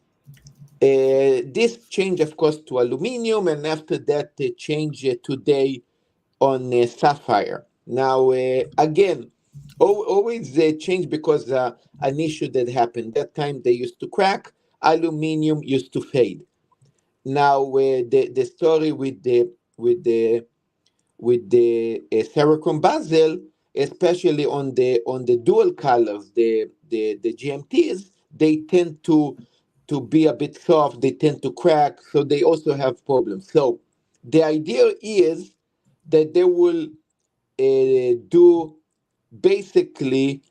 this changed, of course, to aluminum, and after that, they changed today on sapphire. Now, again, always change because an issue that happened. That time they used to crack, aluminum used to fade. Now, the story with the Sericom Basel, especially on the dual colors, the GMTs, they tend to be a bit soft. They tend to crack, so they also have problems. So the idea is that they will do basically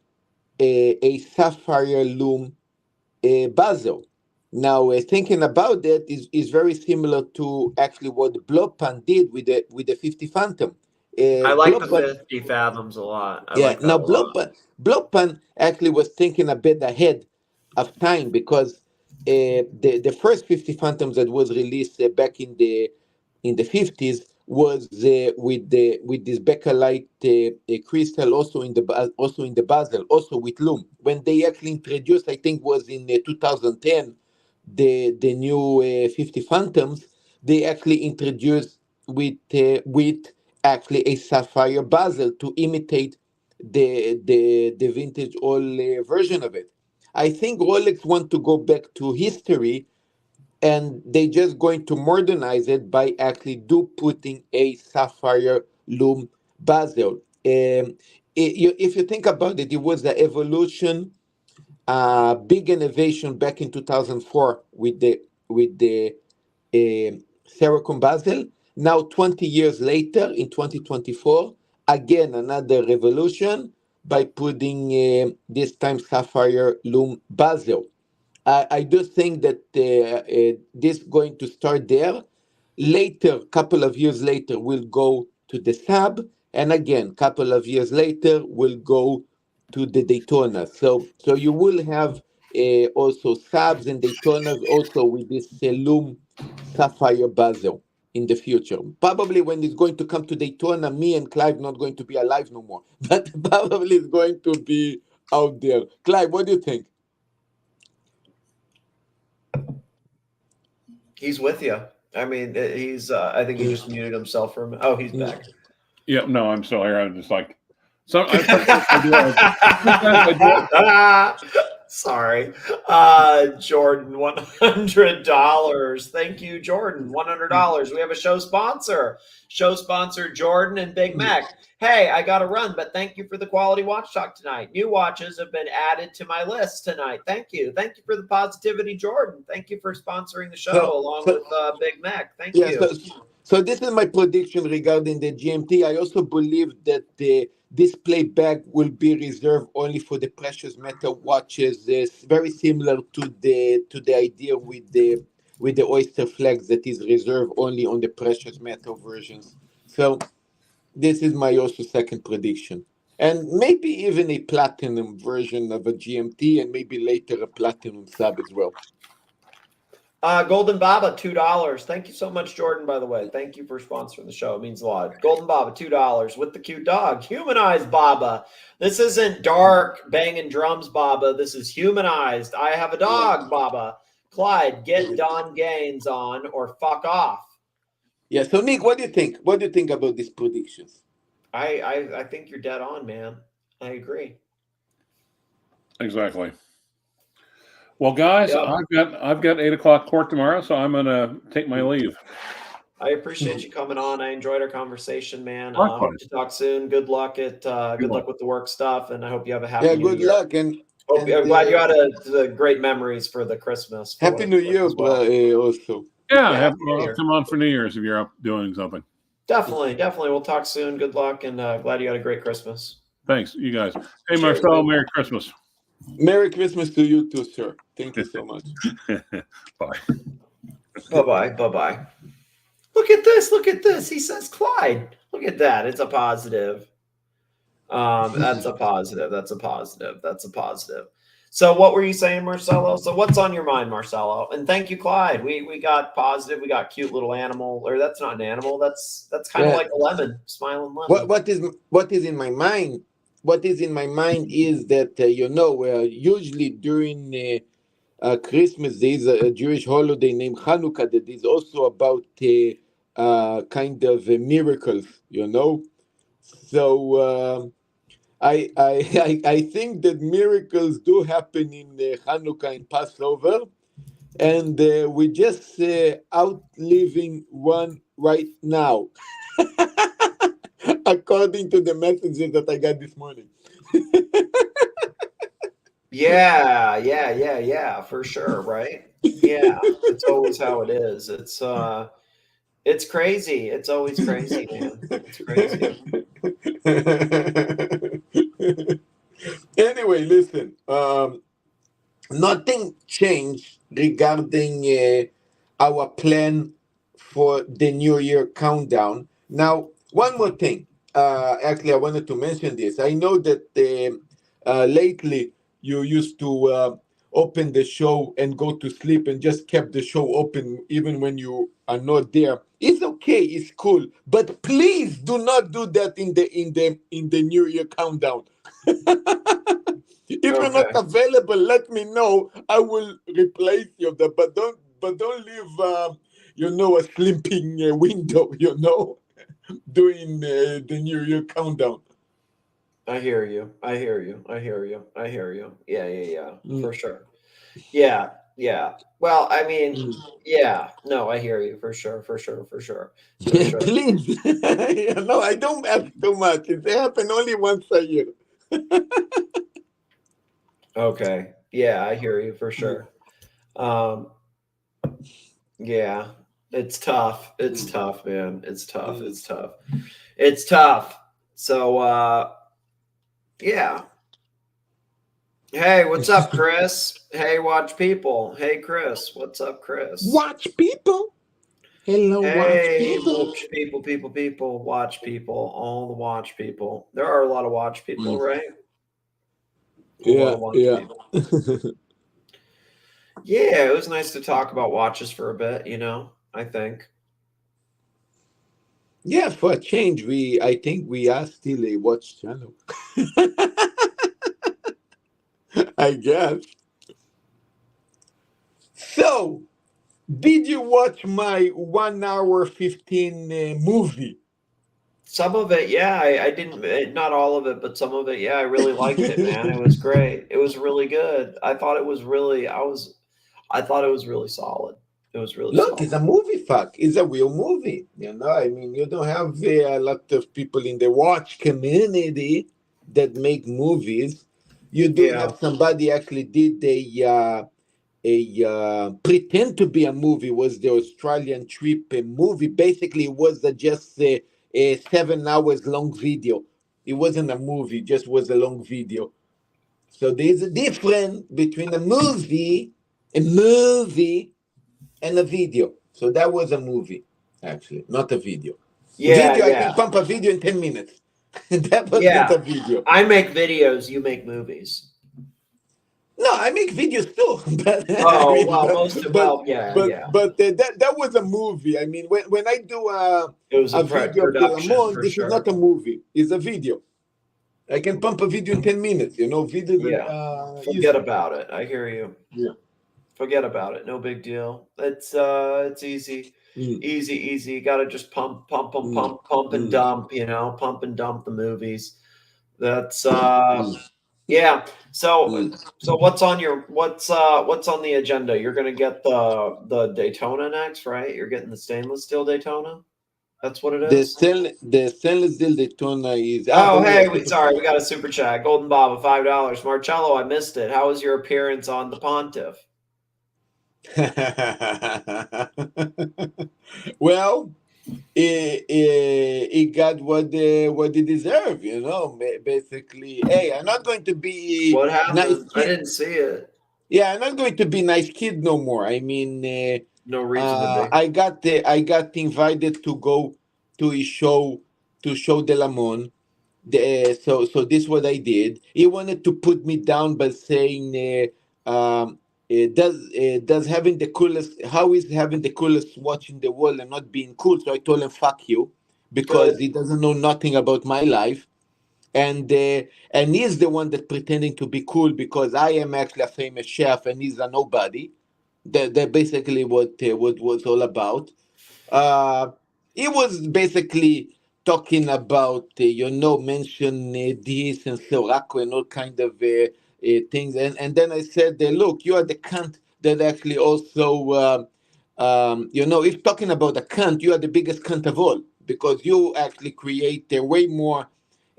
a sapphire loom bezel. Now, thinking about that is very similar to actually what Bloppan did with the 50 Phantom. I like the Bloppan, 50 fathoms a lot. I yeah. like that Now, a lot. Bloppan actually was thinking a bit ahead of time because the first 50 Phantoms that was released back in the 50s was with this Bakelite crystal also in the bezel, also with loom. When they actually introduced, I think was in 2010, the new 50 Phantoms, they actually introduced with actually a sapphire bezel to imitate the vintage old version of it. I think Rolex want to go back to history, and they just going to modernize it by actually putting a sapphire loom bezel. If you think about it, it was the evolution, big innovation back in 2004 with the Sericom Basel. Now, 20 years later, in 2024, again another revolution by putting this time sapphire loom Basel. I do think that this going to start there. Later, couple of years later, we'll go to the Sab, and again, couple of years later, we'll go to the Daytona. So you will have also Sabs and Daytonas also with this loom sapphire bezel in the future. Probably when it's going to come to Daytona, me and Clive not going to be alive no more, but probably it's going to be out there. Clive, what do you think? He's with you. I mean, he's. I think he just muted himself for a minute. Oh, he's back. Yeah, no, I'm still here. I'm just like, so I Sorry. Jordan, $100. Thank you, Jordan. $100. We have a show sponsor. Show sponsor Jordan and Big Mac. Hey, I got to run, but thank you for the quality watch talk tonight. New watches have been added to my list tonight. Thank you. Thank you for the positivity, Jordan. Thank you for sponsoring the show along with Big Mac. Thank you. So this is my prediction regarding the GMT. I also believe that the display bag will be reserved only for the precious metal watches. It's very similar to the idea with the Oyster Flex that is reserved only on the precious metal versions. So this is my also second prediction. And maybe even a platinum version of a GMT, and maybe later a platinum sub as well. Golden Baba, $2. Thank you so much, Jordan, by the way. Thank you for sponsoring the show. It means a lot. Golden Baba, $2 with the cute dog. Humanized Baba. This isn't dark banging drums, Baba. This is humanized. I have a dog, Baba. Clyde, get Don Gaines on or fuck off. Yeah, so Nick, what do you think? What do you think about these predictions? I think you're dead on, man. I agree. Exactly. Well, guys, Yep. I've got 8:00 court tomorrow, so I'm gonna take my leave. I appreciate you coming on. I enjoyed our conversation, man. Likewise. Hope to talk soon. Good luck with the work stuff, and I hope you have a happy New good Year. luck, and I'm glad you had great memories for the Christmas. Happy New Year, also. Yeah, come on for New Year's if you're up doing something. Definitely. We'll talk soon. Good luck, and glad you had a great Christmas. Thanks, you guys. Hey, Cheers. Marcel, Merry Christmas. Merry Christmas to you too, sir. Thank you so much. Bye. Bye-bye. Look at this. He says Clyde. Look at that. It's a positive. That's a positive. So what were you saying, Marcelo? So what's on your mind, Marcelo? And thank you, Clyde. We got positive. We got cute little animal. Or that's not an animal. That's kind of like a lemon, smiling lemon. What is in my mind? What is in my mind is that usually during Christmas there is a Jewish holiday named Hanukkah that is also about kind of miracles. So I think that miracles do happen in Hanukkah and Passover, and we're just outliving one right now, according to the messages that I got this morning. Yeah, for sure, right? Yeah, it's always how it is. It's crazy. It's always crazy, man. It's crazy. Anyway, listen. Nothing changed regarding our plan for the New Year countdown. Now, one more thing. Actually, I wanted to mention this. I know that lately you used to open the show and go to sleep and just kept the show open even when you are not there. It's okay. It's cool. But please do not do that in the New Year countdown. If you're not Okay. available, let me know. I will replace you. But don't leave a sleeping window. Doing the New Year countdown. I hear you. I hear you. I hear you. I hear you. Yeah, Mm. for sure. Yeah. Well, I mean, Mm. yeah. No, I hear you for sure. For sure. Please. I don't ask too much. It happens only once a year. Okay. Yeah, I hear you for sure. Yeah, it's tough. It's tough, man. It's tough. Mm. It's tough. It's tough. So, yeah. Hey, what's up, Chris? Hey, watch people. Hey, Chris. What's up, Chris? Watch people. Hello, Hey, watch people. people. Watch people. All the watch people. There are a lot of watch people, right? A lot of watch people. Yeah, it was nice to talk about watches for a bit, I think. Yeah, for a change, I think we are still a watch channel. I guess. So, did you watch my 1 hour 15 movie? Some of it, yeah, I didn't, not all of it, but some of it, yeah, I really liked it, man. It was great. It was really good. I thought it was really solid. It was really Look, solid. it's a movie, fuck. It's a real movie. I mean, you don't have a lot of people in the watch community that make movies. You do Yeah. have somebody actually did a pretend to be a movie, was the Australian trip movie. Basically, it was just a 7 hours long video. It wasn't a movie, just was a long video. So there's a difference between a movie, and a video. So that was a movie, actually, not a video. Yeah, Video, I yeah. can pump a video in 10 minutes. That wasn't Yeah. a video. I make videos, you make movies. No, I make videos too. But, Oh, well, yeah. But that was a movie. I mean, when I do It was a a video of production Delamon, for this sure. is not a movie. It's a video. I can pump a video in 10 minutes. Videos. Yeah. Easy. Forget about it. I hear you. Yeah. Forget about it. No big deal. It's easy. Mm. Easy. Got to just pump and dump, pump and dump the movies. That's yeah. So what's on the agenda? You're going to get the Daytona next, right? You're getting the stainless steel Daytona? That's what it is. The stainless steel Daytona is. Oh, hey, sorry, we got a super chat. Golden Bob of $5. Marcello, I missed it. How was your appearance on the Pontiff? Well, it got what it deserved, basically. Hey, I'm not going to be What happened? nice I kid. didn't see it. Yeah, I'm not going to be nice kid no more. I mean, No reason to be. I got invited to go to a show, to show Delamon. So this is what I did. He wanted to put me down by saying, does having the coolest, how is having the coolest watch in the world and not being cool? So I told him, fuck you, because Good. he doesn't know nothing about my life. And he's the one that pretending to be cool because I am actually a famous chef and he's a nobody. That basically what was all about. It was basically talking about, mention this and Sirocco and all kind of things. And then I said, look, you are the cunt that actually also, if talking about a cunt, you are the biggest cunt of all because you actually create way more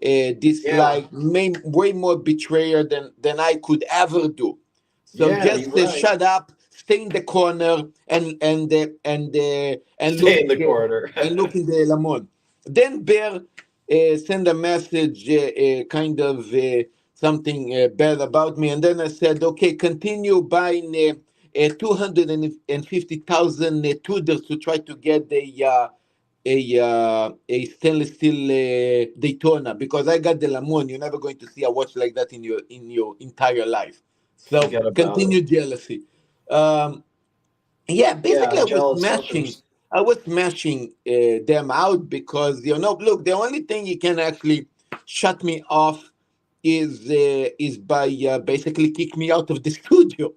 dislike, way more betrayer than I could ever do. So Yeah, just you're right. shut up, stay in the corner, and Stay in the corner. and look in the Lamont. Then Bear sent a message, kind of something bad about me, and then I said, okay, continue buying 250,000 Tudors to try to get a stainless steel Daytona because I got the Lamont. You're never going to see a watch like that in your entire life. So Forget about continue jealousy. Yeah, basically Yeah, jealous suckers. I was smashing them out because look, the only thing you can actually shut me off is by basically kick me out of the studio.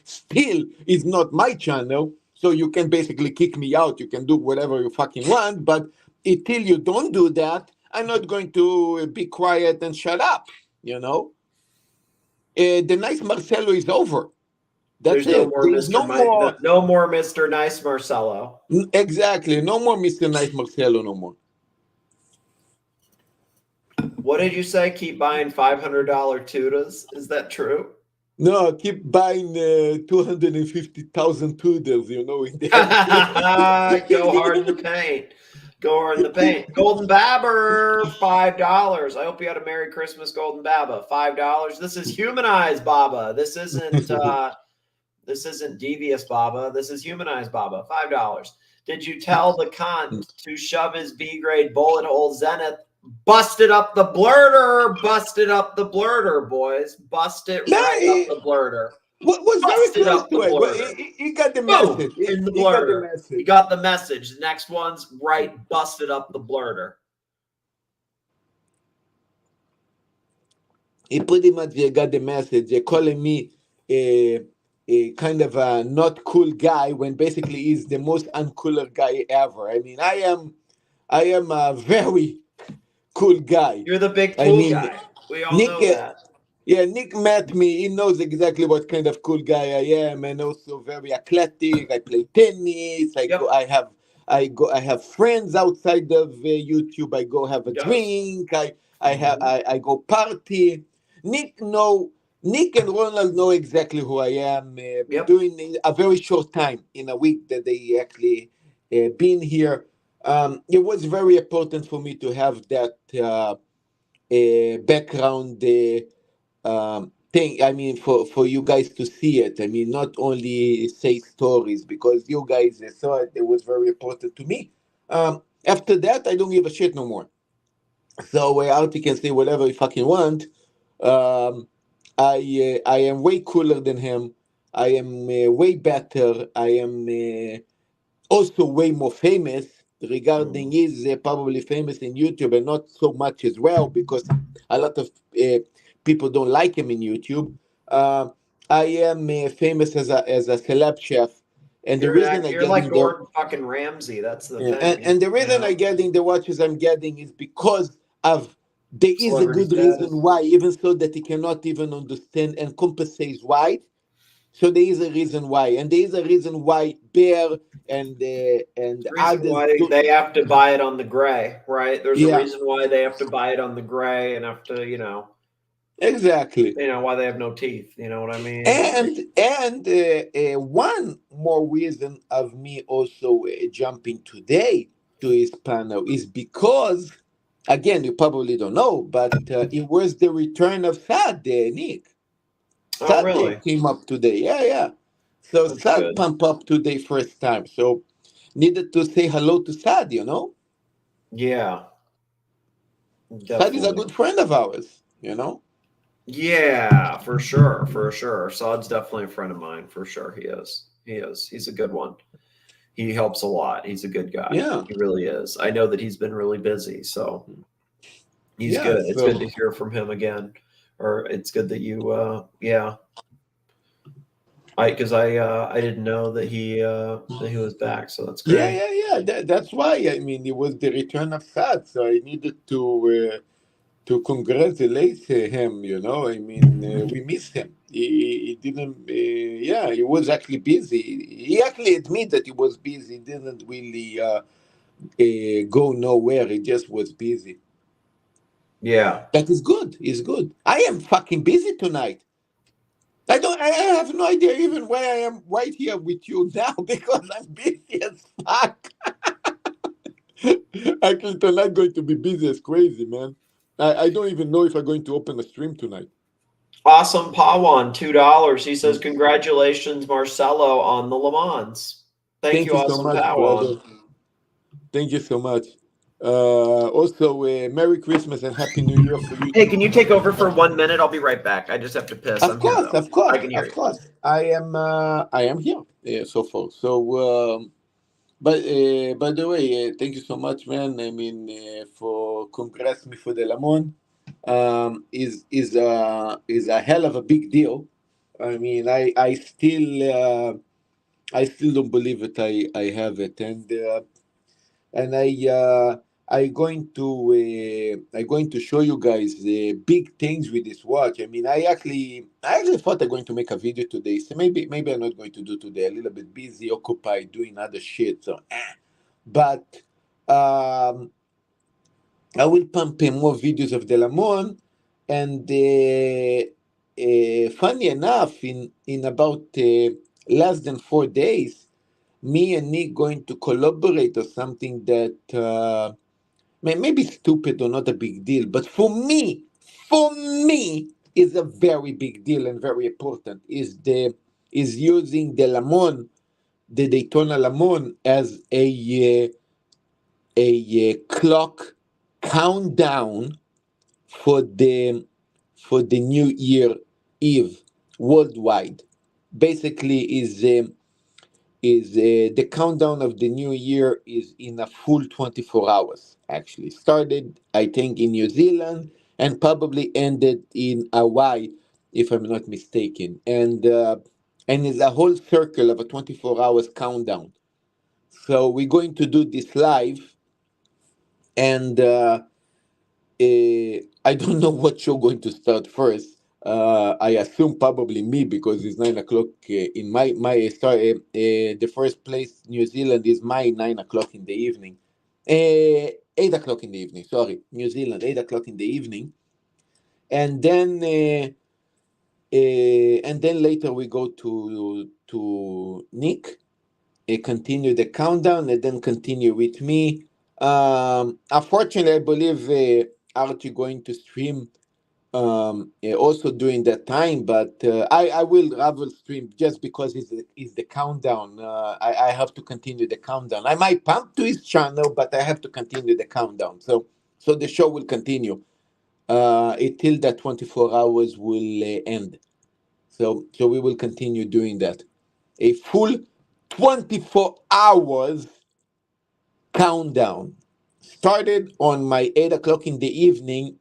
Still, it's not my channel, so you can basically kick me out. You can do whatever you fucking want, but until you don't do that, I'm not going to be quiet and shut up. The nice Marcelo is over. That's There's no it. more There's Mr. no more. No more Mr. Nice Marcello. Exactly. No more Mr. Nice Marcelo no more. What did you say? Keep buying $500 Tudors? Is that true? No, keep buying 250,000 Tudors, in the Go hard in the paint. Go hard in the paint. Golden Babber, $5. I hope you had a Merry Christmas, Golden Baba. $5. This is humanized Baba. This isn't devious Baba. This is humanized Baba. $5. Did you tell the cunt to shove his B-grade bullet hole Zenith? Busted up the blurter. Busted up the blurter, boys. Bust it right up the blurter. What was Busted very up close the to blurter. it. He got the Boom, message. in the He got the blurter. message. You got the message. The next one's right. Busted up the blurter. He pretty much got the message. They're calling me a kind of a not cool guy when basically he's the most uncooler guy ever. I mean, I am a very cool guy. You're the big cool guy. We all know that. Yeah, Nick met me. He knows exactly what kind of cool guy I am, and also very athletic. I play tennis. I have friends outside of YouTube. I go have a drink. I go party. Nick and Ronald know exactly who I am. Doing a very short time in a week that they actually been here. It was very important for me to have that background thing. I mean, for you guys to see it. I mean, not only say stories because you guys saw it. It was very important to me. After that, I don't give a shit no more. So Artie can say whatever he fucking want. I am way cooler than him. I am way better. I am also way more famous. Regarding he's probably famous in YouTube and not so much as well because a lot of people don't like him in YouTube. I am famous as a celeb chef, and the reason you're like Gordon fucking Ramsay. That's the thing. And the reason I getting the watches I'm getting is because of there is a good reason why, even so that he cannot even understand and compensate why. So there is a reason why, and there is a reason why Bear and others why they have to buy it on the gray, right? There's a reason why they have to buy it on the gray and have to, exactly, why they have no teeth. You know what I mean? And one more reason of me also jumping today to his panel is because, again, you probably don't know, but it was the return of Sad, Nick. Sad really? Came up today. Yeah. So that's Sad pump up today first time. So needed to say hello to Sad, Yeah. Definitely. Sad is a good friend of ours, Yeah, for sure. Sad's definitely a friend of mine, for sure. He is. He's a good one. He helps a lot. He's a good guy. Yeah. He really is. I know that he's been really busy, so he's good. It's good to hear from him again. Or it's good that you I didn't know that he was back, so that's great. Yeah. That's why. I mean, it was the return of Sad, so I needed to congratulate him. You know, I mean, we missed him. He didn't. Yeah, he was actually busy. He actually admitted that he was busy. He didn't really go nowhere. He just was busy. Yeah. That is good. It's good. I am fucking busy tonight. I have no idea even why I am right here with you now because I'm busy as fuck. Actually, tonight going to be busy as crazy, man. I don't even know if I'm going to open a stream tonight. Awesome Pawan, $2. He says, congratulations, Marcelo, on the Le Mans. Thank you, so Awesome much, Pawan. brother. Thank you so much. Also, Merry Christmas and Happy New Year for you. Hey, can you take over for 1 minute? I'll be right back. I just have to piss. Of course. I can hear you. Of course. I am here so far. So, but by the way, thank you so much, man. I mean, for congrats me for the Le Mans. Is a hell of a big deal. I mean, I still don't believe it. I have it, and I'm going to show you guys the big things with this watch. I mean, I actually thought I'm going to make a video today. So maybe I'm not going to do today. A little bit busy, occupied doing other shit. So, but I will pump in more videos of the Le Mans, and funny enough, in about less than 4 days, me and Nick going to collaborate or something that maybe stupid or not a big deal, but for me is a very big deal and very important. Is using the Le Mans, the Daytona Le Mans, as a clock countdown for the New Year Eve worldwide. Basically, is the countdown of the new year is in a full 24 hours. Actually started, I think, in New Zealand and probably ended in Hawaii, if I'm not mistaken. And it's a whole circle of a 24 hours countdown. So we're going to do this live, and I don't know what show going to start first. I assume probably me because it's 9 o'clock in my start. The first place, New Zealand, is my 9 o'clock in the evening. 8 o'clock in the evening. Sorry, New Zealand, 8 o'clock in the evening, and then later we go to Nick, continue the countdown, and then continue with me. Unfortunately, I believe Archie going to stream also during that time, but I will stream just because it's the countdown. I have to continue the countdown. I might pump to his channel, but I have to continue the countdown. So the show will continue until that 24 hours will end. So we will continue doing that. A full 24 hours countdown started on my 8 o'clock in the evening.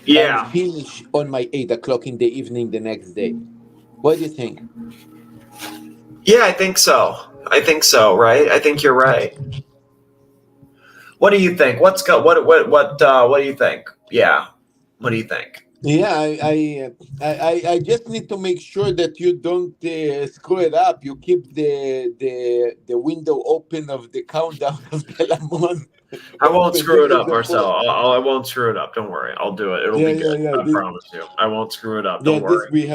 Yeah. And finish on my 8 o'clock in the evening the next day. What do you think? Yeah, I think so. Right? I think you're right. What do you think? What do you think? Yeah. What do you think? Yeah, I just need to make sure that you don't screw it up. You keep the window open of the countdown of the Le Mans. I won't screw it up, Marcel. I won't screw it up. Don't worry. I'll do it. It'll be good. I promise you. I won't screw it up. Don't worry. We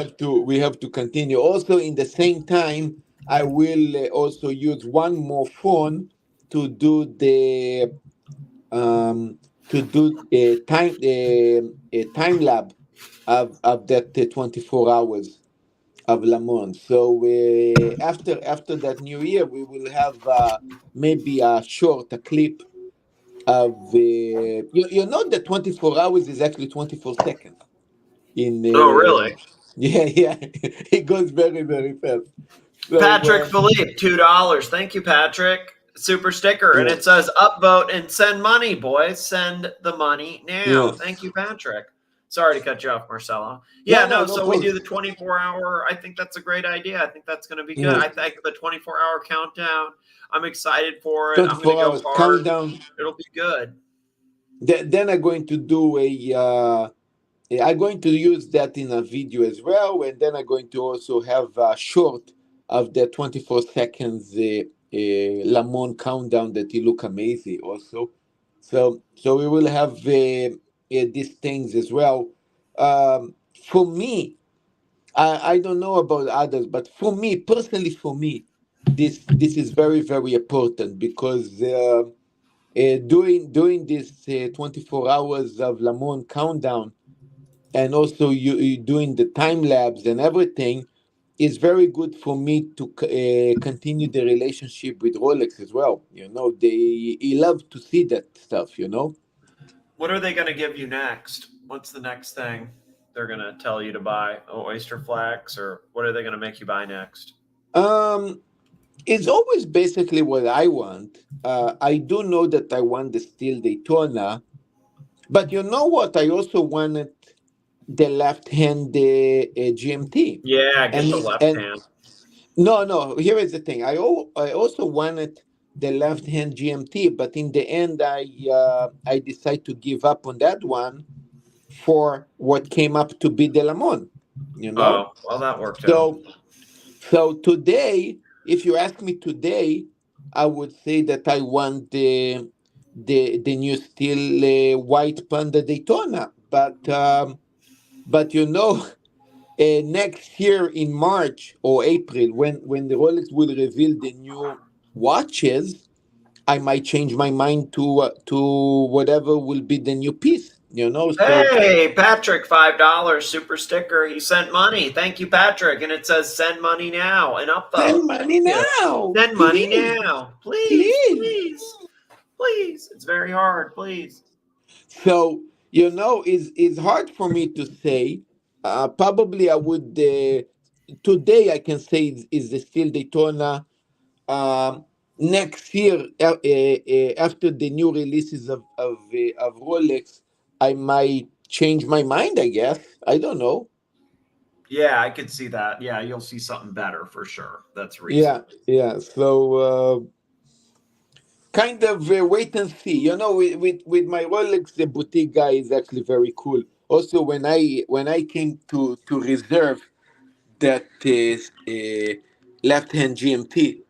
have to continue. Also, in the same time, I will also use one more phone to do the time lapse of that 24 hours of Le Mans. So after that New Year, we will have maybe a clip of you know that 24 hours is actually 24 seconds. Oh, really? Yeah. It goes very, very fast. So, Patrick Philippe, $2. Thank you, Patrick. Super sticker, and it says upvote and send money, boys. Send the money now. Thank you, Patrick. Sorry to cut you off, Marcelo. Yeah, No, no. no So we do problem. the 24-hour. I think that's a great idea. I think that's going to be good. Yeah. I think the 24-hour countdown. I'm excited for it. I'm 24 going to go hours hard. countdown. It'll be good. Then I'm going to do I'm going to use that in a video as well, and then I'm going to also have a short of the 24 seconds Lamont countdown that will look amazing also. So we will have these things as well. For me, I don't know about others, but for me personally, this is very very important because doing this 24 hours of Lamont countdown, and also you doing the time lapse and everything is very good for me to continue the relationship with Rolex as well. He love to see that stuff. What are they going to give you next? What's the next thing they're going to tell you to buy? Oh, Oyster Flax, or what are they going to make you buy next? It's always basically what I want. I do know that I want the Steel Daytona, but you know what? I also wanted the left hand GMT. Yeah, get And the left and hand. no. Here is the thing. I also wanted the left hand GMT, but in the end, I decided to give up on that one for what came up to be the Lamont. Oh, well, that worked out. So today, if you ask me today, I would say that I want the new Steel White Panda Daytona, but next year in March or April, when the Rolex will reveal the new watches, I might change my mind to whatever will be the new piece. So Hey, Patrick, $5 super sticker. He sent money. Thank you, Patrick. And it says send money now and up send money now. Send money Please. now. Please, Please. please, please. It's very hard. Please. So it's hard for me to say. Probably I would today I can say is the Steel Daytona. Next year, after the new releases of Rolex, I might change my mind. I guess I don't know. Yeah, I could see that. Yeah, you'll see something better for sure. That's reasonable. Yeah. So kind of wait and see. With my Rolex, the boutique guy is actually very cool. Also, when I came to reserve that left hand GMT,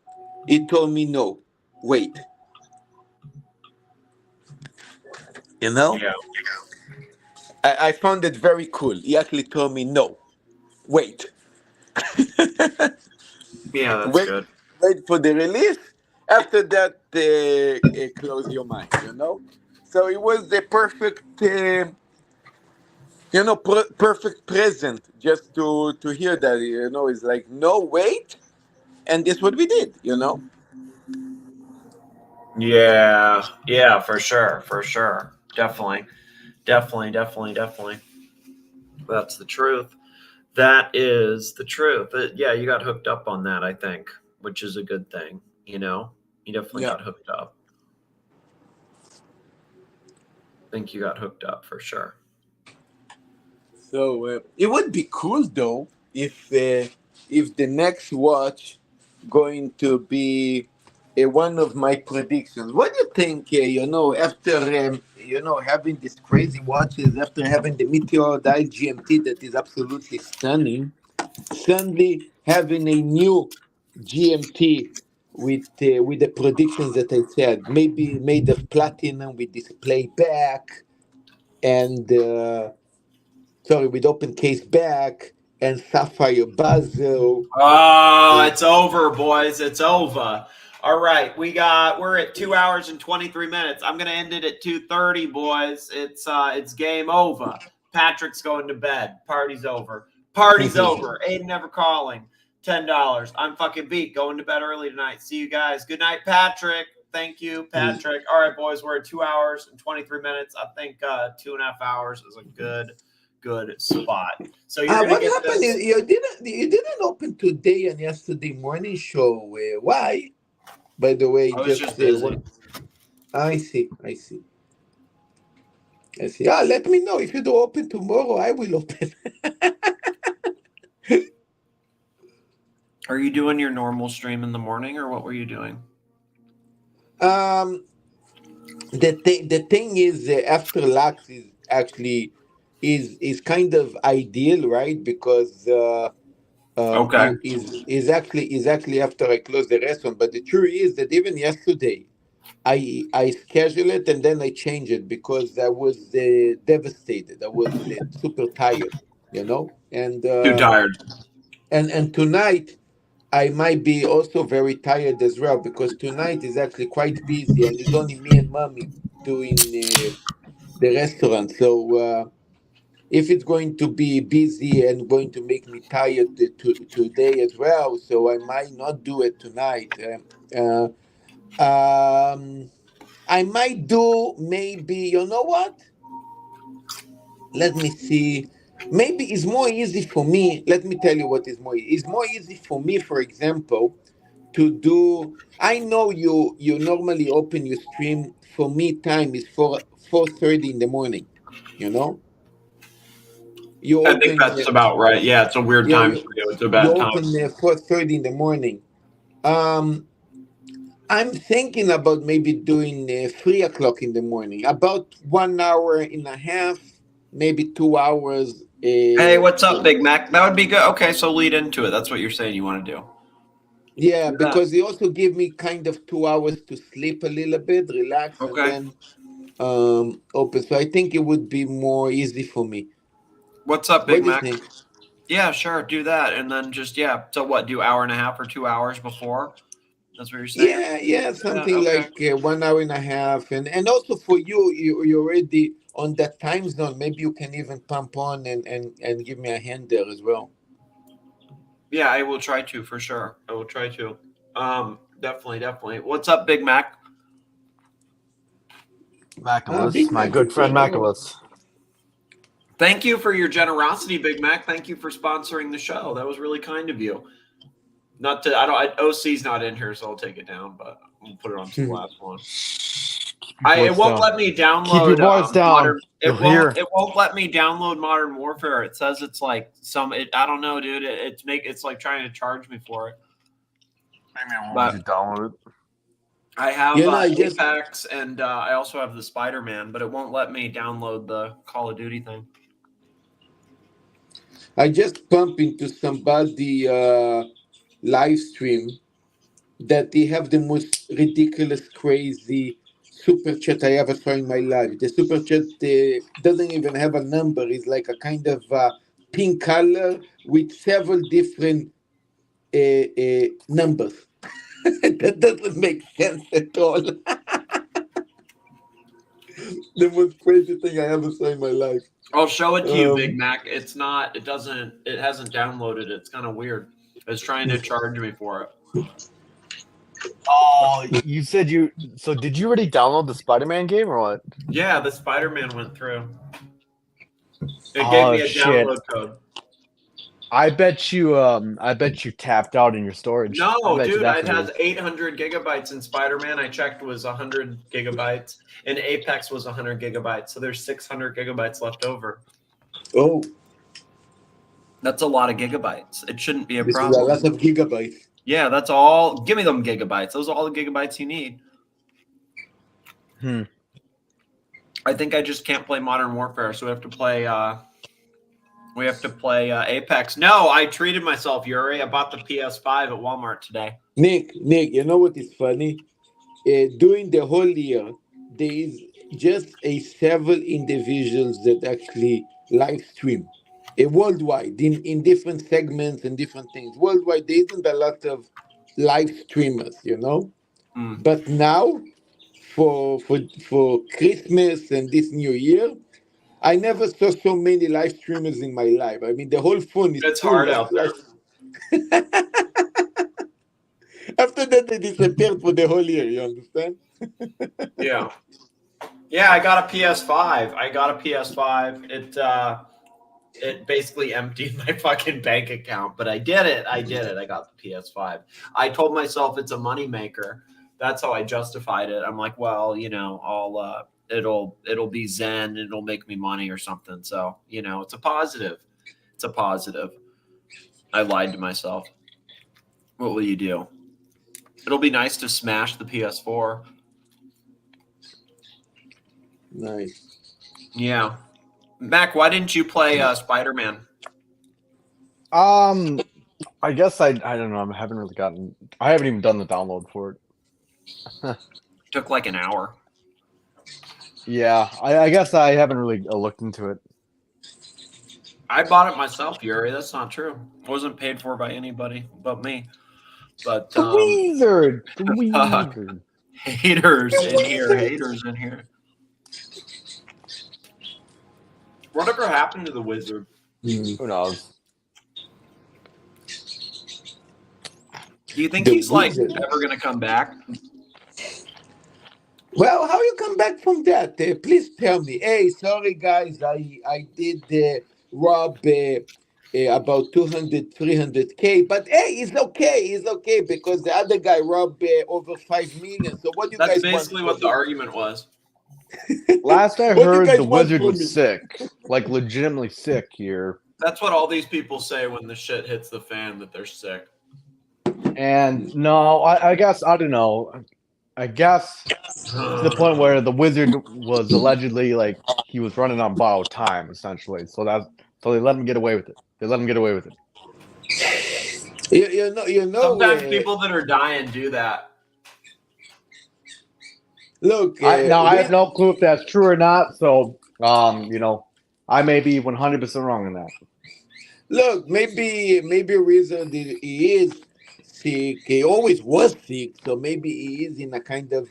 he told me no, wait. Yeah. I found it very cool. He actually told me no, wait. Yeah, that's wait, good. wait for the release. After that, close your mind. So it was the perfect, perfect present just to hear that. It's like no wait, and that's what we did. Yeah, for sure. Definitely. That's the truth. That is the truth. Yeah, you got hooked up on that, I think, which is a good thing. You definitely got hooked up. I think you got hooked up for sure. So it would be cool though if the next watch going to be one of my predictions. What do you think? After having these crazy watches, after having the Meteor Dial GMT that is absolutely stunning, suddenly having a new GMT with the predictions that I said, maybe made of platinum with display back and with open case back and sapphire bezel. Oh, it's over, boys. It's over. All right, we're at 2 hours and 23 minutes. I'm gonna end it at 2:30, boys. It's game over. Patrick's going to bed. Party's over. Party's over. Aiden never calling. $10. I'm fucking beat. Going to bed early tonight. See you guys. Good night, Patrick. Thank you, Patrick. All right, boys. We're at 2 hours and 23 minutes. I think 2.5 hours is a good spot. So you're what happened? You didn't open today and yesterday morning show. Why? By the way, I was just busy. I see. I say, let me know if you do open tomorrow. I will open. Are you doing your normal stream in the morning, or what were you doing? The thing is, after Lux is actually is kind of ideal, right? Because Okay. is actually after I close the restaurant. But the truth is that even yesterday, I scheduled it and then I changed it because I was devastated. I was super tired, and Too tired. and tonight I might be also very tired as well because tonight is actually quite busy and it's only me and mommy doing the restaurant. So if it's going to be busy and going to make me tired today as well, so I might not do it tonight. I might do maybe, you know what? Let me see. Maybe it's more easy for me. Let me tell you what is more. It's more easy for me, for example, to do. I know you normally open your stream. For me, time is 4:30 in the morning. You know, you I think open. that's about right. Yeah, it's a weird Yeah, time for you. It's a you bad time. open 4:30 in the morning. I'm thinking about maybe doing 3 o'clock in the morning, about 1 hour and a half, maybe 2 hours. Hey, what's up, Big Mac? That would be good. Okay, so lead into it. That's what you're saying you want to do. Yeah, Do that. because they also give me kind of 2 hours to sleep a little bit, relax, and Okay. then open. So I think it would be more easy for me. What's up, What Big do you Mac? think? Yeah, sure. Do that, and then just So what? Do hour and a half or 2 hours before? That's what you're saying. Yeah, something Okay. like 1 hour and a half, and also for you're already on that time zone. Maybe you can even pump on and give me a hand there as well. Yeah, I will try to for sure. I will try to. Definitely. What's up, Big Mac? Maculus, Big my Mac good is friend here. Oh. Maculus. Thank you for your generosity, Big Mac. Thank you for sponsoring the show. That was really kind of you. Not to, OC's not in here, so I'll take it down, but we'll put it on to the last one. It won't let me download. Keep your voice down. Modern. You'll hear. It won't let me download Modern Warfare. It says it's like I don't know, dude. It's like trying to charge me for it. Maybe I won't But- let you download it. I have I just Apex, and I also have the Spider-Man, but it won't let me download the Call of Duty thing. I just bumped into somebody live stream that they have the most ridiculous, crazy super chat I ever saw in my life. The super chat doesn't even have a number. It's like a kind of pink color with several different numbers. That doesn't make sense at all. The most crazy thing I ever saw in my life. I'll show it to you, Big Mac. It hasn't downloaded it. It's kind of weird. It's trying to charge me for it. Oh, you said so did you already download the Spider-Man game or what? Yeah, the Spider-Man went through. It gave me a download code. I bet you tapped out in your storage. No, dude, it it has 800 gigabytes in Spider-Man. I checked was 100 gigabytes, and Apex was 100 gigabytes. So there's 600 gigabytes left over. Oh, That's a lot of gigabytes. It shouldn't be a this is a problem. lot of gigabytes. Yeah, that's all. Give me them gigabytes. Those are all the gigabytes you need. I think I just can't play Modern Warfare, so we have to play. Apex. No, I treated myself, Yuri. I bought the PS5 at Walmart today. Nick, you know what is funny? During the whole year, there is just several individuals that actually live stream worldwide in different segments and different things. Worldwide, there isn't a lot of live streamers, But now, for Christmas and this New Year, I never saw so many live streamers in my life. I mean, the whole phone is It's full hard of out there. After that, they disappeared for the whole year. You understand? Yeah. I got a PS5. It basically emptied my fucking bank account, but I did it. I got the PS5. I told myself it's a moneymaker. That's how I justified it. I'm like, well, it'll be zen, it'll make me money or something. So, you know, it's a positive. It's a positive. I lied to myself. What will you do? It'll be nice to smash the PS4. Nice. Yeah. Mac, why didn't you play Spider-Man? I guess I don't know. I haven't even done the download for it. Took like an hour. Yeah, I guess I haven't really looked into it. I bought it myself, Yuri. That's not true. It wasn't paid for by anybody but me. But The Wizard. haters in here. Haters in here. Whatever happened to the Wizard? Who knows? Do you think The he's like Wizard. ever gonna come back? Well, how you come back from that? Please tell me. Hey, sorry guys, I did rob about 200, 300K, but hey, it's okay because the other guy robbed over 5 million. So what do you That's guys basically want what the argument was. Last I What do you heard, guys the want Wizard from was me? sick, like legitimately sick here. That's what all these people say when the shit hits the fan, that they're sick. And no, I guess I don't know. I guess to the point where the Wizard was allegedly like he was running on borrowed time, essentially. So they let him get away with it. They let him get away with it. You know. Sometimes people that are dying do that. Look, I have no clue if that's true or not. So, you know, I may be 100% wrong in that. Look, maybe Wizard he is sick. He always was sick, so maybe he is in a kind of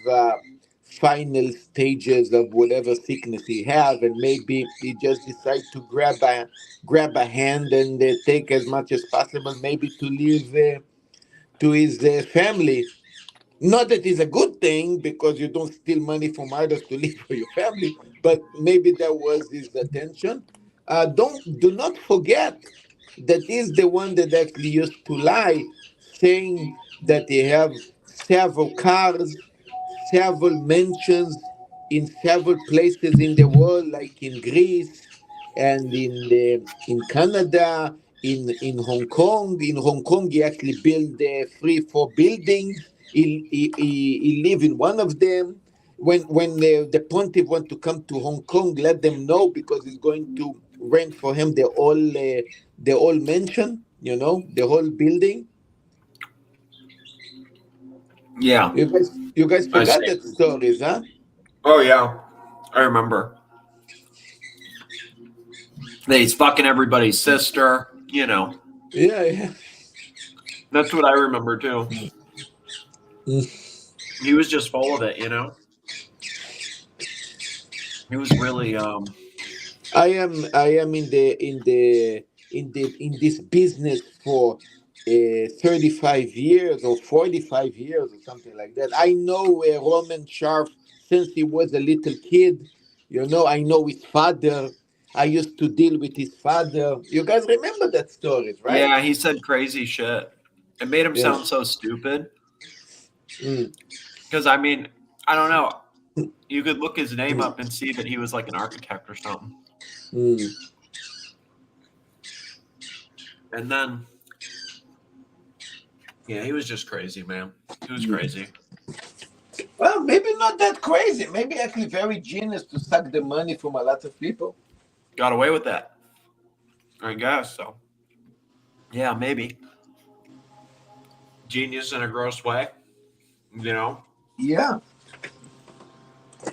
final stages of whatever sickness he have, and maybe he just decides to grab a hand and take as much as possible, maybe to leave to his family. Not that it's a good thing because you don't steal money from others to live for your family, but maybe that was his intention. Do not forget that is the one that actually used to lie, saying that they have several cars, several mansions in several places in the world, like in Greece and in Canada, in Hong Kong. In Hong Kong, he actually built 3-4 buildings. He live in one of them. When the pontiff want to come to Hong Kong, let them know because he's going to rent for him the whole mansion. You know, the whole building. Yeah. You guys I forgot see. that stories, huh? Oh yeah, I remember. He's fucking everybody's sister. You know, Yeah. that's what I remember too. Mm. He was just full of it. You know, he was really. I am in this business for 35 years or 45 years or something like that. I know Roman Sharp since he was a little kid. You know, I know his father. I used to deal with his father. You guys remember that story, right? Yeah, he said crazy shit. It made him Yeah. sound so stupid. Mm. Because I mean, I don't know. You could look his name up and see that he was like an architect or something. Mm. And then, yeah, he was just crazy, man. He was crazy. Well, maybe not that crazy. Maybe actually very genius to suck the money from a lot of people. Got away with that, I guess. So, yeah, maybe. Genius in a gross way, you know? Yeah.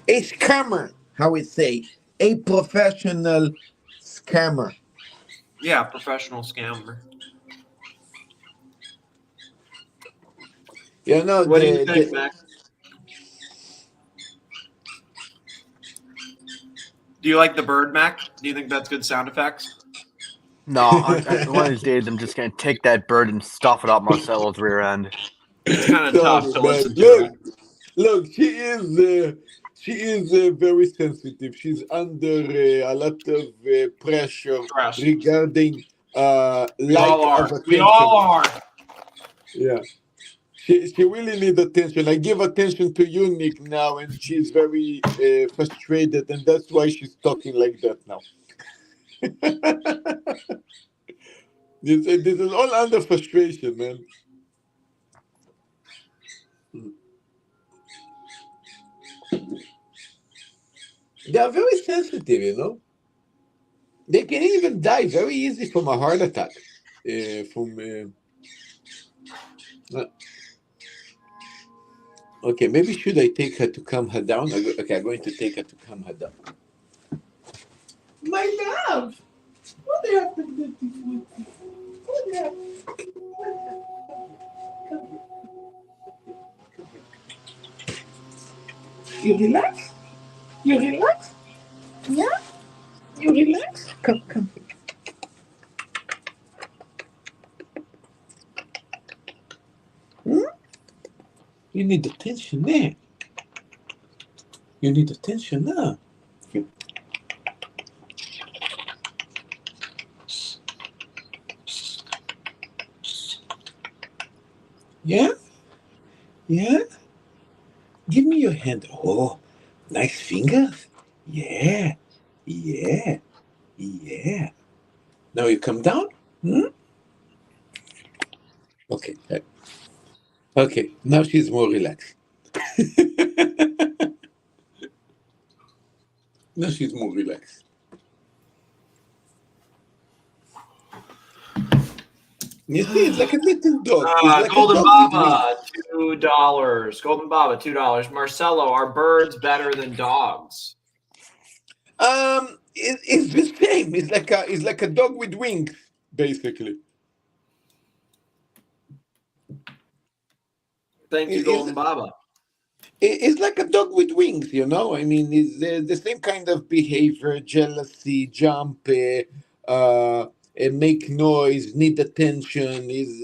A scammer, how we say, a professional scammer. Yeah, professional scammer. You know, What do you think, Max? Do you like the bird, Mac? Do you think that's good sound effects? No, one of these days I'm just gonna take that bird and stuff it up Marcelo's rear end. It's kind of tough to man, listen to. look, she is very sensitive. She's under a lot of pressure Press. regarding We all of are. We attention. all are. Yeah. She really needs attention. I give attention to you, Nick, now, and she's very frustrated, and that's why she's talking like that now. This is all under frustration, man. They are very sensitive, you know. They can even die very easy from a heart attack. Okay, maybe should I take her to calm her down? Okay, I'm going to take her to calm her down. My love, what happened? What happened? You relax? You relax? Yeah? You relax? Come. You need attention there. You need attention now. Yeah? Yeah? Give me your hand. Oh, nice fingers. Yeah. Yeah. Yeah. Now you come down? Okay. Okay. Now she's more relaxed. Now she's more relaxed. You see, it's like a little dog. It's like Golden a dog with Baba, $2. Golden Baba, $2. Marcelo, are birds better than dogs? It's the same. It's like a dog with wings, basically. Thank you, Golden Baba. It's like a dog with wings, you know. I mean, it's the same kind of behavior: jealousy, jump, make noise, need attention. It's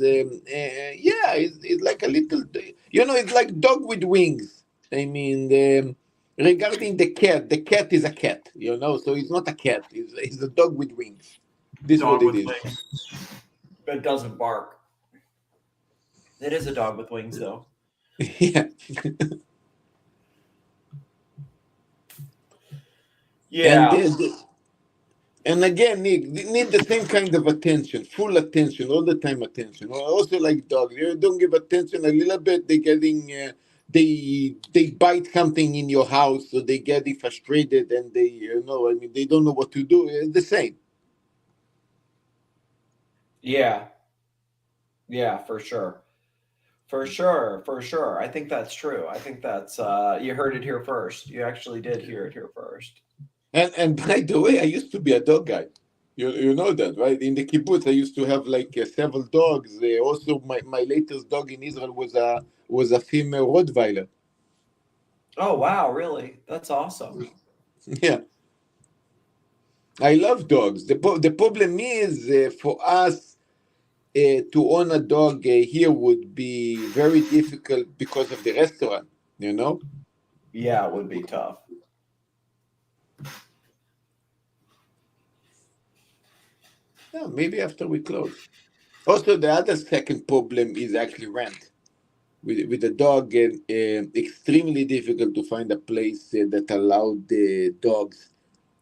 like a little, you know, it's like dog with wings. I mean, regarding the cat is a cat, you know, so it's not a cat. It's a dog with wings. This is Dog what with it is. wings. But it doesn't bark. It is a dog with wings, though. Yeah. Yeah. And again, Nick, they need the same kind of attention, full attention, all the time attention. Also, like dogs, you don't give attention a little bit, they getting they bite something in your house, so they get frustrated, and they don't know what to do. It's the same. Yeah. Yeah, for sure. For sure. I think that's true. I think that's you heard it here first. You actually did hear it here first. And by the way, I used to be a dog guy. You know that, right? In the kibbutz, I used to have like several dogs. Also, my latest dog in Israel was a female Rottweiler. Oh wow, really? That's awesome. Yeah, I love dogs. The problem is for us to own a dog here would be very difficult because of the restaurant. You know? Yeah, it would be tough. Yeah, maybe after we close. Also, the other second problem is actually rent. With the dog, extremely difficult to find a place that allowed the dogs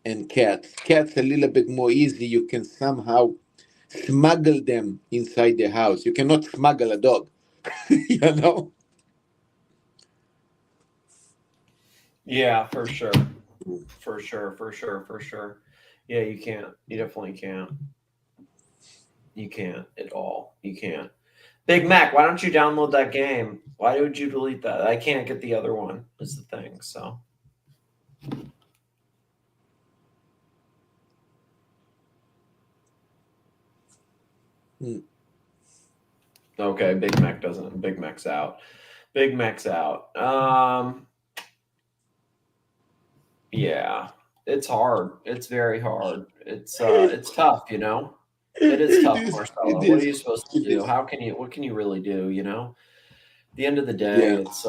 and cats. Cats a little bit more easy. You can somehow smuggle them inside the house. You cannot smuggle a dog, you know? Yeah, for sure. For sure. Yeah, you can't. You definitely can't. You can't at all. You can't. Big Mac, why don't you download that game? Why would you delete that? I can't get the other one, is the thing. So okay, Big Mac doesn't. Big Mac's out. Big Mac's out. Yeah, it's hard. It's very hard. It's tough, you know. It is tough, Marcelo. What are you supposed to do? What can you really do, you know? At the end of the day, it's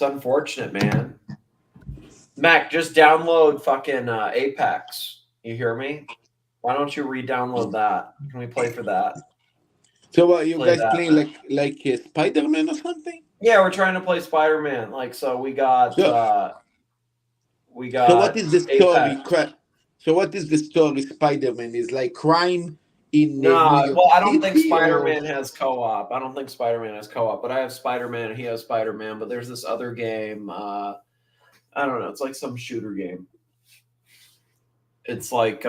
unfortunate, man. Mac, just download fucking Apex. You hear me? Why don't you re-download that? Can we play for that? So what you Play guys that. playing like Spider-Man or something? Yeah, we're trying to play Spider-Man. Like, so we got So we got so what is the story? Apex. So what is the story? Spider-Man is like crime in New No, York well, I don't think City, or Spider-Man has co-op. I don't think Spider-Man has co-op, but I have Spider-Man and he has Spider-Man. But there's this other game. I don't know. It's like some shooter game. It's like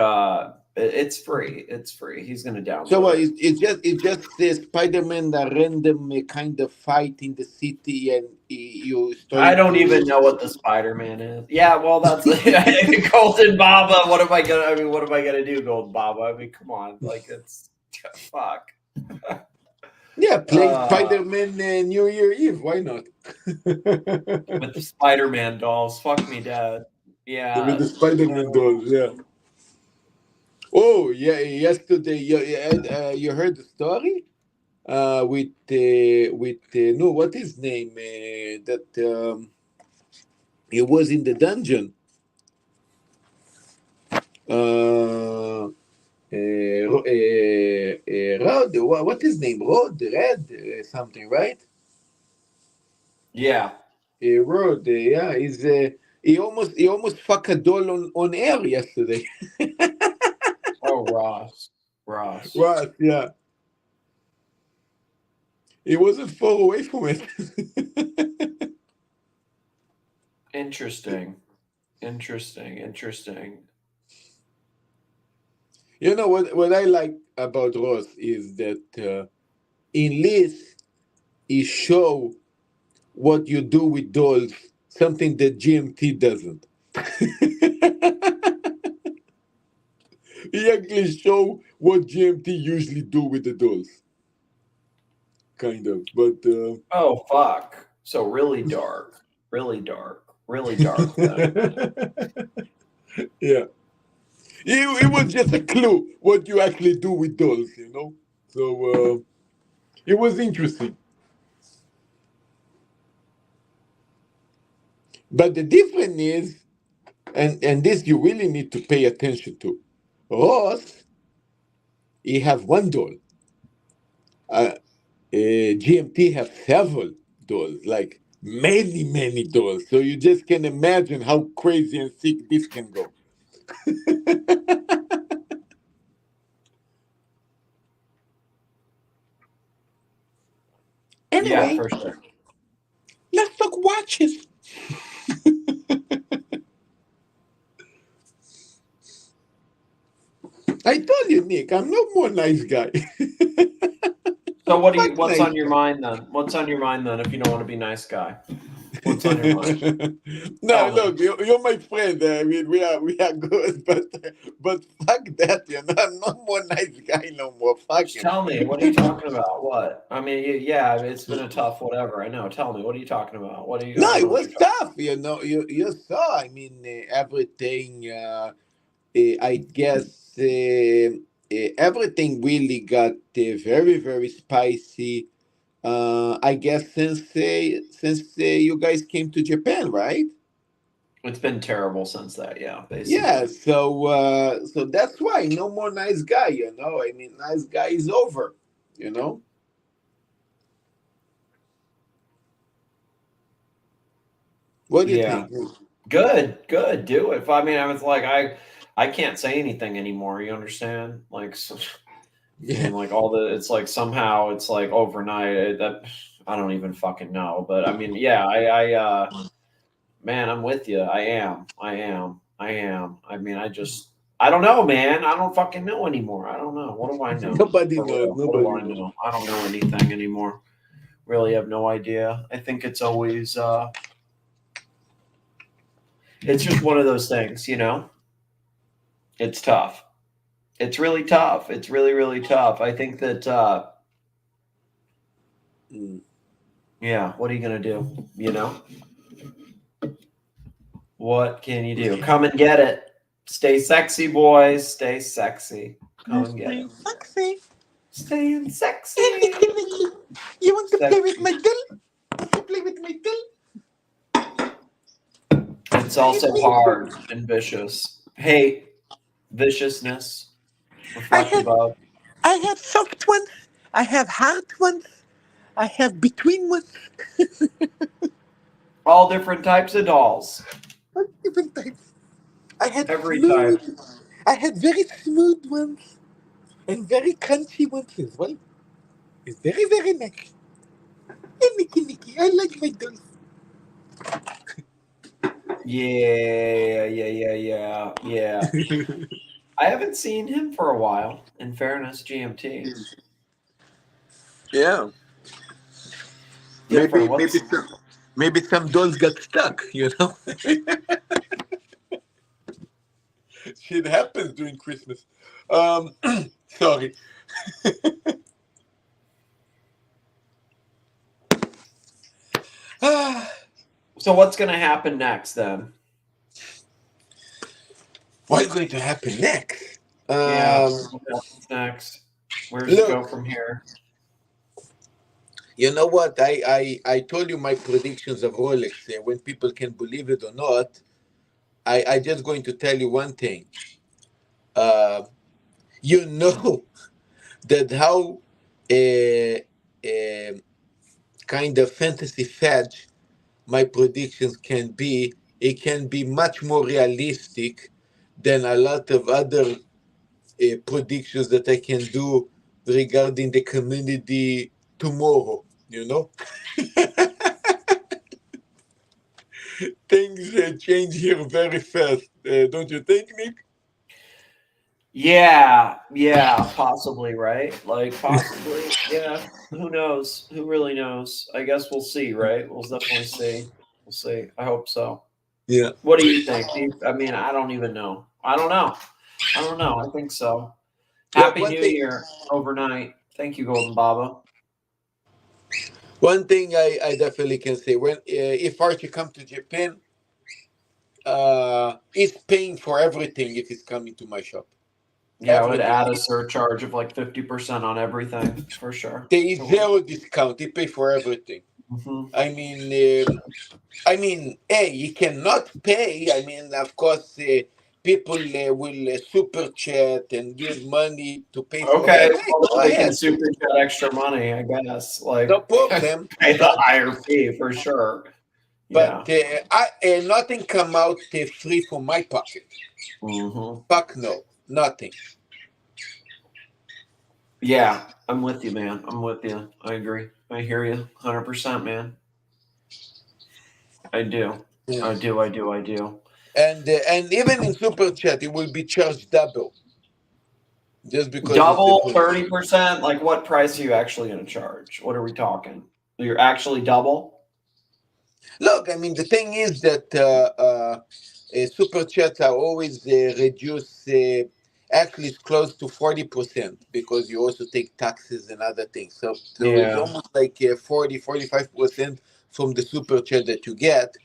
it's free. It's free. He's gonna download so what? it. It's just Spider-Man that random kind of fight in the city, and you start. I don't even know what the Spider-Man is. Yeah, well, that's Golden Baba. What am I gonna do, Golden Baba? I mean, come on, like it's fuck. Yeah, play Spider-Man New Year Eve. Why not? With the Spider-Man dolls. Fuck me, Dad. Yeah. With the Spider-Man dolls, yeah. Oh yeah, yesterday you heard the story with no, what his name that he was in the dungeon. Rod, what his name? Rod, Red, something, right? Yeah. Rod, yeah, he almost fucked a doll on air yesterday. Oh, Ross. Right, yeah. He wasn't far away from it. Interesting. You know what I like about Ross is that in this he show what you do with dolls, something that GMT doesn't. He actually show what GMT usually do with the dolls. Kind of, but Oh, fuck. So really dark. Then. yeah. It was just a clue what you actually do with dolls, you know? So it was interesting. But the difference is, and this you really need to pay attention to. Ross, he have one doll. GMT have several dolls, like many dolls. So you just can imagine how crazy and sick this can go. Anyway, Yeah, for sure. let's talk watches. I told you, Nick, I'm no more nice guy. So what's nice on your mind then? What's on your mind then if you don't want to be nice guy? What's on your mind? No, look, you're my friend. I mean, we are good, but fuck that. You know, I'm no more nice guy no more. Fuck Just it. tell me, what are you talking about? What? I mean, yeah, it's been a tough whatever. I know. Tell me, what are you talking about? What are you? No, I it don't know what was you're talking tough. You know, you saw. I mean, everything. I guess everything really got very spicy. I guess since you guys came to Japan, right? It's been terrible since that, yeah, basically. Yeah. So that's why no more nice guy. You know, I mean, nice guy is over. You know. What do you think? Good. Do it. I mean, I was like, I can't say anything anymore. You understand? Like, so, and like all the, it's like somehow it's like overnight. That I don't even fucking know. But I mean, yeah, I man, I'm with you. I am. I mean, I don't know, man. I don't fucking know anymore. I don't know. What do I know? Nobody For knows. real. What do I Nobody knows. know? I don't know anything anymore. Really have no idea. I think it's always it's just one of those things, you know? It's tough. It's really tough. It's really tough. I think that yeah, what are you gonna do? You know? What can you do? Come and get it. Stay sexy, boys. Stay sexy. Come and get it. Sexy. Staying sexy. You want to Sexy. play with my doll? You play with my doll? It's also hard and vicious. Hate, viciousness, reflective of. I have soft ones. I have heart ones. I have between ones. All different types of dolls. What different types? I had Every smooth. type. I had very smooth ones and very crunchy ones as well. It's very, very nice. Hey, Mickey, I like my dolls. Yeah. I haven't seen him for a while. In fairness, GMT. Yeah. Different. What's- Maybe some dolls got stuck, you know? Shit happens during Christmas. Sorry. So what's going to happen next then? What's going to happen next? Yeah. What happens next? Where does it go from here? You know what? I told you my predictions of Rolex. When people can believe it or not, I just going to tell you one thing. You know that how kind of fantasy fetch my predictions can be. It can be much more realistic than a lot of other predictions that I can do regarding the community tomorrow. You know, things change here very fast, don't you think, Nick? Yeah, possibly, right? Like possibly, yeah. Who knows? Who really knows? I guess we'll see, right? We'll definitely see. We'll see. I hope so. Yeah. What do you think? I mean, I don't even know. I don't know. I think so. Happy One New thing- Year overnight. Thank you, Golden Baba. One thing I definitely can say, when if Archie come to Japan, he's paying for everything if he's coming to my shop. Yeah, I would Everything. add a surcharge of like 50% on everything for sure. There is zero discount. He pay for everything. Mhm. I mean, hey, you cannot pay. I mean, of course, people will super chat and give money to pay for Okay, it. Hey, well, go they can ahead. super chat extra money, I guess. Like, No problem. pay the higher fee for sure. Yeah. But nothing come out free from my pocket. Mhm. Fuck no, nothing. Yeah, I'm with you, man. I'm with you. I agree. I hear you 100%, man. I do. Yeah. I do. And even in super chat, it will be charged double. Just because Double it's the- 30%? Like, what price are you actually going to charge? What are we talking? You're actually double? Look, I mean, the thing is that super chats are always reduced. Actually, it's close to 40% because you also take taxes and other things. So it's Yeah. almost like 45% from the super chat that you get.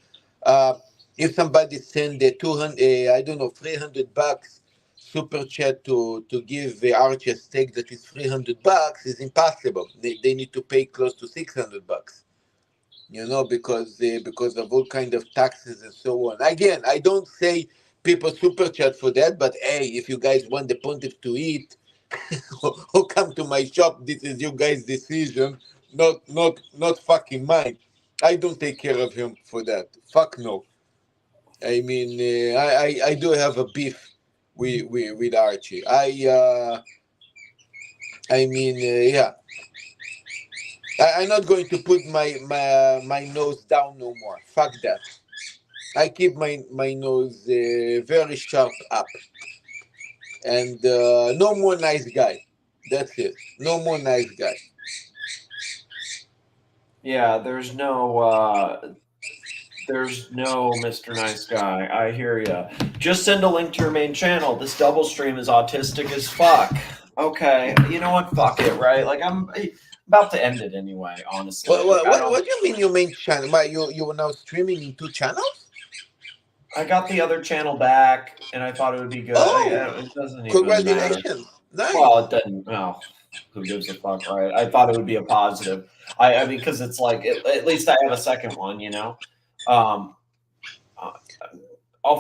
If somebody send 200, I don't know, $300 super chat to give the Archie a stake that is $300 is impossible. They need to pay close to $600. You know, because of all kind of taxes and so on. Again, I don't say people super chat for that, but hey, if you guys want the pontiff to eat, or come to my shop, this is you guys' decision, not fucking mine. I don't take care of him for that. Fuck no. I mean, I do have a beef with Archie. Yeah. I'm not going to put my nose down no more. Fuck that. I keep my nose very sharp up. And no more nice guy. That's it. No more nice guy. Yeah, there's no Mr. Nice Guy. I hear ya. Just send a link to your main channel. This double stream is autistic as fuck. Okay, you know what? Fuck it, right? Like I'm about to end it anyway. Honestly, What do you mean your main channel? You are now streaming in 2 channels? I got the other channel back, and I thought it would be good. Oh, it doesn't even matter. congratulations. Nice. Well, it doesn't. Well, who gives a fuck, right? I thought it would be a positive. I mean, because it's like at least I have a second one, you know. I'll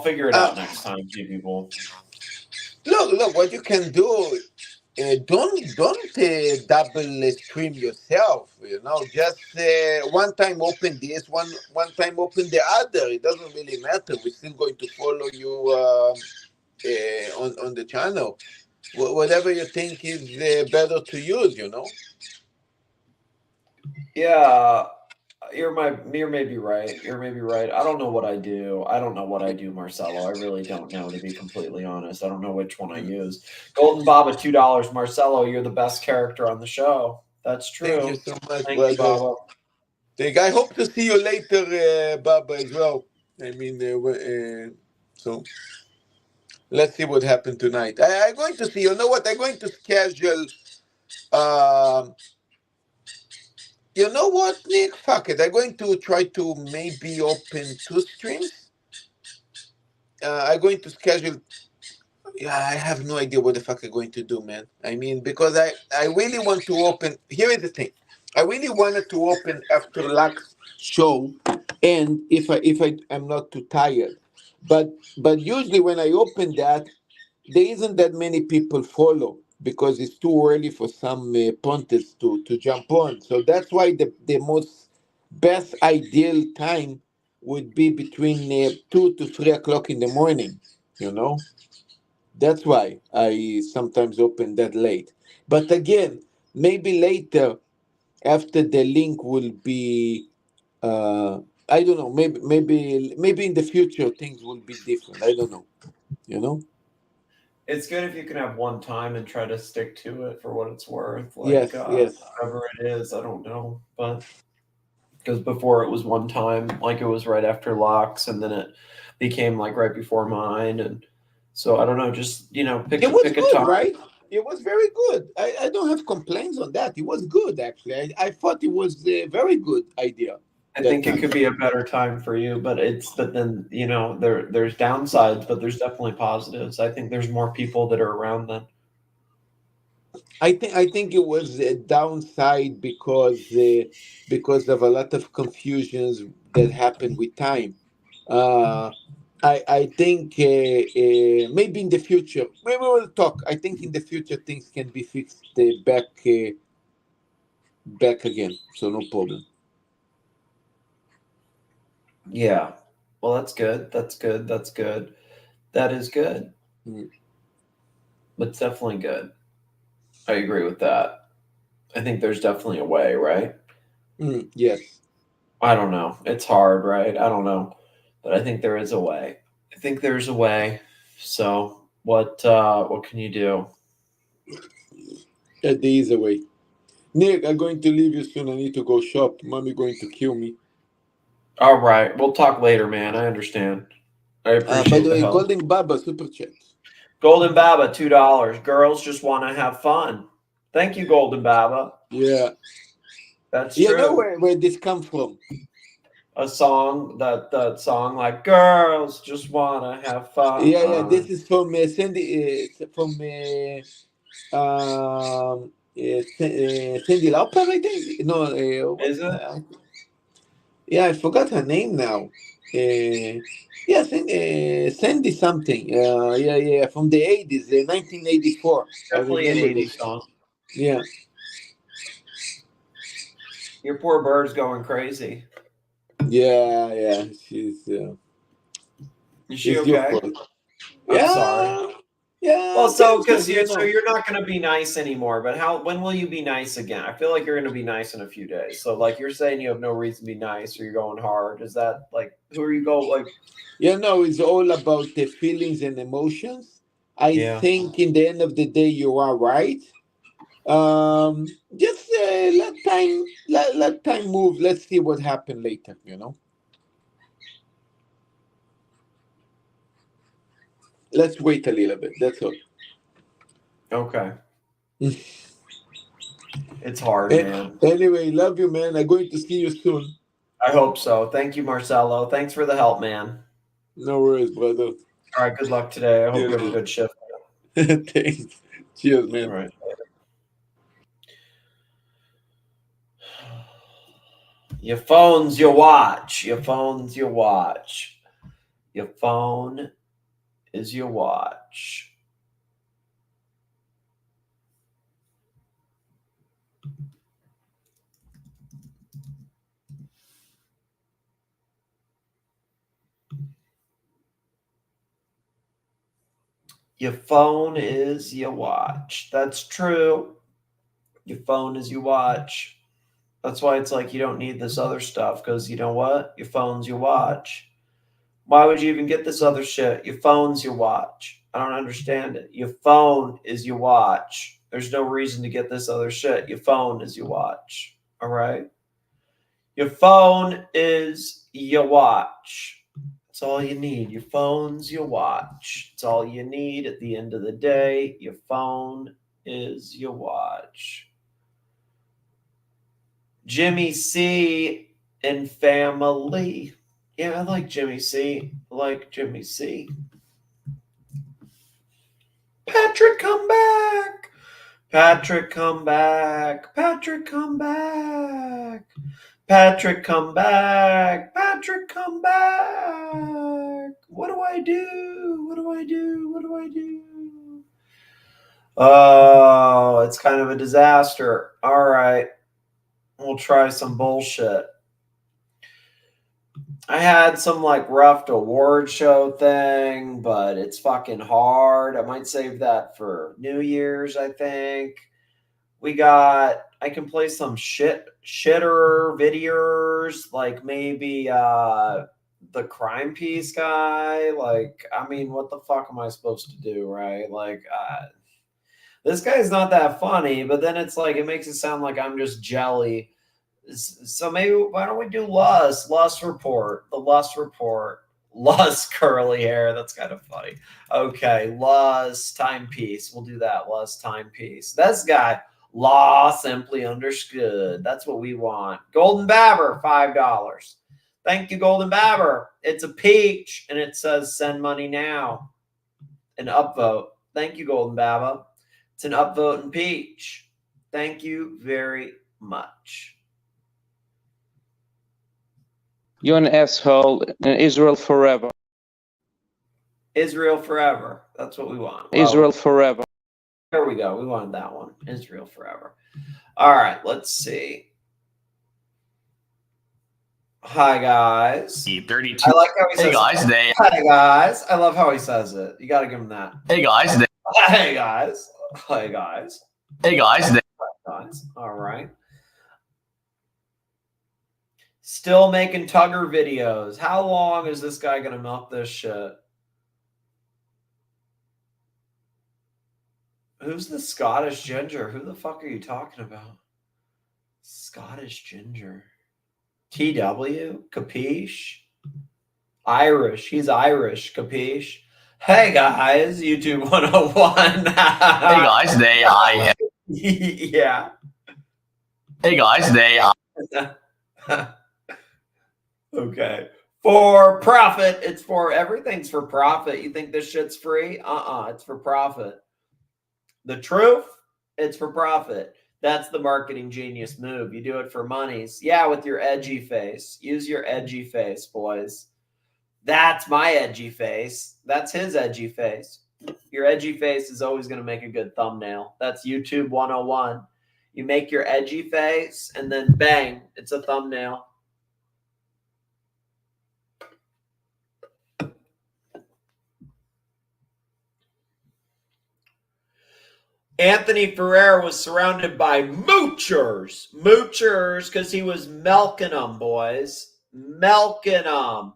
figure it out next time, you people. Look, what you can do don't double stream yourself. Just one time open this, one time open the other. It doesn't really matter. We're still going to follow you on the channel. Whatever you think is better to use. Yeah, you're maybe right. You're maybe right. I don't know what I do. I don't know what I do, Marcelo. I really don't know, to be completely honest. I don't know which one I use. Golden Baba, $2. Marcelo, you're the best character on the show. That's true. Thank you so much, Thank you, brother. Baba. I hope to see you later, Baba, as well. I mean, so let's see what happened tonight. I'm going to see. You know what? I'm going to schedule. You know what, Nick? Fuck it. I'm going to try to maybe open 2 streams. I'm going to schedule. Yeah, I have no idea what the fuck I'm going to do, man. I mean, because I really want to open. Here is the thing. I really wanted to open after Lux show, and if I'm not too tired, but usually when I open that, there isn't that many people follow because it's too early for some punters to jump on. So that's why the most best ideal time would be between 2 to 3 o'clock in the morning. That's why I sometimes open that late. But again, maybe later after the link will be I don't know, maybe in the future things will be different. I don't know. It's good if you can have one time and try to stick to it for what it's worth. Yes. Whatever it is, I don't know. But because before it was one time, like it was right after Locks, and then it became like right before mine. And so I don't know, just, pick It was a time. good, right? It was very good. I don't have complaints on that. It was good, actually. I thought it was a very good idea. I think it could be a better time for you, but then, there's downsides, but there's definitely positives. I think there's more people that are around then. I think it was a downside because of a lot of confusions that happened with time. I think maybe in the future, maybe we'll talk. I think in the future things can be fixed back again, so no problem. Yeah. Well, that's good. That's good. That's good. That is good. It's definitely good. I agree with that. I think there's definitely a way, right? Yes. I don't know. It's hard, right? I don't know. But I think there is a way. I think there's a way. So what can you do? There is a way. Nick, I'm going to leave you soon. I need to go shop. Mommy going to kill me. All right. We'll talk later, man. I understand. I appreciate by the way, help. Golden Baba super chat. Golden Baba, $2. Girls just want to have fun. Thank you, Golden Baba. Yeah. That's You true. know where this comes from? A song, that song like "Girls Just Wanna Have Fun." Yeah. This is from Cindy. Cindy Lauper, I think. No, Is it? Yeah, I forgot her name now. Yeah, Sandy something. Yeah, from the 80s, 1984. Definitely an 80s song. Yeah. Your poor bird's going crazy. Yeah. She's. Is she okay? I'm sorry. Yeah. Well, so you're not going to be nice anymore. But when will you be nice again? I feel like you're going to be nice in a few days. So like you're saying you have no reason to be nice, or you're going hard. Is that like who are you going like? Yeah, no, it's all about the feelings and emotions. I think in the end of the day you are right. Just let time move. Let's see what happens later. Let's wait a little bit. That's all. Okay. It's hard, man. Anyway, love you, man. I'm going to see you soon. I hope so. Thank you, Marcelo. Thanks for the help, man. No worries, brother. All right. Good luck today. I hope you have a good shift. Thanks. Cheers, man. All right. Your phone's your watch. Your phone's your watch. Your phone is your watch. Your phone is your watch. That's true. Your phone is your watch. That's why it's like you don't need this other stuff because you know what? Your phone's your watch. Why would you even get this other shit? Your phone's your watch. I don't understand it. Your phone is your watch. There's no reason to get this other shit. Your phone is your watch. All right? Your phone is your watch. That's all you need. Your phone's your watch. It's all you need at the end of the day. Your phone is your watch. Jimmy C and family. Yeah, I like Jimmy C. I like Jimmy C. Patrick, come back. Patrick, come back. Patrick, come back. Patrick, come back. Patrick, come back. What do I do? What do I do? What do I do? Oh, it's kind of a disaster. All right. We'll try some bullshit. I had some like rough award show thing, but it's fucking hard. I might save that for New Year's, I think. I can play some shitter videos, like maybe the Crime Piece guy. Like, I mean, what the fuck am I supposed to do, right? Like, this guy's not that funny, but then it's like, it makes it sound like I'm just jelly. So maybe, why don't we do Lust Report, the Lust Report, Lust curly hair. That's kind of funny. Okay, Lust timepiece. We'll do that. Lust timepiece. This guy, Law Simply Understood. That's what we want. Golden Babber, $5. Thank you, Golden Babber. It's a peach, and it says send money now. An upvote. Thank you, Golden Babber. It's an upvote and peach. Thank you very much. You're an asshole. And Israel forever. Israel forever. That's what we want. Well, Israel forever. There we go. We wanted that one. Israel forever. All right. Let's see. Hi, guys. 32. I like how he says Hey guys, it. Hi, guys. I love how he says it. You got to give him that. Hey guys, Hey, guys. Hey, guys. Hey guys, Guys. All right. Still making Tugger videos. How long is this guy going to milk this shit? Who's the Scottish ginger? Who the fuck are you talking about? Scottish ginger. TW? Capiche? Irish. He's Irish. Capiche? Hey guys, YouTube 101. hey guys, Yeah. Hey guys, Okay. For profit. It's for everything's for profit. You think this shit's free? It's for profit. The truth, it's for profit. That's the marketing genius move. You do it for monies. Yeah, with your edgy face. Use your edgy face, boys. That's my edgy face. That's his edgy face. Your edgy face is always going to make a good thumbnail. That's YouTube 101. You make your edgy face and then bang, it's a thumbnail. Anthony Ferrer was surrounded by moochers. Moochers, because he was milking them, boys. Milking them.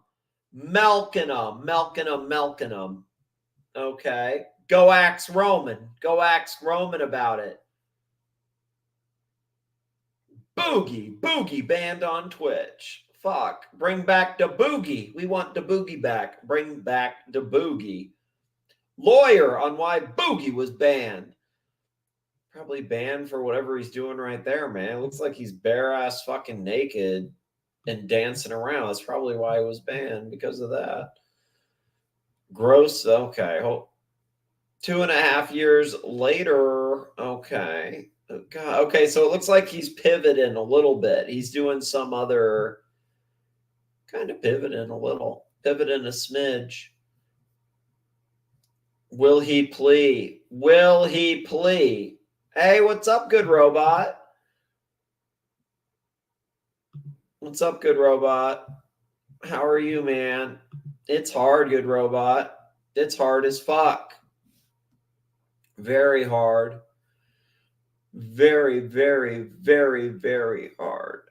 Milking them. Milking them. Milking them. Okay. Go ask Roman. Go ask Roman about it. Boogie banned on Twitch. Fuck. Bring back the Boogie. We want the Boogie back. Bring back the Boogie. Lawyer on why Boogie was banned. Probably banned for whatever he's doing right there, man. It looks like he's bare ass fucking naked and dancing around. That's probably why he was banned, because of that. Gross. Okay. 2.5 years later. Okay. God. Okay. So it looks like he's pivoting a little bit. He's doing some other kind of pivoting a little, pivoting a smidge. Will he plea? Will he plea? Hey, what's up, good robot? What's up, good robot? How are you, man? It's hard, good robot. It's hard as fuck. Very hard. Very, very, very, very hard.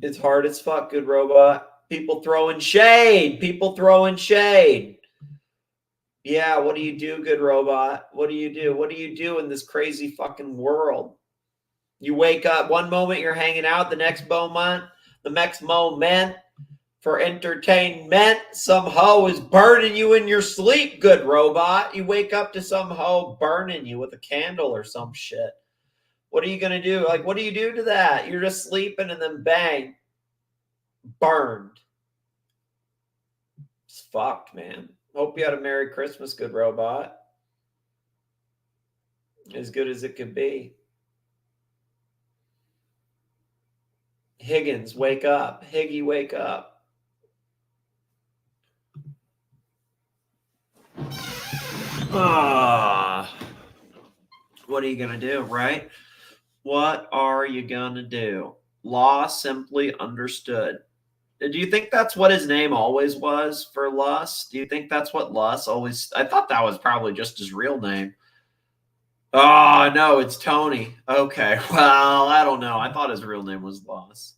It's hard as fuck, good robot. People throwing shade. People throwing shade. Yeah, what do you do, good robot? What do you do? What do you do in this crazy fucking world? You wake up, one moment you're hanging out, the next moment for entertainment, some hoe is burning you in your sleep, good robot. You wake up to some hoe burning you with a candle or some shit. What are you going to do? Like, what do you do to that? You're just sleeping and then bang, burned. It's fucked, man. Hope you had a Merry Christmas, good robot. As good as it could be. Higgins, wake up. Higgy, wake up. What are you going to do, right? What are you going to do? Law simply understood. Do you think that's what his name always was for Luss? Do you think that's what Luss always... I thought that was probably just his real name. Oh, no, it's Tony. Okay, well, I don't know. I thought his real name was Luss.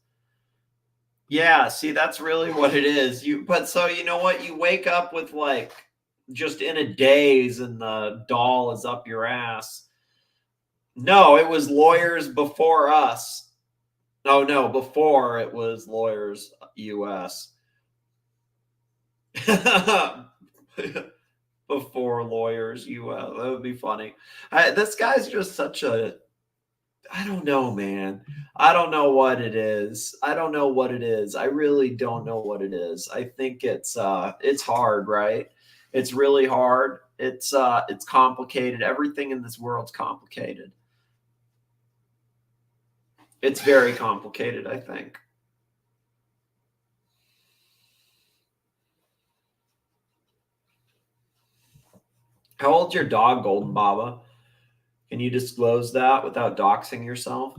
Yeah, see, that's really what it is. But so, you know what? You wake up with, like, just in a daze and the doll is up your ass. No, it was Lawyers Before Us. Oh, no, before it was Lawyers US. Before Lawyers US. That would be funny. This guy's just such a... I don't know, man. I don't know what it is. I don't know what it is. I really don't know what it is. I think it's hard, right? It's really hard. It's complicated. Everything in this world's complicated. It's very complicated, I think. How old's your dog, Golden Baba? Can you disclose that without doxing yourself?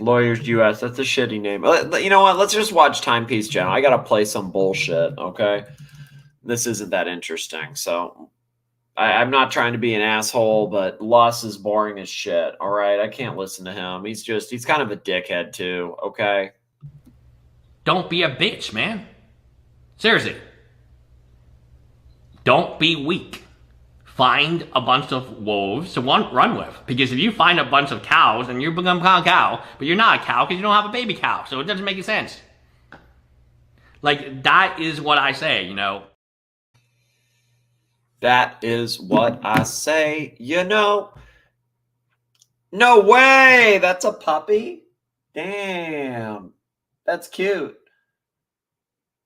Lawyers US, that's a shitty name. You know what? Let's just watch Timepiece Channel. I got to play some bullshit, okay? This isn't that interesting. So I'm not trying to be an asshole, but Luss is boring as shit, all right? I can't listen to him. He's kind of a dickhead too, okay? Don't be a bitch, man. Seriously. Don't be weak. Find a bunch of wolves to run with. Because if you find a bunch of cows and you become a cow, but you're not a cow because you don't have a baby cow. So it doesn't make any sense. Like, that is what I say, you know. That is what I say, you know. No way! That's a puppy? Damn. That's cute.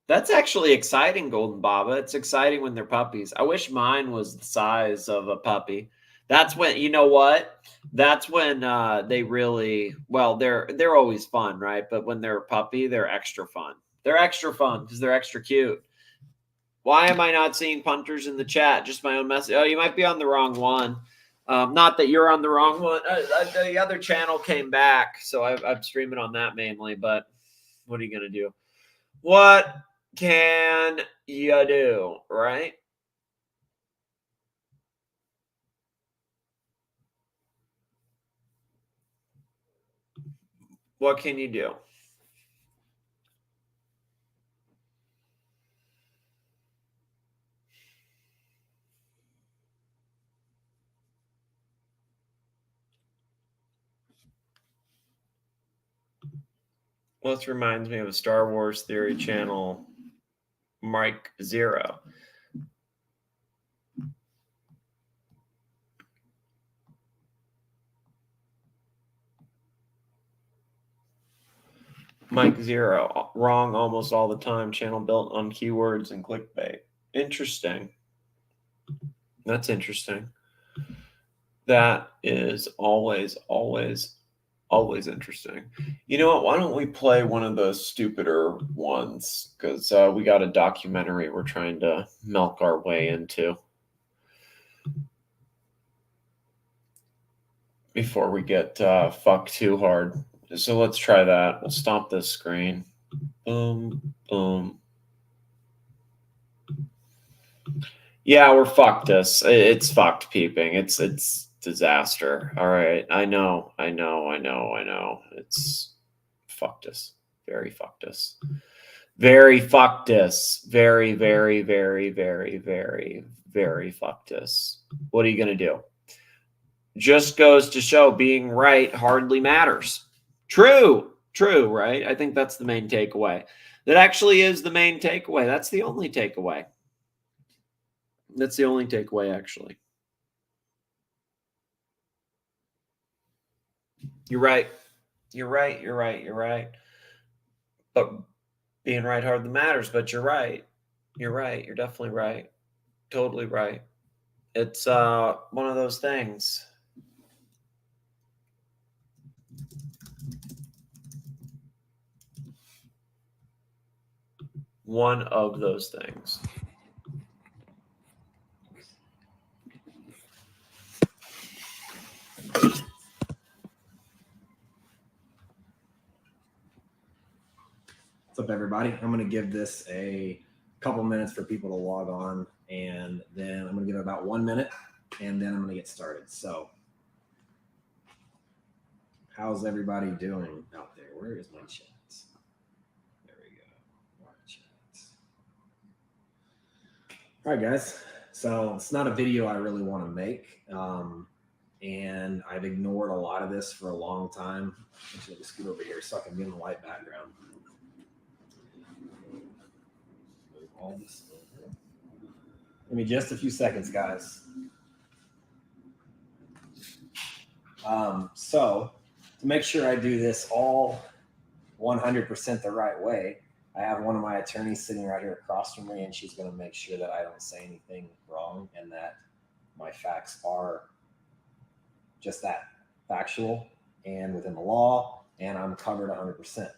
That's actually exciting, Golden Baba. It's exciting when they're puppies. I wish mine was the size of a puppy. That's when, you know what? That's when they really, well, they're always fun, right? But when they're a puppy, they're extra fun. They're extra fun because they're extra cute. Why am I not seeing punters in the chat? Just my own message. Oh, you might be on the wrong one. Not that you're on the wrong one. The other channel came back, so I'm streaming on that mainly. But what are you going to do? What can you do, right? What can you do? Well, this reminds me of a Star Wars Theory channel, Mike Zero. Mike Zero, wrong almost all the time. Channel built on keywords and clickbait. Interesting. That's interesting. That is always interesting. You know what? Why don't we play one of the stupider ones? Because we got a documentary we're trying to milk our way into. before we get fucked too hard. So let's try that. We'll stomp this screen. Boom, boom. Yeah, we're fucked. It's fucked, peeping. It's disaster. All right, I know. It's fucked us. Very fucked us. Very fucked us. Very, very, very, very, very, very fucked us. What are you gonna do? Just goes to show being right hardly matters. True, right? I think that's the main takeaway. That actually is the main takeaway. That's the only takeaway. That's the only takeaway, actually. You're right. But being right hardly matters, but you're right. You're definitely right. Totally right. It's one of those things. One of those things. What's up, everybody? I'm going to give this a couple minutes for people to log on, and then I'm going to give it about 1 minute, and then I'm going to get started. So, how's everybody doing out there? Where is my chat? There we go. More chat. All right, guys. So, it's not a video I really want to make, and I've ignored a lot of this for a long time. Actually, let me scoot over here so I can be in the light background. All this over. Give me just a few seconds, guys. So to make sure I do this all 100% the right way, I have one of my attorneys sitting right here across from me, and she's going to make sure that I don't say anything wrong and that my facts are just that, factual and within the law, and I'm covered 100%.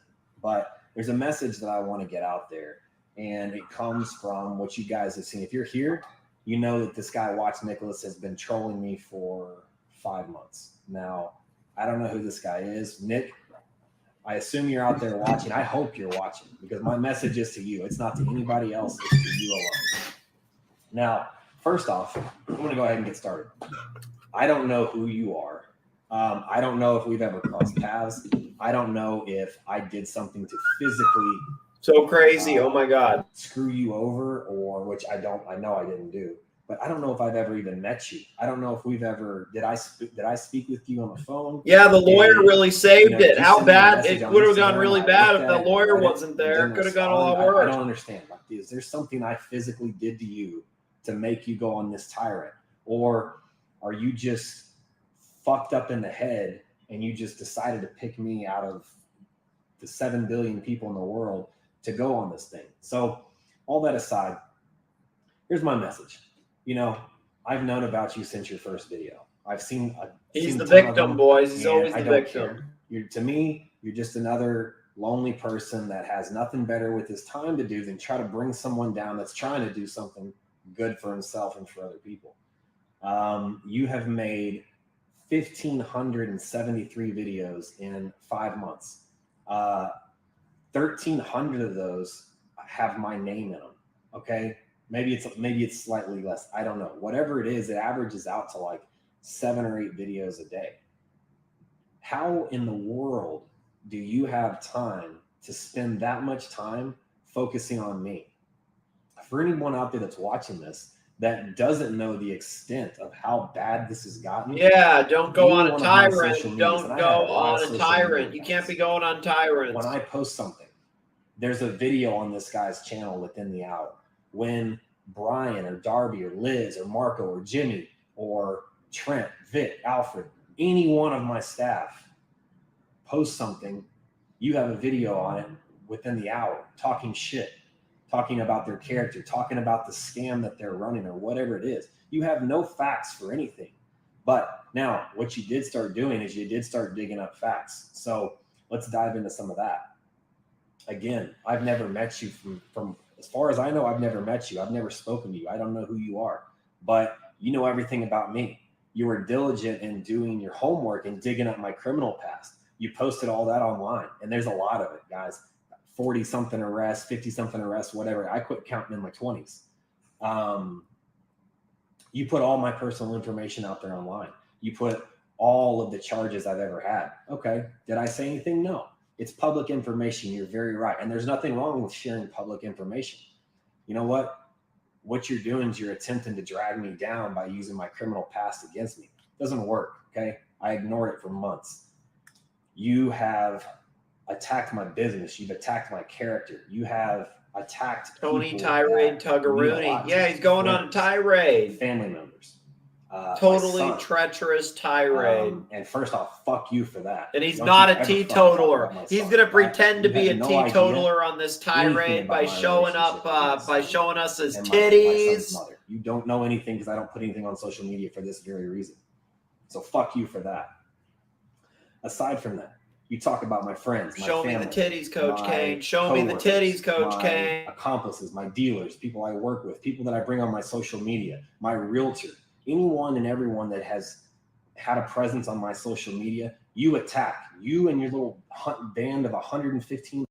But there's a message that I want to get out there. And it comes from what you guys have seen. If you're here, you know that this guy, Watts Nicholas, has been trolling me for 5 months. Now, I don't know who this guy is. Nick, I assume you're out there watching. I hope you're watching, because my message is to you. It's not to anybody else. It's to you alone. Now, first off, I'm going to go ahead and get started. I don't know who you are. I don't know if we've ever crossed paths. I don't know if I did something to physically... So crazy. Oh my God. Screw you over, or which I know I didn't do, but I don't know if I've ever even met you. I don't know if we've ever, did I speak with you on the phone? Yeah, the lawyer really saved it. you How sent me a bad message it on would have Instagram, gone really I bad looked if at that it, lawyer read it, wasn't there. didn't Could have gone a respond. lot worse. I don't understand. Like, is there something I physically did to you to make you go on this tyrant? Or are you just fucked up in the head and you just decided to pick me out of the 7 billion people in the world to go on this thing? So all that aside, here's my message. You know, I've known about you since your first video. He's the victim, boys. He's always the victim. To me, you're just another lonely person that has nothing better with his time to do than try to bring someone down that's trying to do something good for himself and for other people. You have made 1,573 videos in 5 months. 1,300 of those have my name in them. Okay, maybe it's slightly less. I don't know. Whatever it is, it averages out to like 7 or 8 videos a day. How in the world do you have time to spend that much time focusing on me? For anyone out there that's watching this that doesn't know the extent of how bad this has gotten. Yeah, don't go on a tyrant. Don't go on a tyrant. You can't be going on tyrants. When I post something, there's a video on this guy's channel within the hour. When Brian or Darby or Liz or Marco or Jimmy or Trent, Vic, Alfred, any one of my staff post something, you have a video on it within the hour, talking shit, talking about their character, talking about the scam that they're running or whatever it is. You have no facts for anything. But now what you did start doing is you did start digging up facts. So let's dive into some of that. Again, I've never met you from as far as I know, I've never met you. I've never spoken to you. I don't know who you are, but you know everything about me. You were diligent in doing your homework and digging up my criminal past. You posted all that online, and there's a lot of it, guys. 40-something arrests, 50-something arrests, whatever. I quit counting in my 20s. You put all my personal information out there online. You put all of the charges I've ever had. Okay. Did I say anything? No. It's public information. You're very right. And there's nothing wrong with sharing public information. You know what? What you're doing is you're attempting to drag me down by using my criminal past against me. It doesn't work. Okay. I ignored it for months. You have attacked my business. You've attacked my character. You have attacked Tony people Tirade that mean a Tuggeroony. lot to Yeah, me. he's going on a Friends, tirade. family members. My Totally son. treacherous tirade. And first off, fuck you for that. And he's Don't not you a ever fucking talk teetotaler. about my He's son. gonna Right? pretend to You be a have no idea teetotaler on this anything tirade about by my showing up, relationship with my by son showing us his and my son's titties. mother. You don't know anything because I don't put anything on social media for this very reason. So fuck you for that. Aside from that, you talk about my friends, my Show me family, the titties, Coach my Kane. Show me the coworkers, titties, Coach my Kane. accomplices, my dealers, people I work with, people that I bring on my social media, my realtor, anyone and everyone that has had a presence on my social media, you attack. You and your little band of 115.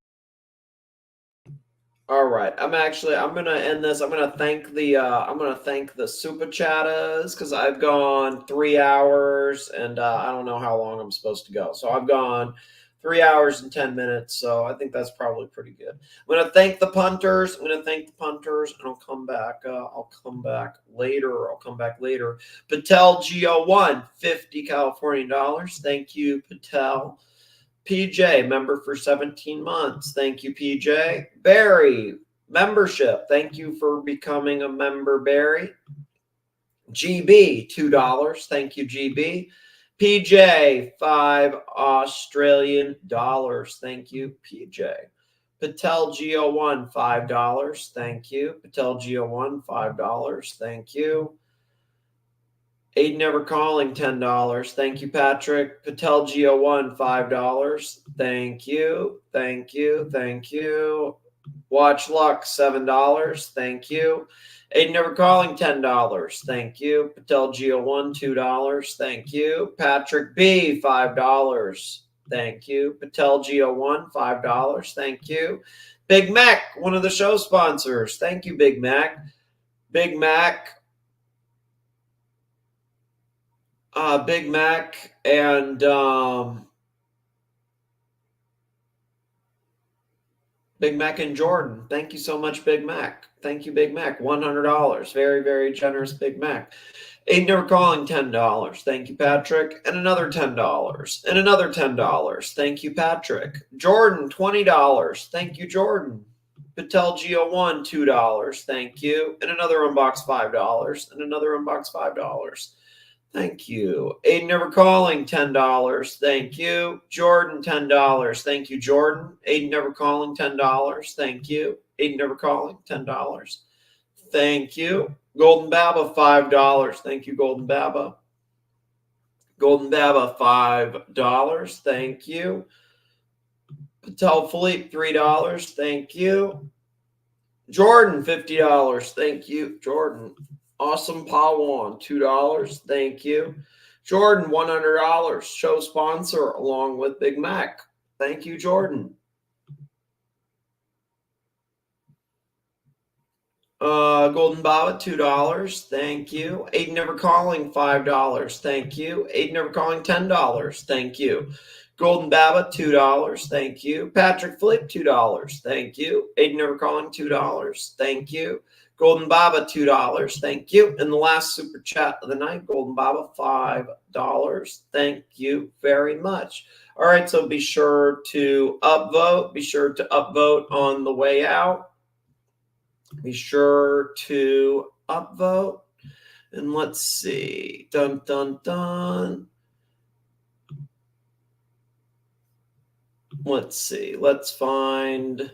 All right, I'm gonna end this. I'm gonna thank the super chatters because I've gone 3 hours and I don't know how long I'm supposed to go. So I've gone 3 hours and 10 minutes. So I think that's probably pretty good. I'm gonna thank the punters. And I'll come back. I'll come back later. Patel Go1, $50 California dollars. Thank you, Patel. PJ, member for 17 months. Thank you, PJ. Barry, membership. Thank you for becoming a member, Barry. GB, $2. Thank you, GB. PJ, $5 Australian dollars. Thank you, PJ. Patel Go1, $5. Thank you. Patel Go1, $5. Thank you. Aiden Ever Calling, $10. Thank you, Patrick. Patel Go1, $5. Thank you. Thank you. Thank you. Watch Luck, $7. Thank you. Aiden Ever Calling, $10. Thank you. Patel Go1, $2. Thank you. Patrick B, $5. Thank you. Patel Go1, $5. Thank you. Big Mac, one of the show sponsors. Thank you, Big Mac. Big Mac. Big Mac and Big Mac and Jordan. Thank you so much, Big Mac. Thank you, Big Mac. $100. Very, very generous, Big Mac. Aiden Never Calling, $10. Thank you, Patrick. And another $10. And another $10. Thank you, Patrick. Jordan, $20. Thank you, Jordan. Patel Go1, $2. Thank you. And another unbox, $5. And another unbox, $5. Thank you. Aiden Never Calling, $10. Thank you. Jordan, $10. Thank you, Jordan. Aiden Never Calling, $10. Thank you. Aiden Never Calling, $10. Thank you. Golden Baba, $5. Thank you, Golden Baba. Golden Baba, $5. Thank you. Patel Philippe, $3. Thank you. Jordan, $50. Thank you, Jordan. Awesome Pawan, $2. Thank you. Jordan, $100. Show sponsor along with Big Mac. Thank you, Jordan. Golden Baba, $2. Thank you. Aiden Never Calling, $5. Thank you. Aiden Never Calling, $10. Thank you. Golden Baba, $2. Thank you. Patrick Flip, $2. Thank you. Aiden Never Calling, $2. Thank you. Golden Baba, $2. Thank you. And the last super chat of the night, Golden Baba, $5. Thank you very much. All right, so be sure to upvote. Be sure to upvote on the way out. Be sure to upvote. And let's see. Dun, dun, dun. Let's see. Let's find...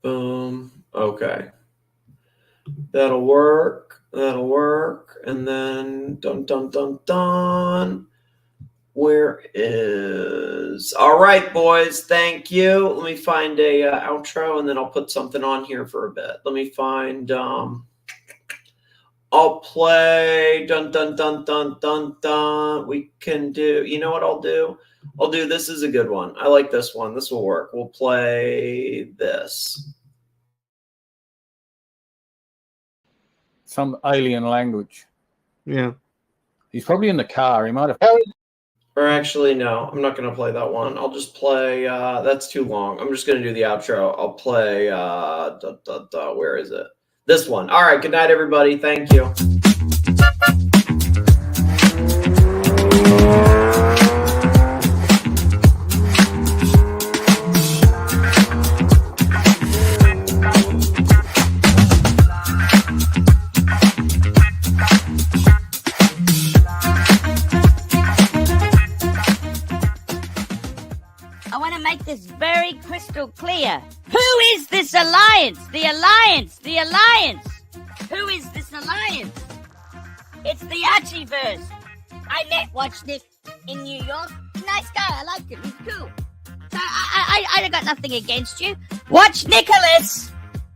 Boom. Okay. That'll work. That'll work. And then dun dun dun dun. Where is? All right, boys. Thank you. Let me find a outro, and then I'll put something on here for a bit. Let me find. I'll play dun dun dun dun dun dun. We can do. You know what I'll do? I'll do. This is a good one. I like this one. This will work. We'll play this. Some alien language. Yeah. He's probably in the car. He might have. Or actually, no, I'm not going to play that one. I'll just play, that's too long. I'm just going to do the outro. I'll play, where is it? This one. All right, good night, everybody. Thank you. I want to make this very crystal clear. Who is this alliance? The alliance! The alliance! Who is this alliance? It's the Archieverse. I met Watchnik in New York. Nice guy. I liked him. He's cool. So I got nothing against you. Watch Nicholas.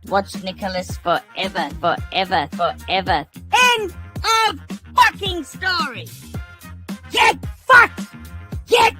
Watch Nicholas forever, forever, forever. End of fucking story. Get fucked. Get